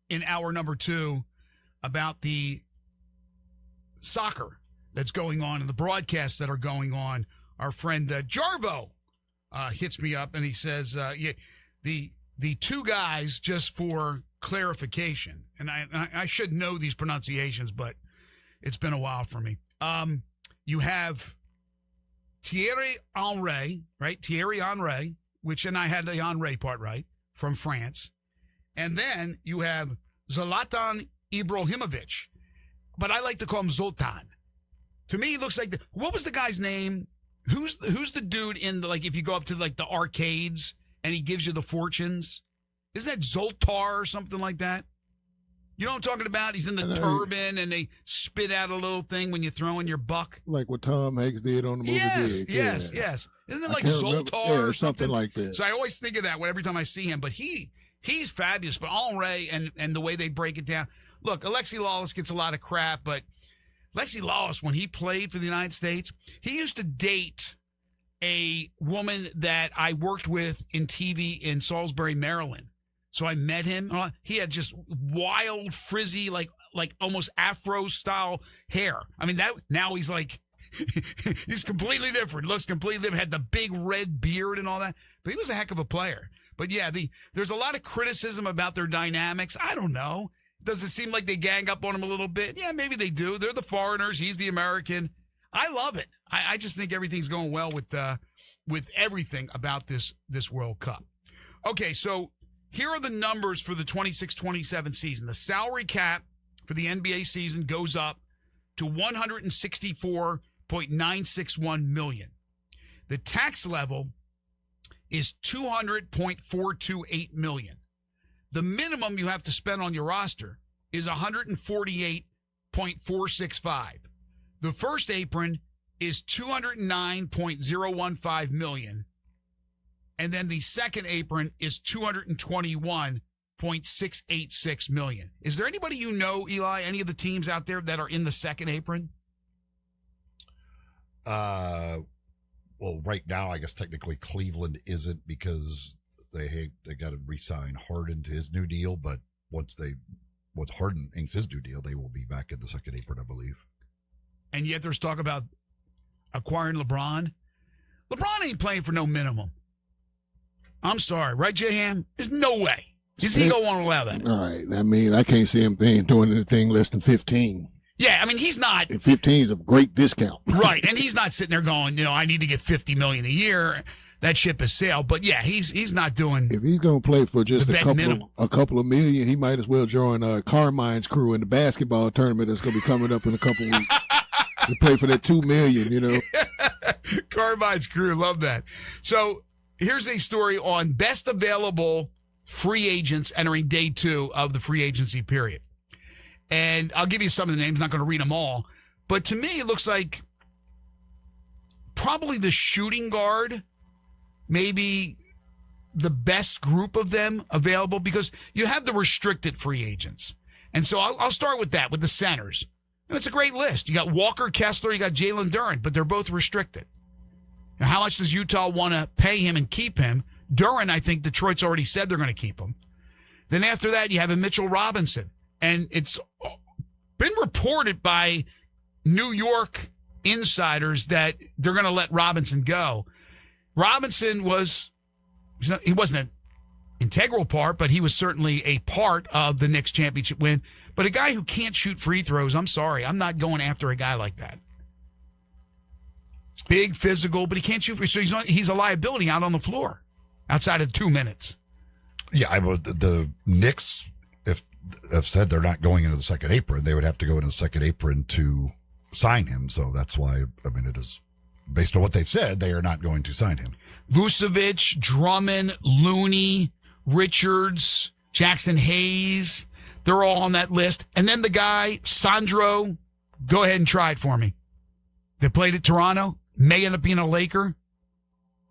in hour number 2 about the soccer that's going on and the broadcasts that are going on. Our friend Jarvo hits me up and he says, the two guys, just for clarification, and I should know these pronunciations, but it's been a while for me. You have Thierry Henry, right? Thierry Henry, which, and I had the Henry part right, from France. And then you have Zlatan Ibrahimovic, but I like to call him Zoltan. To me, he looks like what was the guy's name? Who's the dude in the, like, if you go up to like the arcades and he gives you the fortunes? Isn't that Zoltar or something like that? You know what I'm talking about? He's in the turban and they spit out a little thing when you throw in your buck. Like what Tom Hanks did on the movie. Yes. Isn't it like Zoltar or something like that? So I always think of that every time I see him. But he's fabulous. But Henry and the way they break it down. Look, Alexi Lawless gets a lot of crap, but Alexi Lawless, when he played for the United States, he used to date a woman that I worked with in TV in Salisbury, Maryland. So I met him. He had just wild, frizzy, like almost Afro-style hair. I mean, now he's like, he's completely different. Looks completely different. Had the big red beard and all that. But he was a heck of a player. But yeah, there's a lot of criticism about their dynamics. I don't know. Does it seem like they gang up on him a little bit? Yeah, maybe they do. They're the foreigners. He's the American. I love it. I just think everything's going well with everything about this World Cup. Okay, so here are the numbers for the 26-27 season. The salary cap for the NBA season goes up to $164.961 million. The tax level is $200.428 million. The minimum you have to spend on your roster is $148.465. The first apron is $209.015 million. And then the second apron is $221.686 million. Is there anybody you know, Eli, any of the teams out there that are in the second apron? Well, right now, I guess technically Cleveland isn't because they got to re-sign Harden to his new deal. But once Harden inks his new deal, they will be back in the second apron, I believe. And yet there's talk about acquiring LeBron. LeBron ain't playing for no minimum. I'm sorry, right, J-Ham? There's no way. His ego won't allow that. All right. I mean, I can't see him doing anything less than 15. Yeah, I mean, he's not. And 15 is a great discount. Right, and he's not sitting there going, I need to get $50 million a year. That ship has sailed. But yeah, he's not doing. If he's going to play for just a couple of million, he might as well join Carmine's crew in the basketball tournament that's going to be coming up in a couple weeks. To play for that $2 million, Carmine's crew, love that. So here's a story on best available free agents entering day 2 of the free agency period. And I'll give you some of the names, not going to read them all. But to me, it looks like probably the shooting guard, maybe the best group of them available? Because you have the restricted free agents. And so I'll start with that, with the centers. And it's a great list. You got Walker Kessler, you got Jalen Duren, but they're both restricted. Now, how much does Utah want to pay him and keep him? Duren, I think Detroit's already said they're going to keep him. Then after that, you have a Mitchell Robinson. And it's been reported by New York insiders that they're going to let Robinson go. Robinson he wasn't an integral part, but he was certainly a part of the Knicks championship win. But a guy who can't shoot free throws, I'm sorry, I'm not going after a guy like that. Big, physical, but he can't shoot free. So he's a liability out on the floor outside of 2 minutes. Yeah, the Knicks have said they're not going into the second apron. They would have to go into the second apron to sign him. So that's why, it is based on what they've said, they are not going to sign him. Vucevic, Drummond, Looney, Richards, Jackson Hayes, they're all on that list. And then the guy, Sandro, go ahead and try it for me. They played at Toronto, may end up being a Laker.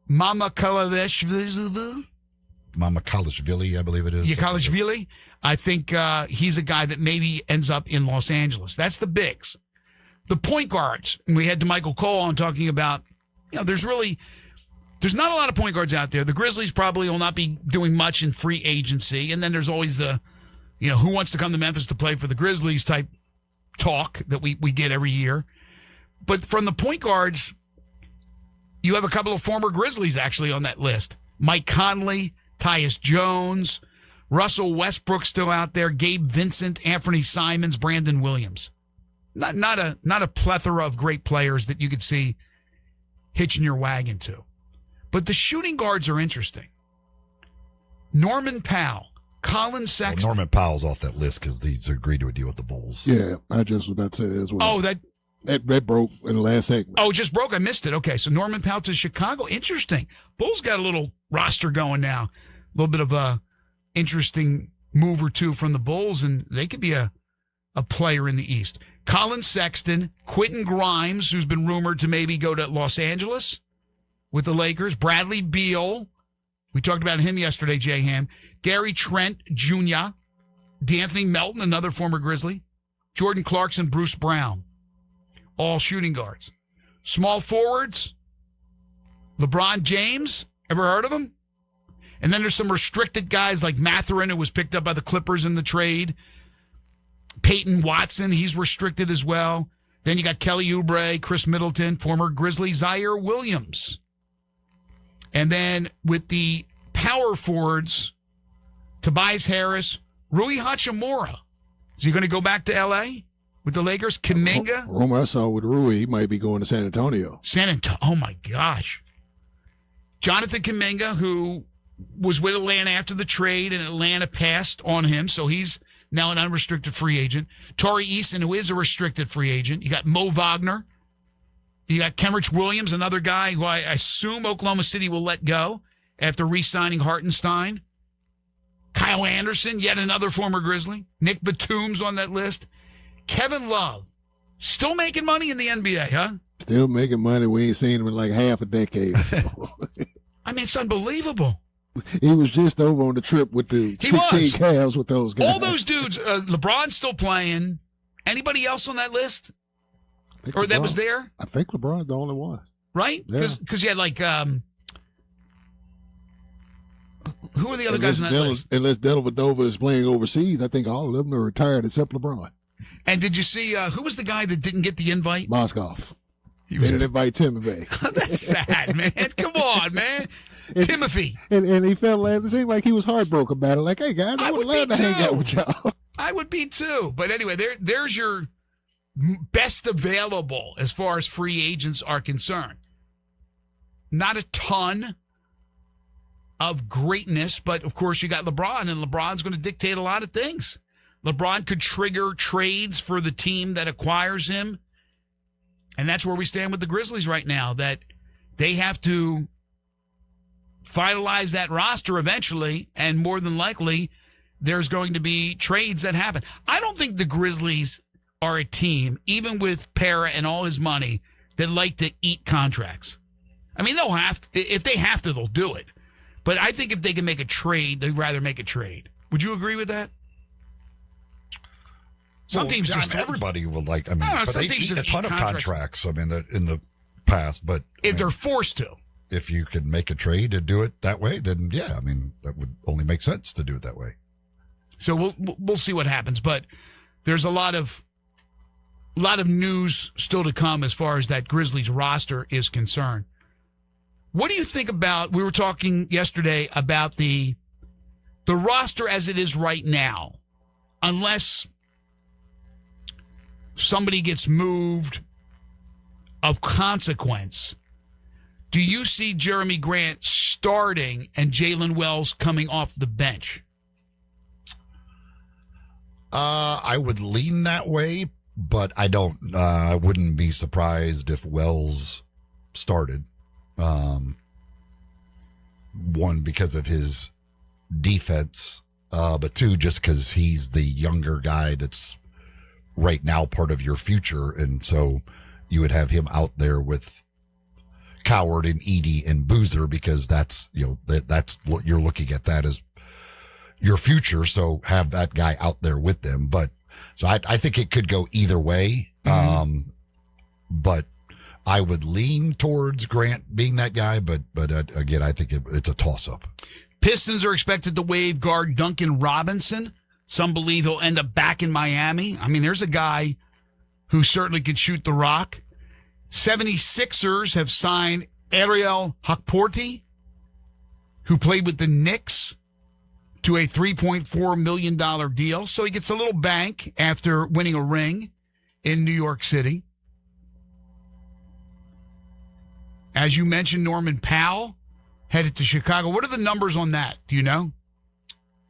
Mama Kalashvili, I believe it is. Yeah, Kalashvili. I think he's a guy that maybe ends up in Los Angeles. That's the bigs. The point guards, we had DeMichael Cole on talking about, there's not a lot of point guards out there. The Grizzlies probably will not be doing much in free agency. And then there's always the, who wants to come to Memphis to play for the Grizzlies type talk that we get every year. But from the point guards, you have a couple of former Grizzlies actually on that list. Mike Conley, Tyus Jones, Russell Westbrook still out there, Gabe Vincent, Anthony Simons, Brandon Williams. Not a plethora of great players that you could see hitching your wagon to. But the shooting guards are interesting. Norman Powell, Colin Sexton. Well, Norman Powell's off that list because he's agreed to a deal with the Bulls. Yeah, I just was about to say that as well. Oh, that broke in the last segment. Oh, it just broke. I missed it. Okay, so Norman Powell to Chicago. Interesting. Bulls got a little roster going now. A little bit of a interesting move or two from the Bulls, and they could be a player in the East. Colin Sexton, Quentin Grimes, who's been rumored to maybe go to Los Angeles with the Lakers. Bradley Beal. We talked about him yesterday, Jay Ham. Gary Trent Jr. D'Anthony Melton, another former Grizzly. Jordan Clarkson, Bruce Brown. All shooting guards. Small forwards. LeBron James. Ever heard of him? And then there's some restricted guys like Mathurin, who was picked up by the Clippers in the trade. Peyton Watson, he's restricted as well. Then you got Kelly Oubre, Chris Middleton, former Grizzly, Zaire Williams. And then with the power forwards, Tobias Harris, Rui Hachimura. Is he going to go back to L.A. with the Lakers? Kuminga? Rumor I saw with Rui, he might be going to San Antonio. Oh, my gosh. Jonathan Kuminga, who was with Atlanta after the trade, and Atlanta passed on him, so he's now an unrestricted free agent. Tari Eason, who is a restricted free agent. You got Mo Wagner. You got Kenrich Williams, another guy who I assume Oklahoma City will let go after re-signing Hartenstein. Kyle Anderson, yet another former Grizzly. Nick Batum's on that list. Kevin Love, still making money in the NBA, huh? Still making money. We ain't seen him in like half a decade. I mean, it's unbelievable. He was just over on the trip with the 16 Cavs with those guys. All those dudes. LeBron's still playing. Anybody else on that list? Or that was there? I think LeBron's the only one. Right? Because you had like, who are the other guys on that list? Unless Dellavedova is playing overseas, I think all of them are retired except LeBron. And did you see, who was the guy that didn't get the invite? Moskov. They didn't invite Timothy. That's sad, man. Come on, man. Timothy. And he felt like, it seemed like he was heartbroken about it. Like, hey, guys, I would love to hang out with y'all. I would be too. But anyway, there's your best available as far as free agents are concerned. Not a ton of greatness, but of course you got LeBron, and LeBron's going to dictate a lot of things. LeBron could trigger trades for the team that acquires him. And that's where we stand with the Grizzlies right now, that they have to finalize that roster eventually, and more than likely there's going to be trades that happen. I don't think the Grizzlies are a team, even with Para and all his money, that like to eat contracts. I mean, they'll have to, if they have to, they'll do it. But I think if they can make a trade, they'd rather make a trade. Would you agree with that? Some teams just everybody would like. I mean, I don't know, but some they've teams eaten a just ton eat of contracts. contracts. I mean, in the past, but If they're forced to. if you could make a trade to do it that way, then yeah, I mean, that would only make sense to do it that way. So we'll see what happens, but there's a lot of news still to come as far as that Grizzlies roster is concerned. What do you think about? We were talking yesterday about the roster as it is right now, unless somebody gets moved of consequence. Do you see Jeremy Grant starting and Jalen Wells coming off the bench? I would lean that way, but I don't. I wouldn't be surprised if Wells started. One, because of his defense, but two, just because he's the younger guy that's right now part of your future, and so you would have him out there with Coward and Edey and Boozer, because that's that's what you're looking at, that as your future. So have that guy out there with them. But so I think it could go either way. But I would lean towards Grant being that guy. But again, I think it's a toss up. Pistons are expected to waive guard Duncan Robinson. Some believe he'll end up back in Miami. I mean, there's a guy who certainly could shoot the rock. 76ers have signed Ariel Hukporti, who played with the Knicks, to a $3.4 million deal. So he gets a little bank after winning a ring in New York City. As you mentioned, Norman Powell headed to Chicago. What are the numbers on that? Do you know?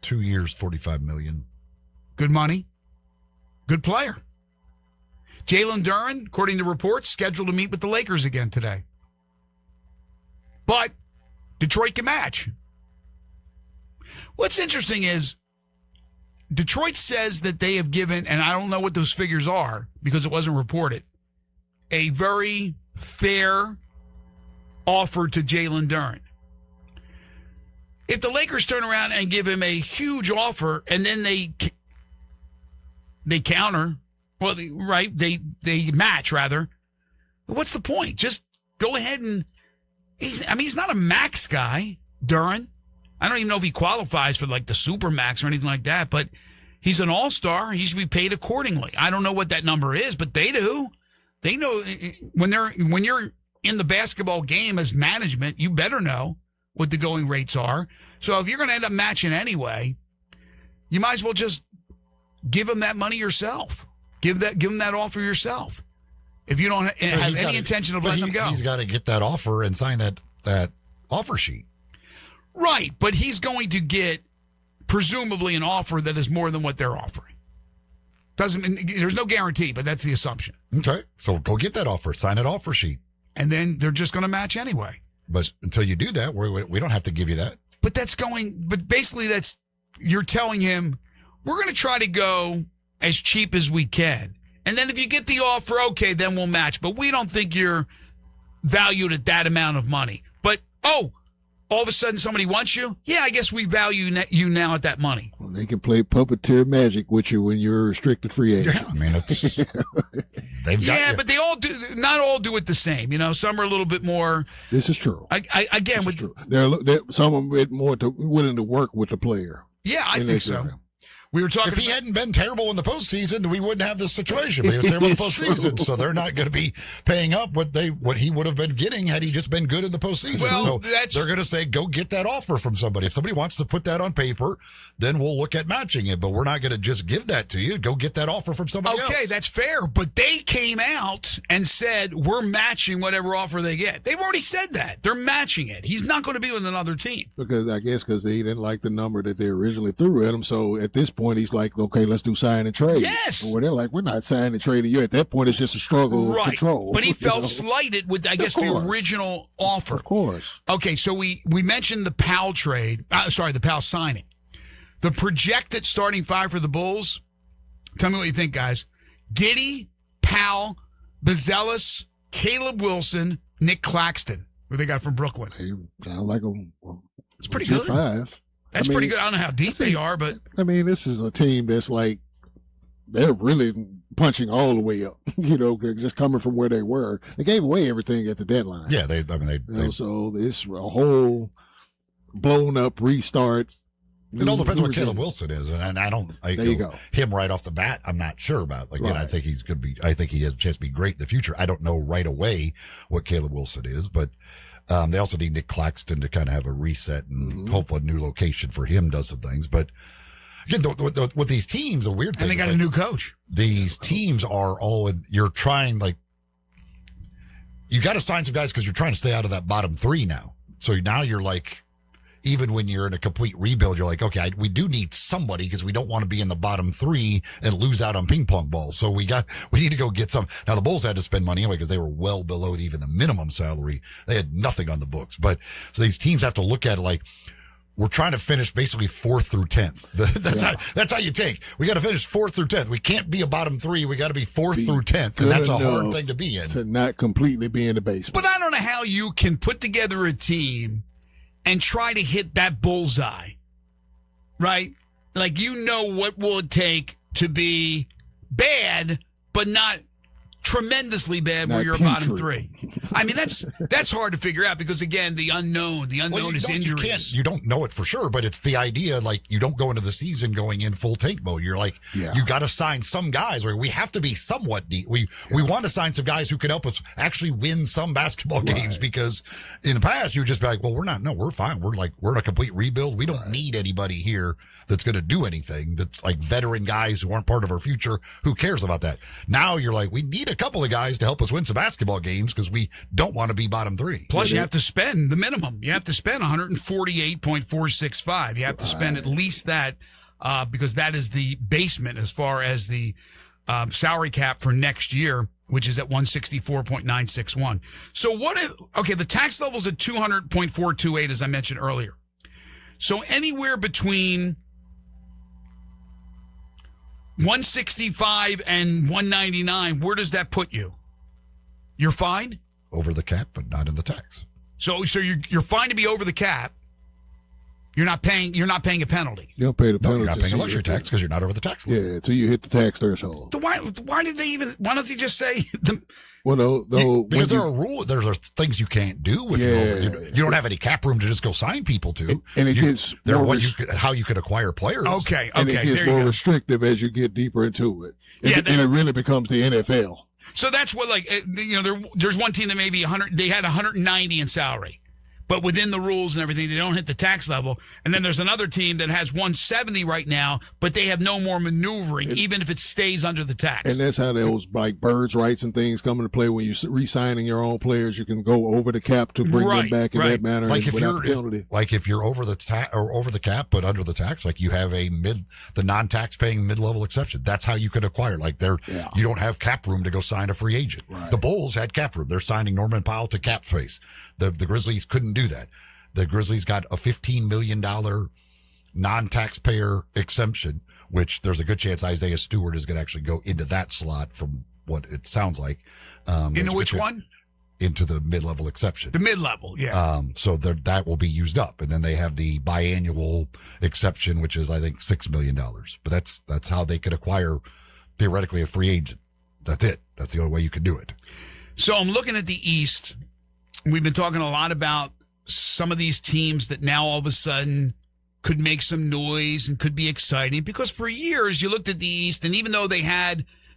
2 years, $45 million. Good money. Good player. Jalen Duren, according to reports, scheduled to meet with the Lakers again today. But Detroit can match. What's interesting is Detroit says that they have given, and I don't know what those figures are because it wasn't reported, a very fair offer to Jalen Duren. If the Lakers turn around and give him a huge offer and then they counter, well, right, they match rather, what's the point? Just go ahead and he's not a max guy, Duren. I don't even know if he qualifies for like the super max or anything like that, but he's an all-star. He should be paid accordingly. I don't know what that number is, but they do. They know when you're in the basketball game as management, you better know what the going rates are. So if you're going to end up matching anyway, you might as well just give him that money yourself. Give him that offer yourself. If you don't have any intention of letting him go. He's got to get that offer and sign that offer sheet. Right, but he's going to get presumably an offer that is more than what they're offering. There's no guarantee, but that's the assumption. Okay, so go get that offer, sign an offer sheet. And then they're just going to match anyway. But until you do that, we don't have to give you that. But basically you're telling him, we're going to try to go as cheap as we can. And then if you get the offer, okay, then we'll match. But we don't think you're valued at that amount of money. But, all of a sudden somebody wants you? Yeah, I guess we value you now at that money. Well, they can play puppeteer magic with you when you're a restricted free agent. Yeah, I mean, they've got you. But they all do. Not all do it the same. Some are a little bit more. This is true. Again, with true. They're some of them more willing to work with the player. Yeah, I think so. We were talking. If he hadn't been terrible in the postseason, we wouldn't have this situation. But he was terrible in the postseason, so they're not going to be paying up what he would have been getting had he just been good in the postseason. Well, so they're going to say, go get that offer from somebody. If somebody wants to put that on paper, then we'll look at matching it. But we're not going to just give that to you. Go get that offer from somebody else. Okay, that's fair. But they came out and said, we're matching whatever offer they get. They've already said that. They're matching it. He's not going to be with another team. Because they didn't like the number that they originally threw at him. So at this point, he's like, okay, let's do sign and trade. Yes. Where they're like, we're not signing and trading you. At that point, it's just a struggle of control. But he felt slighted with, I guess, the original offer. Of course. Okay, so we mentioned the Powell trade. The Powell signing. The projected starting five for the Bulls. Tell me what you think, guys. Giddey, Powell, Buzelis, Caleb Wilson, Nick Claxton. Who they got from Brooklyn. They sound like a It's pretty good. 5. That's pretty good. I don't know how deep they are, but I mean, this is a team that's like they're really punching all the way up. Just coming from where they were. They gave away everything at the deadline. Yeah, they so it's a whole blown up restart. It all depends what Caleb Wilson is, and there you go. Him right off the bat, I'm not sure about. Again, I think he's going to be. I think he has a chance to be great in the future. I don't know right away what Caleb Wilson is, but they also need Nick Claxton to kind of have a reset and hopefully a new location for him does some things. But again, with these teams, a weird thing. And they got a new coach. These teams are all you're trying you got to sign some guys because you're trying to stay out of that bottom 3 now. So now you're like. Even when you're in a complete rebuild, you're like, okay, we do need somebody because we don't want to be in the bottom 3 and lose out on ping pong balls. So we need to go get some. Now the Bulls had to spend money anyway because they were well below even the minimum salary. They had nothing on the books. But so these teams have to look at it like we're trying to finish basically 4th through 10th. That's how you take. We got to finish 4th through 10th. We can't be a bottom 3. We got to be 4th through 10th, and that's a hard thing to be in. To not completely be in the basement. But I don't know how you can put together a team and try to hit that bullseye, right? Like, what will it take to be bad, but not tremendously bad where you're a bottom 3. I mean, that's hard to figure out because, again, the unknown is injuries. You don't know it for sure, but it's the idea, like, you don't go into the season going in full tank mode. You're like, you got to sign some guys where we have to be somewhat deep. We want to sign some guys who can help us actually win some basketball games because in the past, you would just be like, well, we're fine. We're in a complete rebuild. We don't need anybody here that's going to do anything. That's like veteran guys who aren't part of our future. Who cares about that? Now you're like, we need a couple of guys to help us win some basketball games because we don't want to be bottom 3. Plus, you have to spend the minimum. You have to spend $148.465. You have to spend at least that because that is the basement as far as the salary cap for next year, which is at $164.961. So the tax level's at $200.428, as I mentioned earlier. So anywhere between $165 and $199, where does that put you? You're fine? Over the cap, but not in the tax. So you're fine to be over the cap. You're not paying a penalty. You don't pay the penalty. You're not paying a luxury tax because you're not over the tax limit. Yeah, until you hit the tax threshold. So why don't they just say because there are rules. There are things you can't do with you don't have any cap room to just go sign people to. And it gets how you could acquire players. Okay. And it gets more restrictive as you get deeper into it. And it really becomes the NFL. So that's what, there's one team that maybe 100. They had 190 in salary, but within the rules and everything, they don't hit the tax level. And then there's another team that has 170 right now, but they have no more maneuvering, even if it stays under the tax. And that's how those birds' rights and things come into play. When you're re-signing your own players, you can go over the cap to bring them back in that manner. Like if you're over the cap but under the tax, like you have the non-tax paying mid-level exception. That's how you could acquire. You don't have cap room to go sign a free agent. Right. The Bulls had cap room. They're signing Norman Powell to cap space. The Grizzlies couldn't do that. The Grizzlies got a $15 million non-taxpayer exemption, which there's a good chance Isaiah Stewart is going to actually go into that slot from what it sounds like. Into which one? Into the mid-level exception. The mid-level, yeah. So that will be used up. And then they have the biannual exception, which is, I think, $6 million. But that's how they could acquire, theoretically, a free agent. That's it. That's the only way you could do it. So I'm looking at the East. We've been talking a lot about some of these teams that now all of a sudden could make some noise and could be exciting because for years you looked at the East and even though they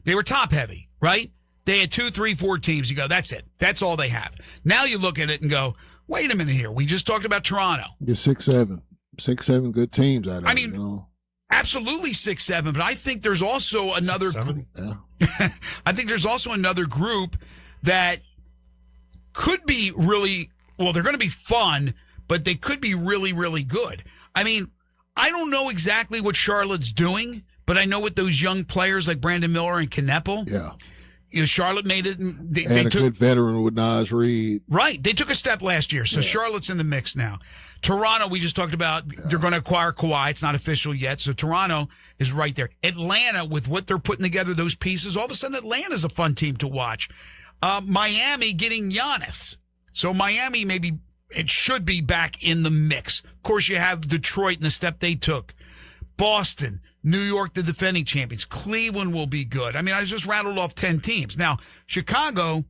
were top heavy, right? They had 2, 3, 4 teams. You go, that's it. That's all they have. Now you look at it and go, wait a minute here. We just talked about Toronto. You're 6-7 good teams out of I mean, absolutely 6-7, but I think there's also another 6-7? Yeah. I think there's also another group that could be really, they're going to be fun, but they could be really, really good. I mean, I don't know exactly what Charlotte's doing, but I know with those young players like Brandon Miller and Kneppel. Yeah. Charlotte made it. They took a good veteran with Naz Reid. Right. They took a step last year, so Charlotte's in the mix now. Toronto, we just talked about, they're going to acquire Kawhi. It's not official yet, so Toronto is right there. Atlanta, with what they're putting together, those pieces, all of a sudden Atlanta's a fun team to watch. Miami getting Giannis. So Miami maybe it should be back in the mix. Of course, you have Detroit and the step they took. Boston, New York, the defending champions. Cleveland will be good. I mean, I just rattled off 10 teams. Now, Chicago,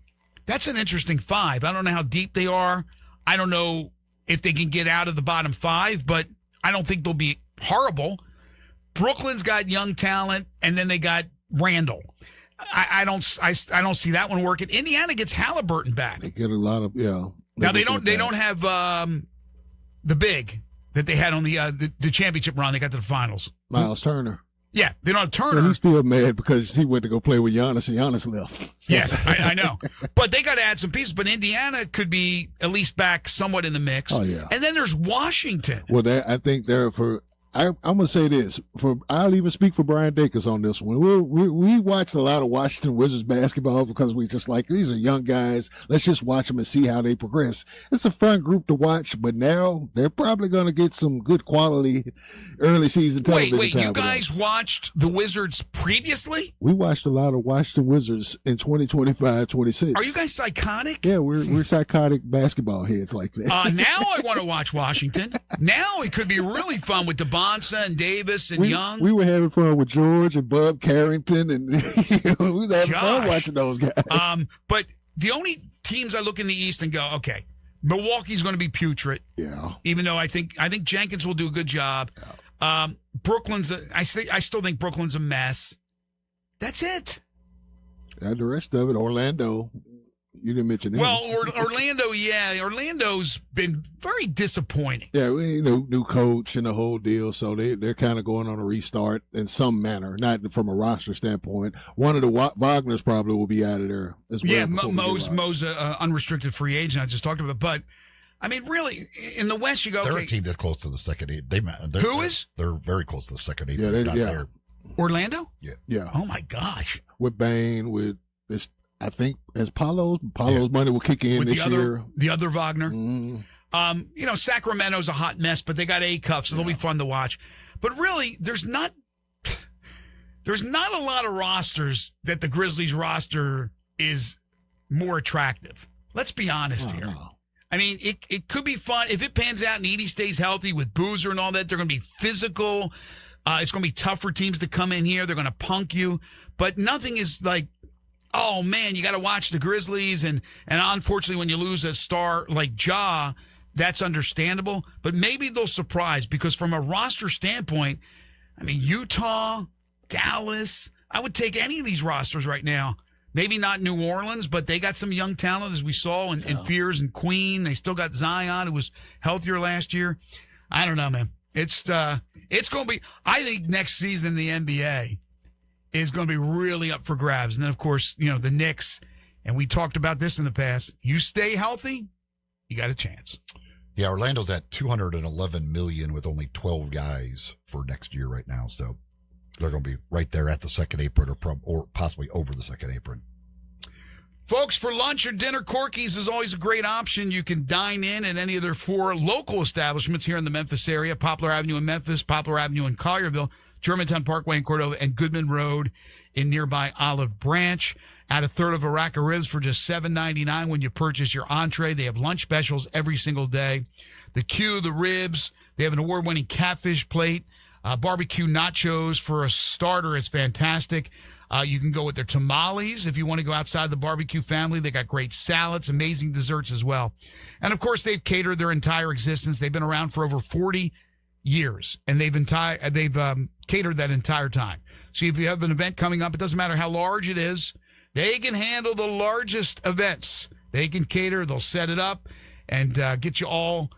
that's an interesting 5. I don't know how deep they are. I don't know if they can get out of the bottom 5, but I don't think they'll be horrible. Brooklyn's got young talent, and then they got Randall. I don't see that one working. Indiana gets Halliburton back. They get a lot of Now they don't have the big that they had on the championship run. They got to the finals. Miles Turner. Yeah, they don't have Turner. So he's still mad because he went to go play with Giannis and Giannis left. So. Yes, I know. But they got to add some pieces. But Indiana could be at least back somewhat in the mix. Oh, yeah. And then there's Washington. Well, I think they're for – I'm going to say this. I'll even speak for Brian Dacus on this one. We watched a lot of Washington Wizards basketball because we just like, these are young guys. Let's just watch them and see how they progress. It's a fun group to watch, but now they're probably going to get some good quality early season television. Wait, you guys watched the Wizards previously? We watched a lot of Washington Wizards in 2025, 26. Are you guys psychotic? Yeah, we're psychotic basketball heads like that. Now I want to watch Washington. Now it could be really fun with Bonsa and Davis and Young. We were having fun with George and Bub Carrington, and we was having fun watching those guys. But the only teams I look in the East and go, okay, Milwaukee's going to be putrid. Yeah. Even though I think Jenkins will do a good job. Yeah. Brooklyn's I still think Brooklyn's a mess. That's it. And the rest of it, Orlando. You didn't mention him. Well, Orlando, yeah. Orlando's been very disappointing. Yeah, new coach and the whole deal, so they're kind of going on a restart in some manner, not from a roster standpoint. One of the Wagner's probably will be out of there as well. Yeah, Mo's unrestricted free agent I just talked about. But, I mean, really, in the West, you go, they're a team that's close to the second eight. Who is? They're very close to the second eight. Yeah, there. Orlando? Yeah. Oh, my gosh. With Bain, with this. I think as Paulo's money will kick in this year. The other Wagner. Mm-hmm. Sacramento's a hot mess, but they got A-Cuff, so they'll be fun to watch. But really, there's not a lot of rosters that the Grizzlies roster is more attractive. Let's be honest here. No. I mean, it could be fun. If it pans out and Edie stays healthy with Boozer and all that, they're going to be physical. It's going to be tough for teams to come in here. They're going to punk you. But nothing is like, oh, man, you got to watch the Grizzlies. And unfortunately, when you lose a star like Ja, that's understandable. But maybe they'll surprise because from a roster standpoint, I mean, Utah, Dallas, I would take any of these rosters right now. Maybe not New Orleans, but they got some young talent, as we saw, in Fears and Queen. They still got Zion, who was healthier last year. I don't know, man. It's going to be – I think next season in the NBA – is going to be really up for grabs. And then, of course, the Knicks, and we talked about this in the past, you stay healthy, you got a chance. Yeah, Orlando's at $211 million with only 12 guys for next year right now. So they're going to be right there at the second apron or possibly over the second apron. Folks, for lunch or dinner, Corky's is always a great option. You can dine in at any of their 4 local establishments here in the Memphis area, Poplar Avenue in Memphis, Poplar Avenue in Collierville, Germantown Parkway in Cordova, and Goodman Road in nearby Olive Branch. Add a third of a rack of ribs for just $7.99 when you purchase your entree. They have lunch specials every single day. The Q, the ribs, they have an award-winning catfish plate. Barbecue nachos for a starter is fantastic. You can go with their tamales if you want to go outside the barbecue family. They got great salads, amazing desserts as well. And, of course, they've catered their entire existence. They've been around for over 40 years, and they've catered that entire time. So if you have an event coming up, it doesn't matter how large it is, they can handle the largest events. They can cater, they'll set it up, and get you all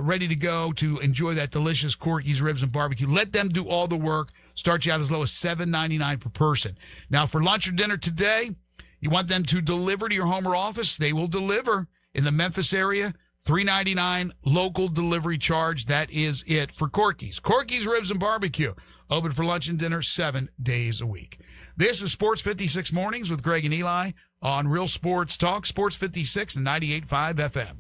ready to go to enjoy that delicious Corky's ribs and barbecue. Let them do all the work. Start you out as low as $7.99 per person. Now, for lunch or dinner today, you want them to deliver to your home or office, they will deliver in the Memphis area. $3.99 local delivery charge. That is it for Corky's. Corky's Ribs and Barbecue. Open for lunch and dinner 7 days a week. This is Sports 56 Mornings with Greg and Eli on Real Sports Talk, Sports 56 and 98.5 FM.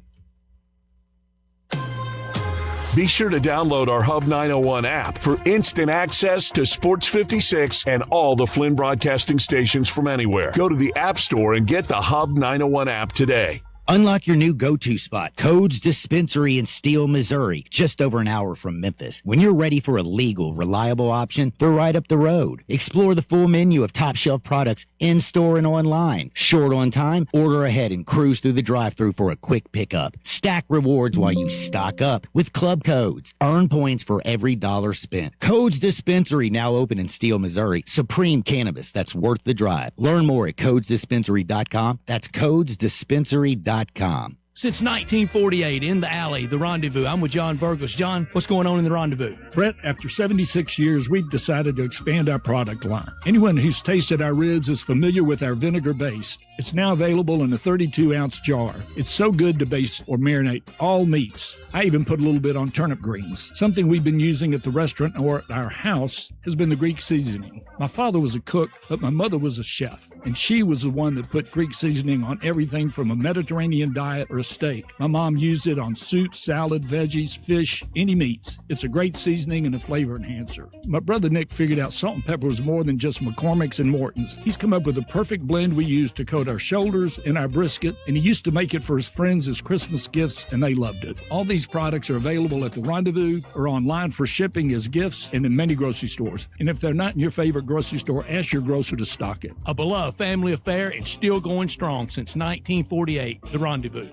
Be sure to download our Hub 901 app for instant access to Sports 56 and all the Flynn Broadcasting stations from anywhere. Go to the App Store and get the Hub 901 app today. Unlock your new go-to spot, Codes Dispensary in Steele, Missouri, just over an hour from Memphis. When you're ready for a legal, reliable option, they're right up the road. Explore the full menu of top-shelf products in-store and online. Short on time? Order ahead and cruise through the drive-thru for a quick pickup. Stack rewards while you stock up with Club Codes. Earn points for every dollar spent. Codes Dispensary, now open in Steele, Missouri. Supreme cannabis that's worth the drive. Learn more at codesdispensary.com. That's codesdispensary.com. Since 1948, in the alley, the Rendezvous. I'm with John Virgos. John, what's going on in the Rendezvous? Brett, after 76 years, we've decided to expand our product line. Anyone who's tasted our ribs is familiar with our vinegar base. It's now available in a 32-ounce jar. It's so good to baste or marinate all meats. I even put a little bit on turnip greens. Something we've been using at the restaurant or at our house has been the Greek seasoning. My father was a cook, but my mother was a chef, and she was the one that put Greek seasoning on everything from a Mediterranean diet or a steak. My mom used it on soup, salad, veggies, fish, any meats. It's a great seasoning and a flavor enhancer. My brother Nick figured out salt and pepper was more than just McCormick's and Morton's. He's come up with a perfect blend we use to coat our shoulders and our brisket, and he used to make it for his friends as Christmas gifts, and they loved it. All these products are available at the Rendezvous or online for shipping as gifts and in many grocery stores. And if they're not in your favorite grocery store, ask your grocer to stock it. A beloved family affair and still going strong since 1948, the Rendezvous.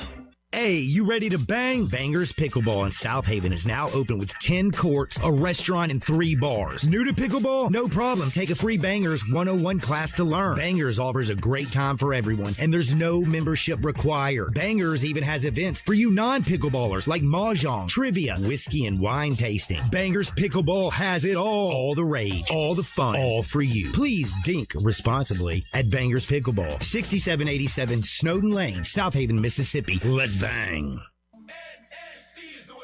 Hey, you ready to bang? Bangers Pickleball in South Haven is now open with 10 courts, a restaurant, and 3 bars. New to pickleball? No problem. Take a free Bangers 101 class to learn. Bangers offers a great time for everyone, and there's no membership required. Bangers even has events for you non-pickleballers like mahjong, trivia, whiskey, and wine tasting. Bangers Pickleball has it all. All the rage, all the fun, all for you. Please dink responsibly at Bangers Pickleball, 6787 Snowden Lane, South Haven, Mississippi. Let's bang.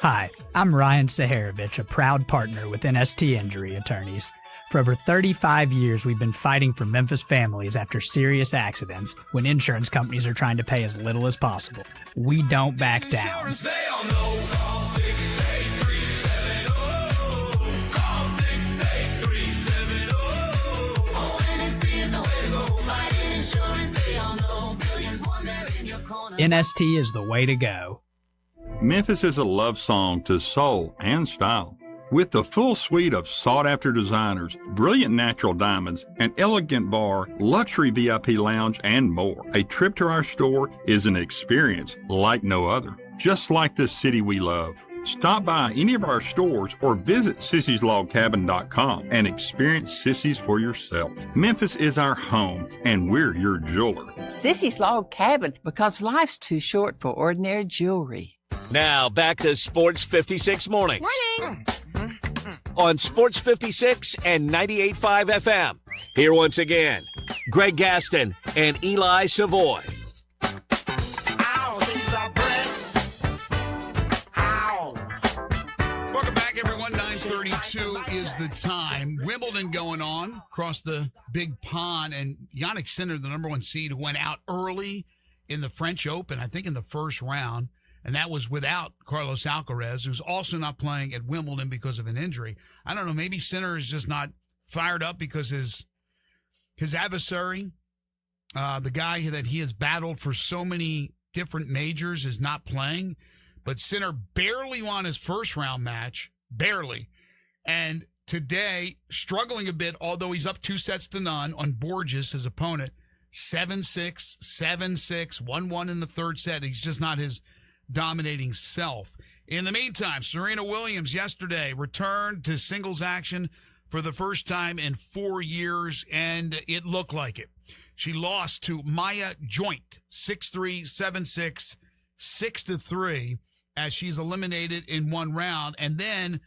Hi, I'm Ryan Saharovich, a proud partner with NST Injury Attorneys. For over 35 years, we've been fighting for Memphis families after serious accidents when insurance companies are trying to pay as little as possible. We don't back down. NST is the way to go. Memphis is a love song to soul and style. With the full suite of sought-after designers, brilliant natural diamonds, an elegant bar, luxury VIP lounge, and more, a trip to our store is an experience like no other. Just like the city we love. Stop by any of our stores or visit sissyslogcabin.com and experience Sissy's for yourself. Memphis is our home, and we're your jeweler. Sissy's Log Cabin, because life's too short for ordinary jewelry. Now back to Sports 56 Mornings. Morning! On Sports 56 and 98.5 FM. Here once again, Greg Gaston and Eli Savoy. Welcome back, everyone. 9:32 is the time. Wimbledon going on across the big pond, and Jannik Sinner, the number 1 seed, went out early in the French Open, I think in the first round, and that was without Carlos Alcaraz, who's also not playing at Wimbledon because of an injury. I don't know, maybe Sinner is just not fired up because his adversary, the guy that he has battled for so many different majors, is not playing. But Sinner barely won his first round match, barely. And today, struggling a bit, although he's up 2-0 on Borges, his opponent, 7-6, 7-6, 1-1 in the third set. He's just not his dominating self. In the meantime, Serena Williams yesterday returned to singles action for the first time in 4 years, and it looked like it. She lost to Maya Joint, 6-3, 7-6, 6-3, as she's eliminated in one round. And then,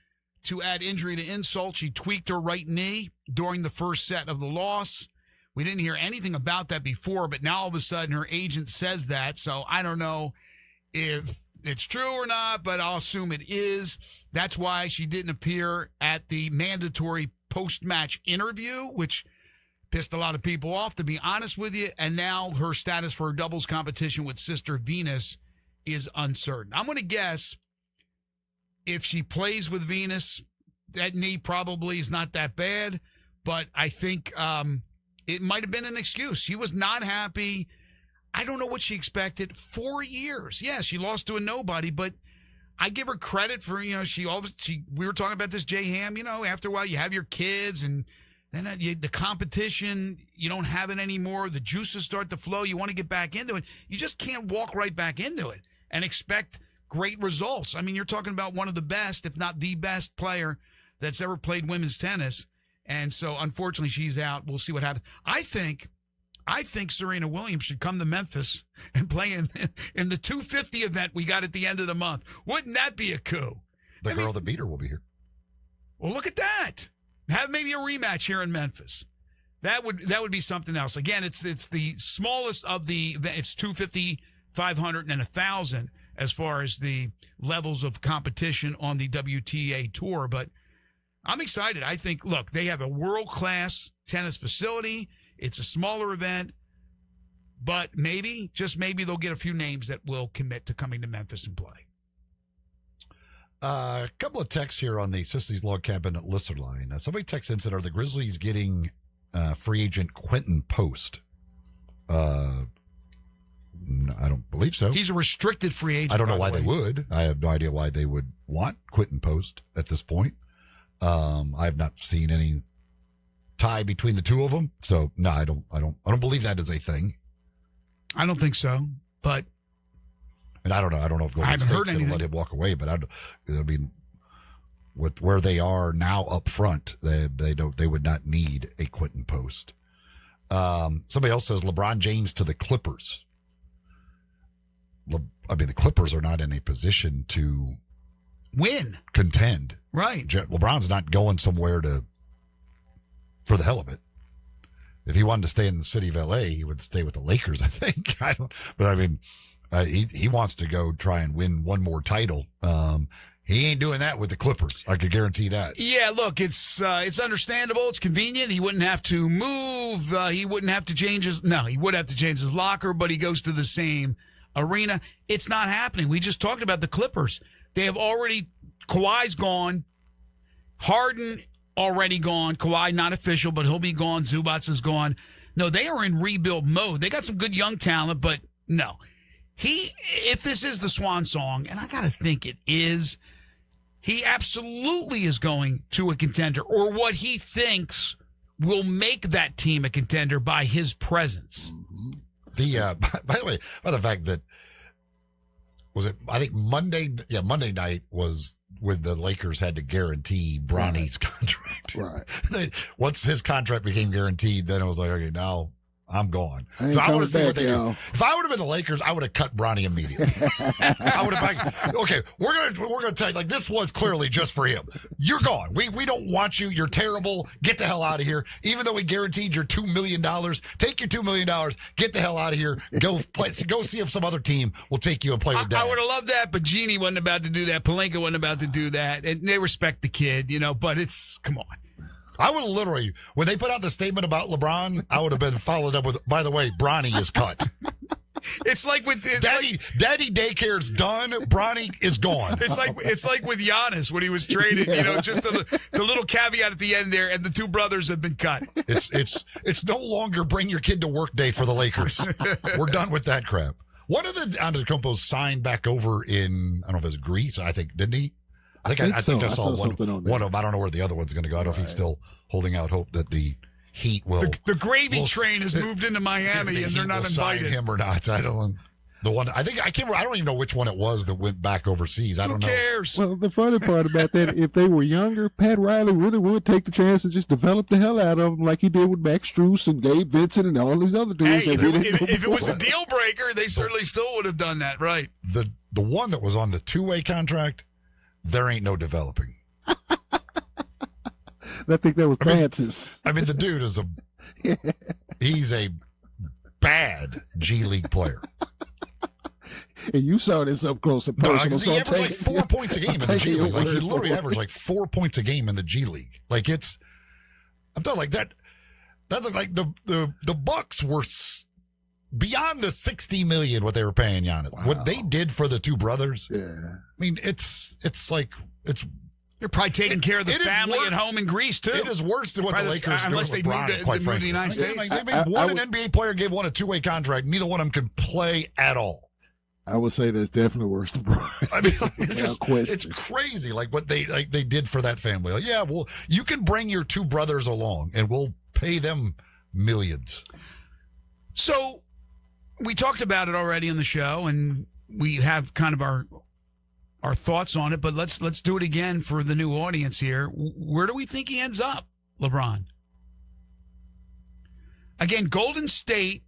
to add injury to insult, she tweaked her right knee during the first set of the loss. We didn't hear anything about that before, but now all of a sudden her agent says that. So I don't know if it's true or not, but I'll assume it is. That's why she didn't appear at the mandatory post-match interview, which pissed a lot of people off, to be honest with you. And now her status for her doubles competition with Sister Venus is uncertain. I'm going to guess if she plays with Venus, that knee probably is not that bad, but I think it might have been an excuse. She was not happy. I don't know what she expected. 4 years. Yeah, she lost to a nobody, but I give her credit for, we were talking about this, Jay Ham, after a while you have your kids and then the competition, you don't have it anymore. The juices start to flow. You want to get back into it. You just can't walk right back into it and expect great results. I mean, you're talking about one of the best, if not the best player that's ever played women's tennis. And so, unfortunately, she's out. We'll see what happens. I think Serena Williams should come to Memphis and play in the 250 event we got at the end of the month. Wouldn't that be a coup? The girl that beat her will be here. Well, look at that. Have maybe a rematch here in Memphis. That would be something else. Again, it's the smallest of the. It's 250, 500, and 1,000 as far as the levels of competition on the WTA tour. But I'm excited. I think, look, they have a world-class tennis facility. It's a smaller event, but maybe, just maybe, they'll get a few names that will commit to coming to Memphis and play. A couple of texts here on the Sissy's Log Cabin listener line. Somebody texts in and said, are the Grizzlies getting free agent Quentin Post? No, I don't believe so. He's a restricted free agent. I don't know why they would. I have no idea why they would want Quentin Post at this point. I have not seen any tie between the two of them. So no, I don't believe that is a thing. I don't think so, but. And I don't know if Golden State's going to let him walk away, but I mean, with where they are now up front, they would not need a Quentin Post. Somebody else says LeBron James to the Clippers. The Clippers are not in a position to contend. Right. LeBron's not going somewhere for the hell of it. If he wanted to stay in the city of LA, he would stay with the Lakers, I think. He wants to go try and win one more title. He ain't doing that with the Clippers. I could guarantee that. Yeah, look, it's understandable. It's convenient. He wouldn't have to move. He wouldn't have to change he would have to change his locker, but he goes to the same arena. It's not happening. We just talked about the Clippers. They have already, Kawhi's gone. Harden already gone. Kawhi not official, but he'll be gone. Zubats is gone. No, they are in rebuild mode. They got some good young talent, but no. If this is the swan song, and I got to think it is, he absolutely is going to a contender, or what he thinks will make that team a contender by his presence. By the way, by the fact that, I think Monday night was when the Lakers had to guarantee Bronny's contract. Right. Once his contract became guaranteed, then it was like, okay, now I'm gone. So I want to see what they do. If I would have been the Lakers, I would have cut Bronny immediately. I would have okay, we're gonna tell you, like, this was clearly just for him. You're gone. We don't want you. You're terrible. Get the hell out of here. Even though we guaranteed your $2 million, take your $2 million. Get the hell out of here. Go play. Go see if some other team will take you and play with Dad. I would have loved that, but Jeannie wasn't about to do that. Palenka wasn't about to do that, and they respect the kid, but it's, come on. I would have literally, when they put out the statement about LeBron, I would have been followed up with, by the way, Bronny is cut. It's like with Daddy daycare's done. Bronny is gone. It's like with Giannis when he was traded. Just the little caveat at the end there, and the two brothers have been cut. It's no longer bring your kid to work day for the Lakers. We're done with that crap. One of the Antetokounmpo's signed back over in, I don't know if it's Greece. I think, didn't he? I think I saw one of them. I don't know where the other one's going to go. I don't know if he's still holding out hope that the Heat will. The gravy train has moved into Miami, and they're not invited. Sign him or not? I don't know. The one I don't even know which one it was that went back overseas. I don't know. Who cares? Well, the funny part about that, if they were younger, Pat Riley really would take the chance and just develop the hell out of them, like he did with Max Strus and Gabe Vincent and all these other dudes. Hey, if it was a deal breaker, they certainly still would have done that, right? The one that was on the two-way contract. There ain't no developing. I think that was Francis. The dude is he's a bad G League player. And you saw this up close and personal. He averaged like 4 points a game in the G League. Like, he literally averaged like 4 points a game in the G League. Like, I'm telling like that. That looked like the Bucks were beyond the $60 million what they were paying Giannis. Wow. What they did for the two brothers. Yeah. It's like it's You're probably taking care of the It is family worse- at home in Greece, too. It is worse than what Probably the Lakers are unless doing they with moved Bron, to quite the frankly. United States. They made one NBA player, gave one a two-way contract. Neither one of them can play at all. I would say that's definitely worse than Bron. I mean, it's crazy, like what they did for that family. Like, yeah, well, you can bring your two brothers along, and we'll pay them millions. So we talked about it already on the show, and we have kind of our thoughts on it. But let's do it again for the new audience here. Where do we think he ends up, LeBron? Again, Golden State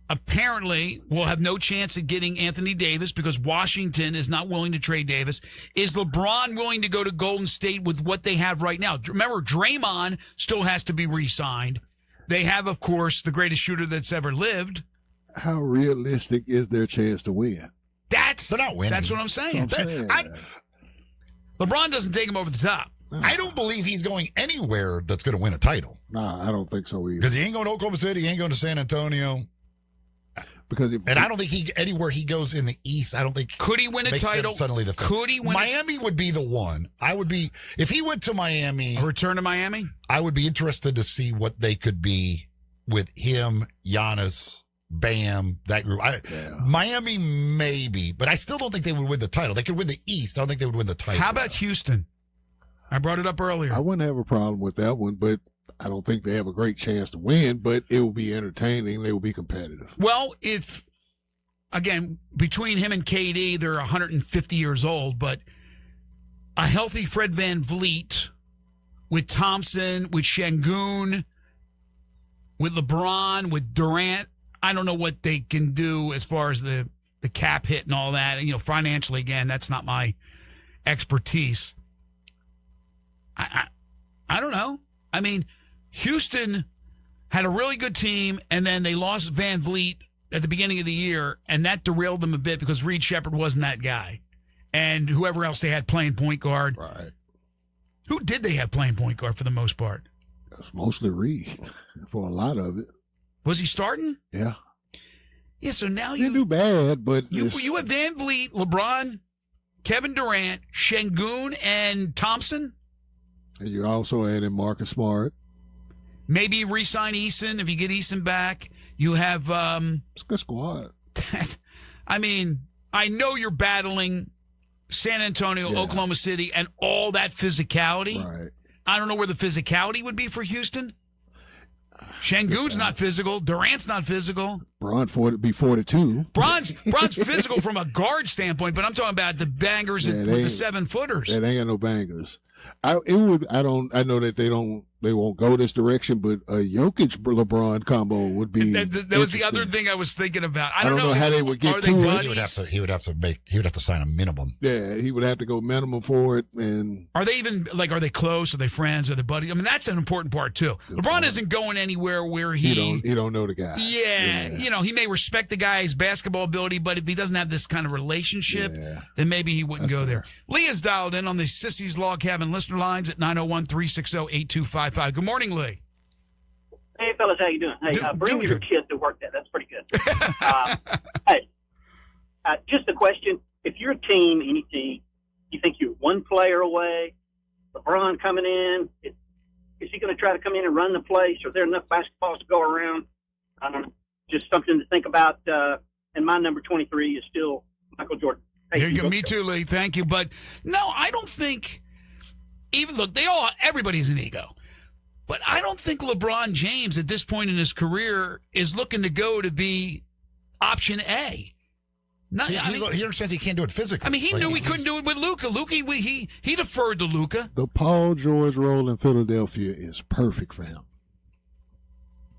apparently will have no chance at getting Anthony Davis because Washington is not willing to trade Davis. Is LeBron willing to go to Golden State with what they have right now? Remember, Draymond still has to be re-signed. They have, of course, the greatest shooter that's ever lived. How realistic is their chance to win? They're not winning. That's what I'm saying. That's what I'm saying. LeBron doesn't take him over the top. I don't believe he's going anywhere that's going to win a title. Nah, I don't think so either. Because he ain't going to Oklahoma City, he ain't going to San Antonio. And I don't think anywhere he goes in the East, I don't think could he win a makes him title. Suddenly, Could he win? Miami would be the one. I would be if he went to Miami. A return to Miami. I would be interested to see what they could be with him, Giannis, Bam, that group. Miami maybe, but I still don't think they would win the title. They could win the East. I don't think they would win the title. How about Houston? I brought it up earlier. I wouldn't have a problem with that one, but I don't think they have a great chance to win, but it will be entertaining. They will be competitive. Well, again, between him and KD, they're 150 years old, but a healthy Fred VanVleet with Thompson, with Şengün, with LeBron, with Durant, I don't know what they can do as far as the cap hit and all that. You know, financially, again, that's not my expertise. I don't know. I mean, Houston had a really good team, and then they lost VanVleet at the beginning of the year, and that derailed them a bit because Reed Shepherd wasn't that guy. And whoever else they had playing point guard. Right. Who did they have playing point guard for the most part? It's mostly Reed for a lot of it. Was he starting? Yeah. Yeah, so now you do bad, but you have VanVleet, LeBron, Kevin Durant, Şengün, and Thompson. And you also add in Marcus Smart. Maybe re-sign Eason if you get Eason back. You have it's a good squad. I mean, I know you're battling San Antonio, Oklahoma City, and all that physicality. Right. I don't know where the physicality would be for Houston. Şengün's not physical. Durant's not physical. Bron would be 42. Bron's physical from a guard standpoint, but I'm talking about the bangers with the 7-footers. Yeah, they ain't got no bangers. I know that they won't go this direction, but a Jokic LeBron combo would be. That was the other thing I was thinking about. I don't know how they would get to it. He would have to sign a minimum. Yeah, he would have to go minimum for it. And are they even are they close? Are they friends? Are they buddies? I mean, that's an important part too. LeBron isn't going anywhere where he don't know the guy. Yeah, you know, he may respect the guy's basketball ability, but if he doesn't have this kind of relationship, then maybe he wouldn't go there. Leah's dialed in on the Sissy's Log Cabin listener lines at 901-360-8255. Good morning, Lee. Hey, fellas, how you doing? Hey, bring your kid to work. That's pretty good. Hey, just a question. If you're a team, any team, you think you're one player away, LeBron coming in, is he going to try to come in and run the place? Are there enough basketballs to go around? I don't know. Just something to think about. And my number 23 is still Michael Jordan. Hey, there you go. Me too, Lee. Thank you. But no, I don't think everybody's an ego. But I don't think LeBron James at this point in his career is looking to go to be option A. He understands he can't do it physically. I mean, he knew he couldn't do it with Luka. He deferred to Luka. The Paul George role in Philadelphia is perfect for him.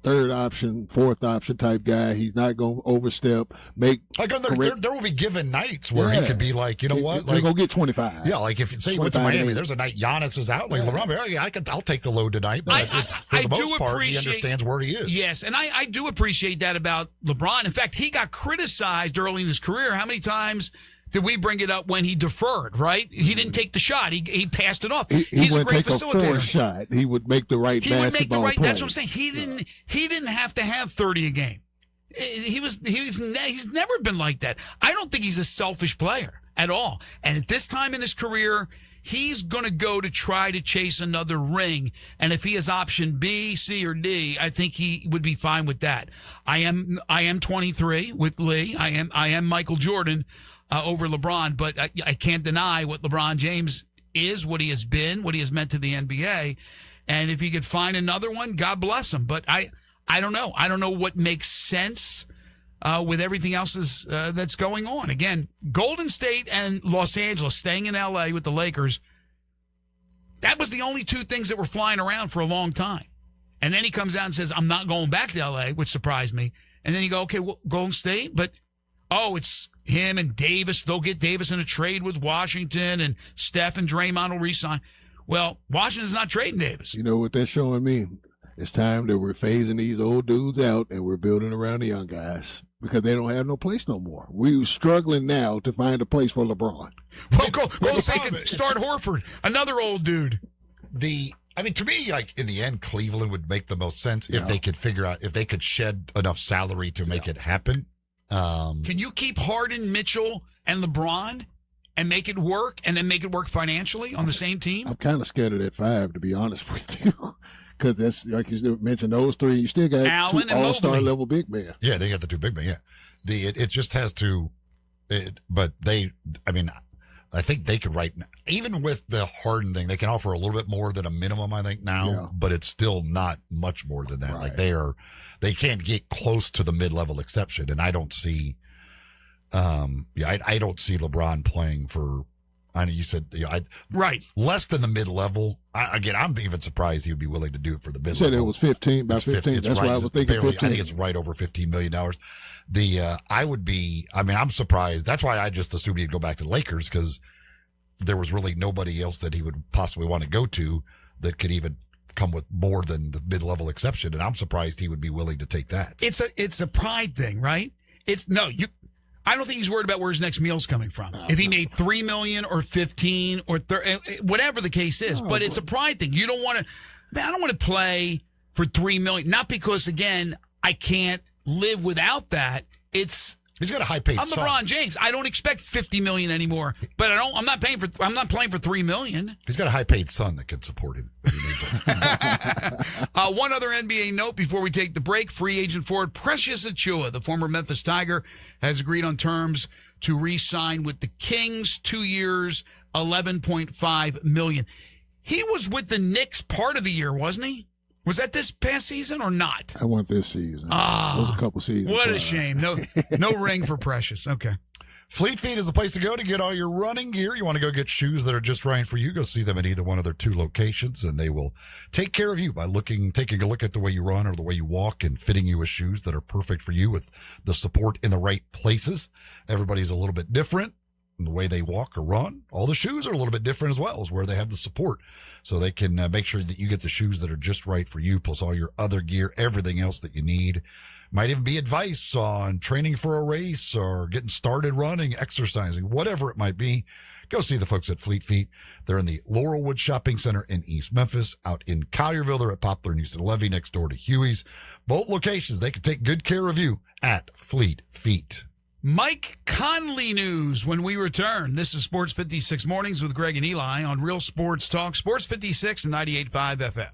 Third option, fourth option type guy. He's not going to overstep. There will be given nights where he could be like, you know what? He's going to get 25. Yeah, like if say he went to Miami, there's a night Giannis is out. Like LeBron, I'll take the load tonight. But for the most part, he understands where he is. Yes, and I do appreciate that about LeBron. In fact, he got criticized early in his career. How many times did we bring it up when he deferred, right? He didn't take the shot. He passed it off. He's a great facilitator. A shot. He would make the right basketball play. That's what I'm saying. He didn't have to have 30 a game. He's never been like that. I don't think he's a selfish player at all. And at this time in his career, he's going to go to try to chase another ring. And if he has option B, C, or D, I think he would be fine with that. I am 23 with Lee. I am Michael Jordan over LeBron, but I can't deny what LeBron James is, what he has been, what he has meant to the NBA. And if he could find another one, God bless him. But I don't know. I don't know what makes sense with everything else that's going on. Again, Golden State and Los Angeles staying in L.A. with the Lakers, that was the only two things that were flying around for a long time. And then he comes out and says, I'm not going back to L.A., which surprised me. And then you go, okay, well, Golden State? But, it's him and Davis. They'll get Davis in a trade with Washington, and Steph and Draymond will re-sign. Well, Washington's not trading Davis. You know what that's showing me? It's time that we're phasing these old dudes out and we're building around the young guys because they don't have no place no more. We're struggling now to find a place for LeBron. Well, Golden State could start Horford, another old dude. To me, like in the end, Cleveland would make the most sense if they could figure out if they could shed enough salary to make it happen. Can you keep Harden, Mitchell, and LeBron and make it work, and then make it work financially on the same team? I'm kind of scared of that 5, to be honest with you, because that's like you mentioned those 3. You still got Allen 2 all-star level big men. Yeah, they got the 2 big men. Yeah, it just has to. I think they could even with the Harden thing, they can offer a little bit more than a minimum, I think now, but it's still not much more than that. Right. Like they can't get close to the mid-level exception. And I don't see, I don't see LeBron playing for, I know you said, right. Less than the mid-level. Again, I'm even surprised he would be willing to do it for the mid-level. You said it was 15, about 15. That's why I was thinking 15. I think it's right over $15 million. I'm surprised. That's why I just assumed he'd go back to the Lakers, because there was really nobody else that he would possibly want to go to that could even come with more than the mid-level exception. And I'm surprised he would be willing to take that. It's a pride thing, right? I don't think he's worried about where his next meal's coming from. If he made $3 million or 15 or 30, whatever the case is, but it's a pride thing. You don't want to. I don't want to play for $3 million. Not because, again, I can't live without that. He's got a high paid. I'm LeBron James. I don't expect $50 million anymore, but I'm not playing for $3 million. He's got a high paid son that can support him. One other NBA note before we take the break: free agent forward Precious Achiuwa, the former Memphis Tiger, has agreed on terms to re-sign with the Kings, 2 years, $11.5 million. He was with the Knicks part of the year, wasn't he? Was that this past season or not? I went this season. It was a couple seasons. What a shame. No ring for Precious. Okay. Fleet Feet is the place to go to get all your running gear. You want to go get shoes that are just right for you, go see them at either one of their 2 locations, and they will take care of you by taking a look at the way you run or the way you walk and fitting you with shoes that are perfect for you with the support in the right places. Everybody's a little bit different in the way they walk or run. All the shoes are a little bit different as well, as where they have the support. So they can make sure that you get the shoes that are just right for you, plus all your other gear, everything else that you need. Might even be advice on training for a race or getting started running, exercising, whatever it might be. Go see the folks at Fleet Feet. They're in the Laurelwood Shopping Center in East Memphis. Out in Collierville, they're at Poplar and Houston Levy next door to Huey's. Both locations, they can take good care of you at Fleet Feet. Mike Conley news when we return. This is Sports 56 Mornings with Greg and Eli on Real Sports Talk, Sports 56 and 98.5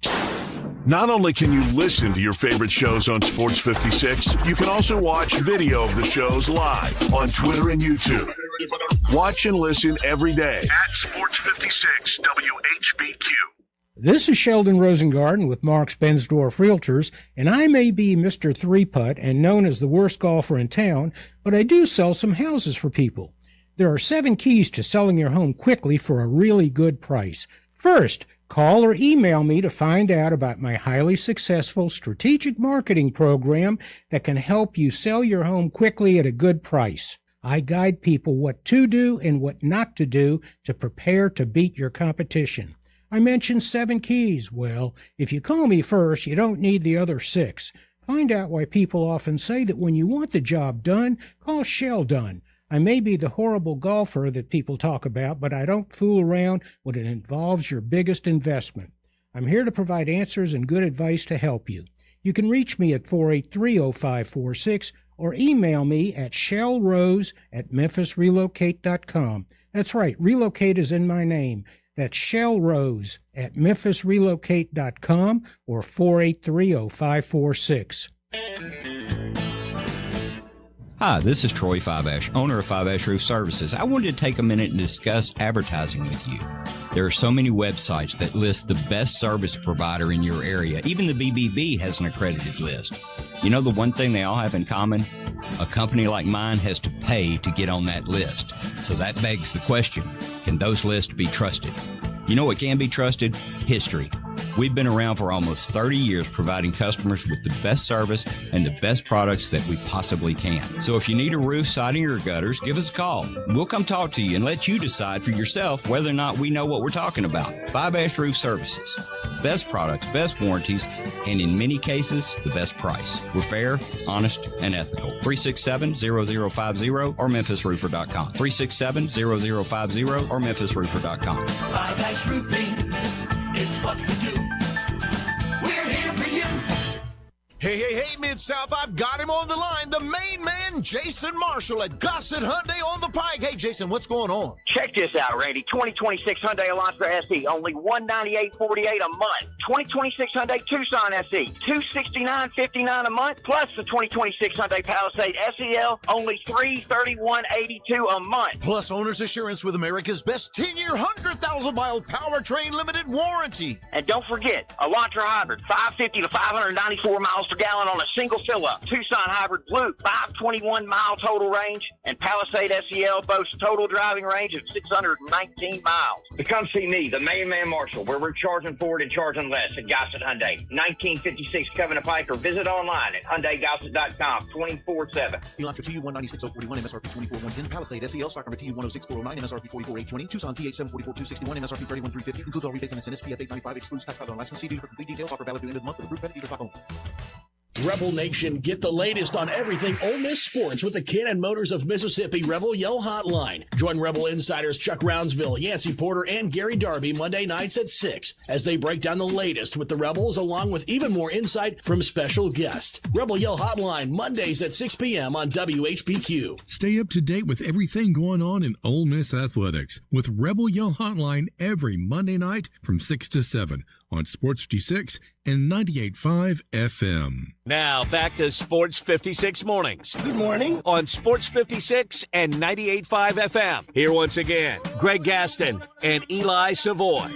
FM. Not only can you listen to your favorite shows on Sports 56, you can also watch video of the shows live on Twitter and YouTube. Watch and listen every day at Sports 56 WHBQ. This is Sheldon Rosengarten with Marks Bensdorf Realtors, and I may be Mr. Three-Putt and known as the worst golfer in town, but I do sell some houses for people. There are 7 keys to selling your home quickly for a really good price. First, call or email me to find out about my highly successful strategic marketing program that can help you sell your home quickly at a good price. I guide people what to do and what not to do to prepare to beat your competition. I mentioned 7 keys. Well, if you call me first, you don't need the other 6. Find out why people often say that when you want the job done, call Sheldon. I may be the horrible golfer that people talk about, but I don't fool around when it involves your biggest investment. I'm here to provide answers and good advice to help you. You can reach me at 483-0546 or email me at shellrose@memphisrelocate.com. That's right, Relocate is in my name. That's Shell Rose at memphisrelocate.com or 483-0546. Hi, this is Troy Fiveash, owner of Fiveash Roof Services. I wanted to take a minute and discuss advertising with you. There are so many websites that list the best service provider in your area. Even the BBB has an accredited list. You know the one thing they all have in common? A company like mine has to pay to get on that list. So that begs the question, can those lists be trusted? You know what can be trusted? History. We've been around for almost 30 years providing customers with the best service and the best products that we possibly can. So if you need a roof, siding, or gutters, give us a call. We'll come talk to you and let you decide for yourself whether or not we know what we're talking about. Fiveash Roof Services. Best products, best warranties, and in many cases, the best price. We're fair, honest, and ethical. 367-0050 or memphisroofer.com. 367-0050 or memphisroofer.com. Fiveash Roofing, it's what we do. We're here for you. Hey, Mid-South, I've got him on the line. The main man, Jason Marshall at Gossett Hyundai on the Pike. Hey, Jason, what's going on? Check this out, Randy. 2026 Hyundai Elantra SE, only $198.48 a month. 2026 Hyundai Tucson SE, $269.59 a month. Plus the 2026 Hyundai Palisade SEL, only $331.82 a month. Plus owner's assurance with America's best 10-year, 100,000-mile powertrain limited warranty. And don't forget, Elantra Hybrid, 550 to 594 miles per gallon on a single fill-up. Tucson Hybrid Blue, 521-mile total range. And Palisade SEL boasts total driving range of 619 miles. To come see me, the main man Marshall, where we're charging forward and charging less at Gossett Hyundai. 1956 Covenant Pike, or visit online at HyundaiGossett.com 24/7. Elantra TU 196.041, MSRP 24,110. Palisade SEL, stock number TU 106,409, MSRP 44,820. Tucson TH 744,261, MSRP 31,350. Includes all rebates and incentives. PF 895 excludes tax on license. CD for complete details. Offer valid through end of the month with approved credit dealer.com. Rebel Nation, get the latest on everything Ole Miss sports with the Cannon Motors of Mississippi Rebel Yell Hotline. Join Rebel insiders Chuck Rounsville, Yancey Porter, and Gary Darby Monday nights at 6 as they break down the latest with the Rebels, along with even more insight from special guests. Rebel Yell Hotline, Mondays at 6 p.m. on WHBQ. Stay up to date with everything going on in Ole Miss athletics with Rebel Yell Hotline every Monday night from 6 to 7 on Sports 56 and 98.5 FM. Now back to Sports 56 Mornings. Good morning. On Sports 56 and 98.5 FM. Here once again, Greg Gaston and Eli Savoy.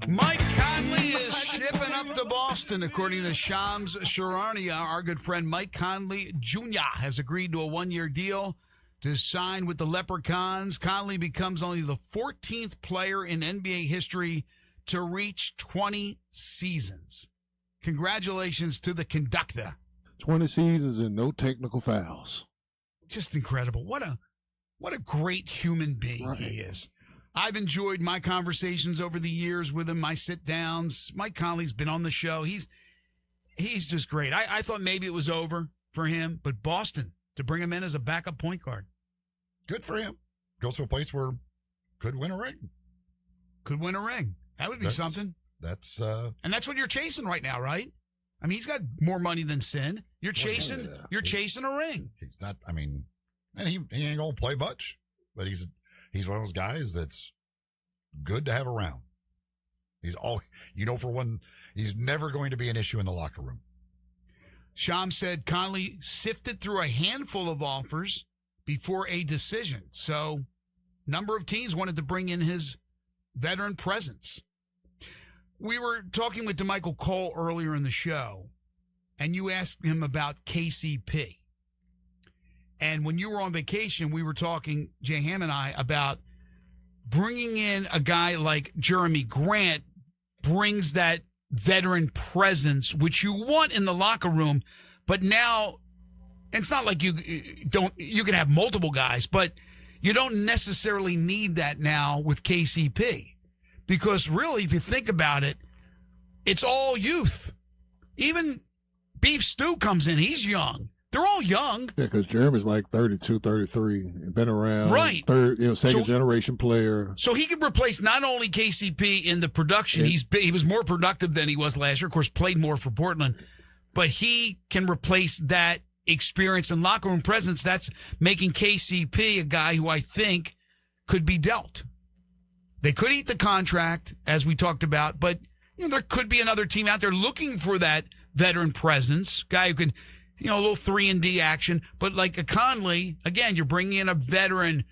Mike Conley is shipping up to Boston, according to Shams Charania. Our good friend Mike Conley Jr. has agreed to a one-year deal to sign with the Leprechauns. Conley becomes only the 14th player in NBA history to reach 20 seasons. Congratulations to the conductor. 20 seasons and no technical fouls. Just incredible. What a great human being he is. I've enjoyed my conversations over the years with him, my sit-downs. Mike Conley's been on the show. He's just great. I thought maybe it was over for him, but Boston, to bring him in as a backup point guard. Good for him. Goes to a place where could win a ring. Could win a ring. That would be something. That's and that's what you're chasing right now, right? I mean, he's got more money than Sin. You're chasing a ring. He's not, I mean, and he ain't gonna play much, but he's one of those guys that's good to have around. He's for one, he's never going to be an issue in the locker room. Sham said Conley sifted through a handful of offers before a decision. So, number of teams wanted to bring in his veteran presence. We were talking with DeMichael Cole earlier in the show, and you asked him about KCP. And when you were on vacation, we were talking, Jay Ham and I, about bringing in a guy like Jeremy Grant brings that veteran presence, which you want in the locker room. But now, it's not like you can have multiple guys, but you don't necessarily need that now with KCP. Because really, if you think about it, it's all youth. Even Beef Stew comes in. He's young. They're all young. Yeah, because Jeremy's like 32, 33, and been around. Right. Second generation player. So he can replace not only KCP in the production. He was more productive than he was last year. Of course, played more for Portland. But he can replace that experience and locker room presence, that's making KCP a guy who I think could be dealt. They could eat the contract, as we talked about, but there could be another team out there looking for that veteran presence, guy who can, a little 3-and-D action. But like a Conley, again, you're bringing in a veteran,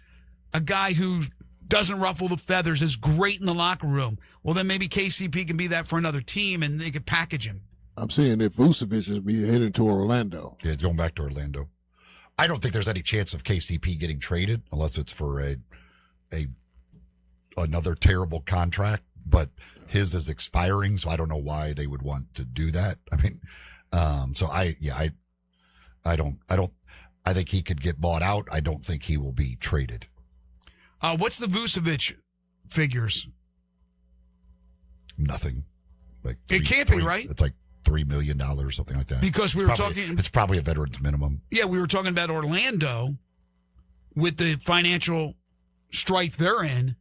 a guy who doesn't ruffle the feathers, is great in the locker room. Well, then maybe KCP can be that for another team, and they could package him. I'm seeing that Vucevic is heading to Orlando. Yeah, going back to Orlando. I don't think there's any chance of KCP getting traded unless it's for another terrible contract, but his is expiring, so I don't know why they would want to do that. I mean, I think he could get bought out. I don't think he will be traded. What's the Vucevic figures? Nothing. Like it can't be, right? It's like $3 million or something like that. Because it's probably a veteran's minimum. Yeah, we were talking about Orlando with the financial strife they're in,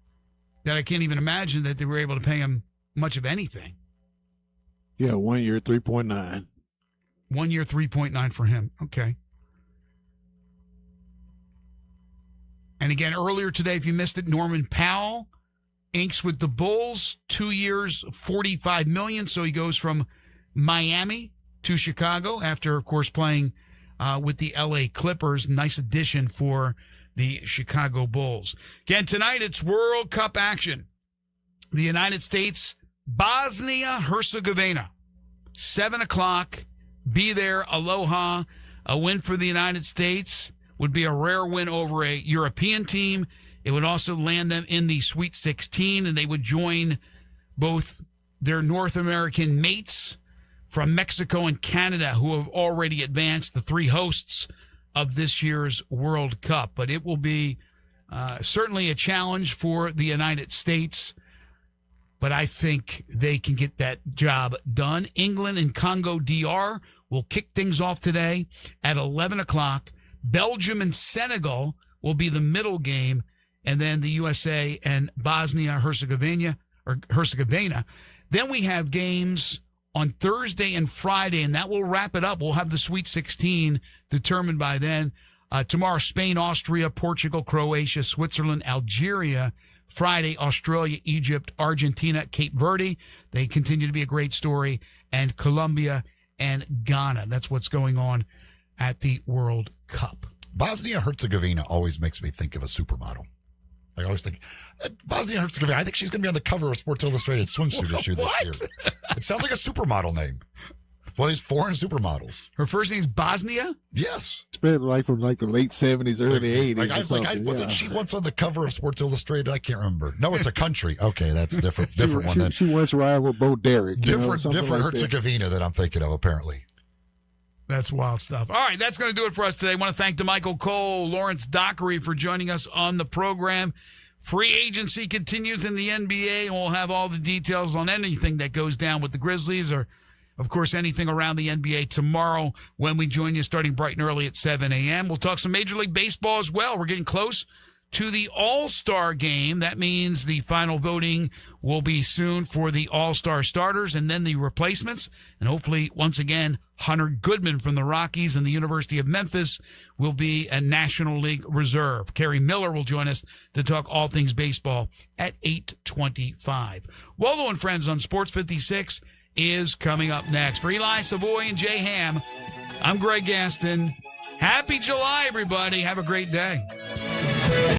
that I can't even imagine that they were able to pay him much of anything. Yeah, 1 year, 3.9. 1 year, 3.9 for him. Okay. And again, earlier today, if you missed it, Norman Powell inks with the Bulls, 2 years, $45 million. So he goes from Miami to Chicago after, of course, playing with the LA Clippers. Nice addition for the Chicago Bulls. Again, tonight it's World Cup action. The United States, Bosnia-Herzegovina, 7 o'clock. Be there, aloha. A win for the United States would be a rare win over a European team. It would also land them in the Sweet 16, and they would join both their North American mates from Mexico and Canada, who have already advanced, the three hosts of this year's World Cup. But it will be certainly a challenge for the United States, but I think they can get that job done. England and Congo DR will kick things off today at 11 o'clock. Belgium and Senegal will be the middle game, and then the USA and Bosnia-Herzegovina. Then we have games on Thursday and Friday, and that will wrap it up. We'll have the Sweet 16 determined by then. Tomorrow, Spain, Austria, Portugal, Croatia, Switzerland, Algeria. Friday, Australia, Egypt, Argentina, Cape Verde. They continue to be a great story. And Colombia and Ghana. That's what's going on at the World Cup. Bosnia-Herzegovina always makes me think of a supermodel. I always think, Bosnia-Herzegovina, I think she's going to be on the cover of Sports Illustrated swimsuit issue this year. It sounds like a supermodel name. Well, these foreign supermodels. Her first name's Bosnia? Yes. It's been like from like the late 70s, early 80s. Wasn't she once on the cover of Sports Illustrated? I can't remember. No, it's a country. Okay, that's different. Different one. She once rivaled Bo Derek. Different like Herzegovina that I'm thinking of, apparently. That's wild stuff. All right, that's going to do it for us today. I want to thank DeMichael Cole, Lawrence Dockery for joining us on the program. Free agency continues in the NBA, and we'll have all the details on anything that goes down with the Grizzlies or, of course, anything around the NBA tomorrow when we join you starting bright and early at 7 a.m. We'll talk some Major League Baseball as well. We're getting close to the All-Star game. That means the final voting will be soon for the All-Star starters and then the replacements. And hopefully, once again, Hunter Goodman from the Rockies and the University of Memphis will be a National League reserve. Kerry Miller will join us to talk all things baseball at 8:25. Waldo and Friends on Sports 56 is coming up next. For Eli Savoy and Jay Ham, I'm Greg Gaston. Happy July, everybody. Have a great day.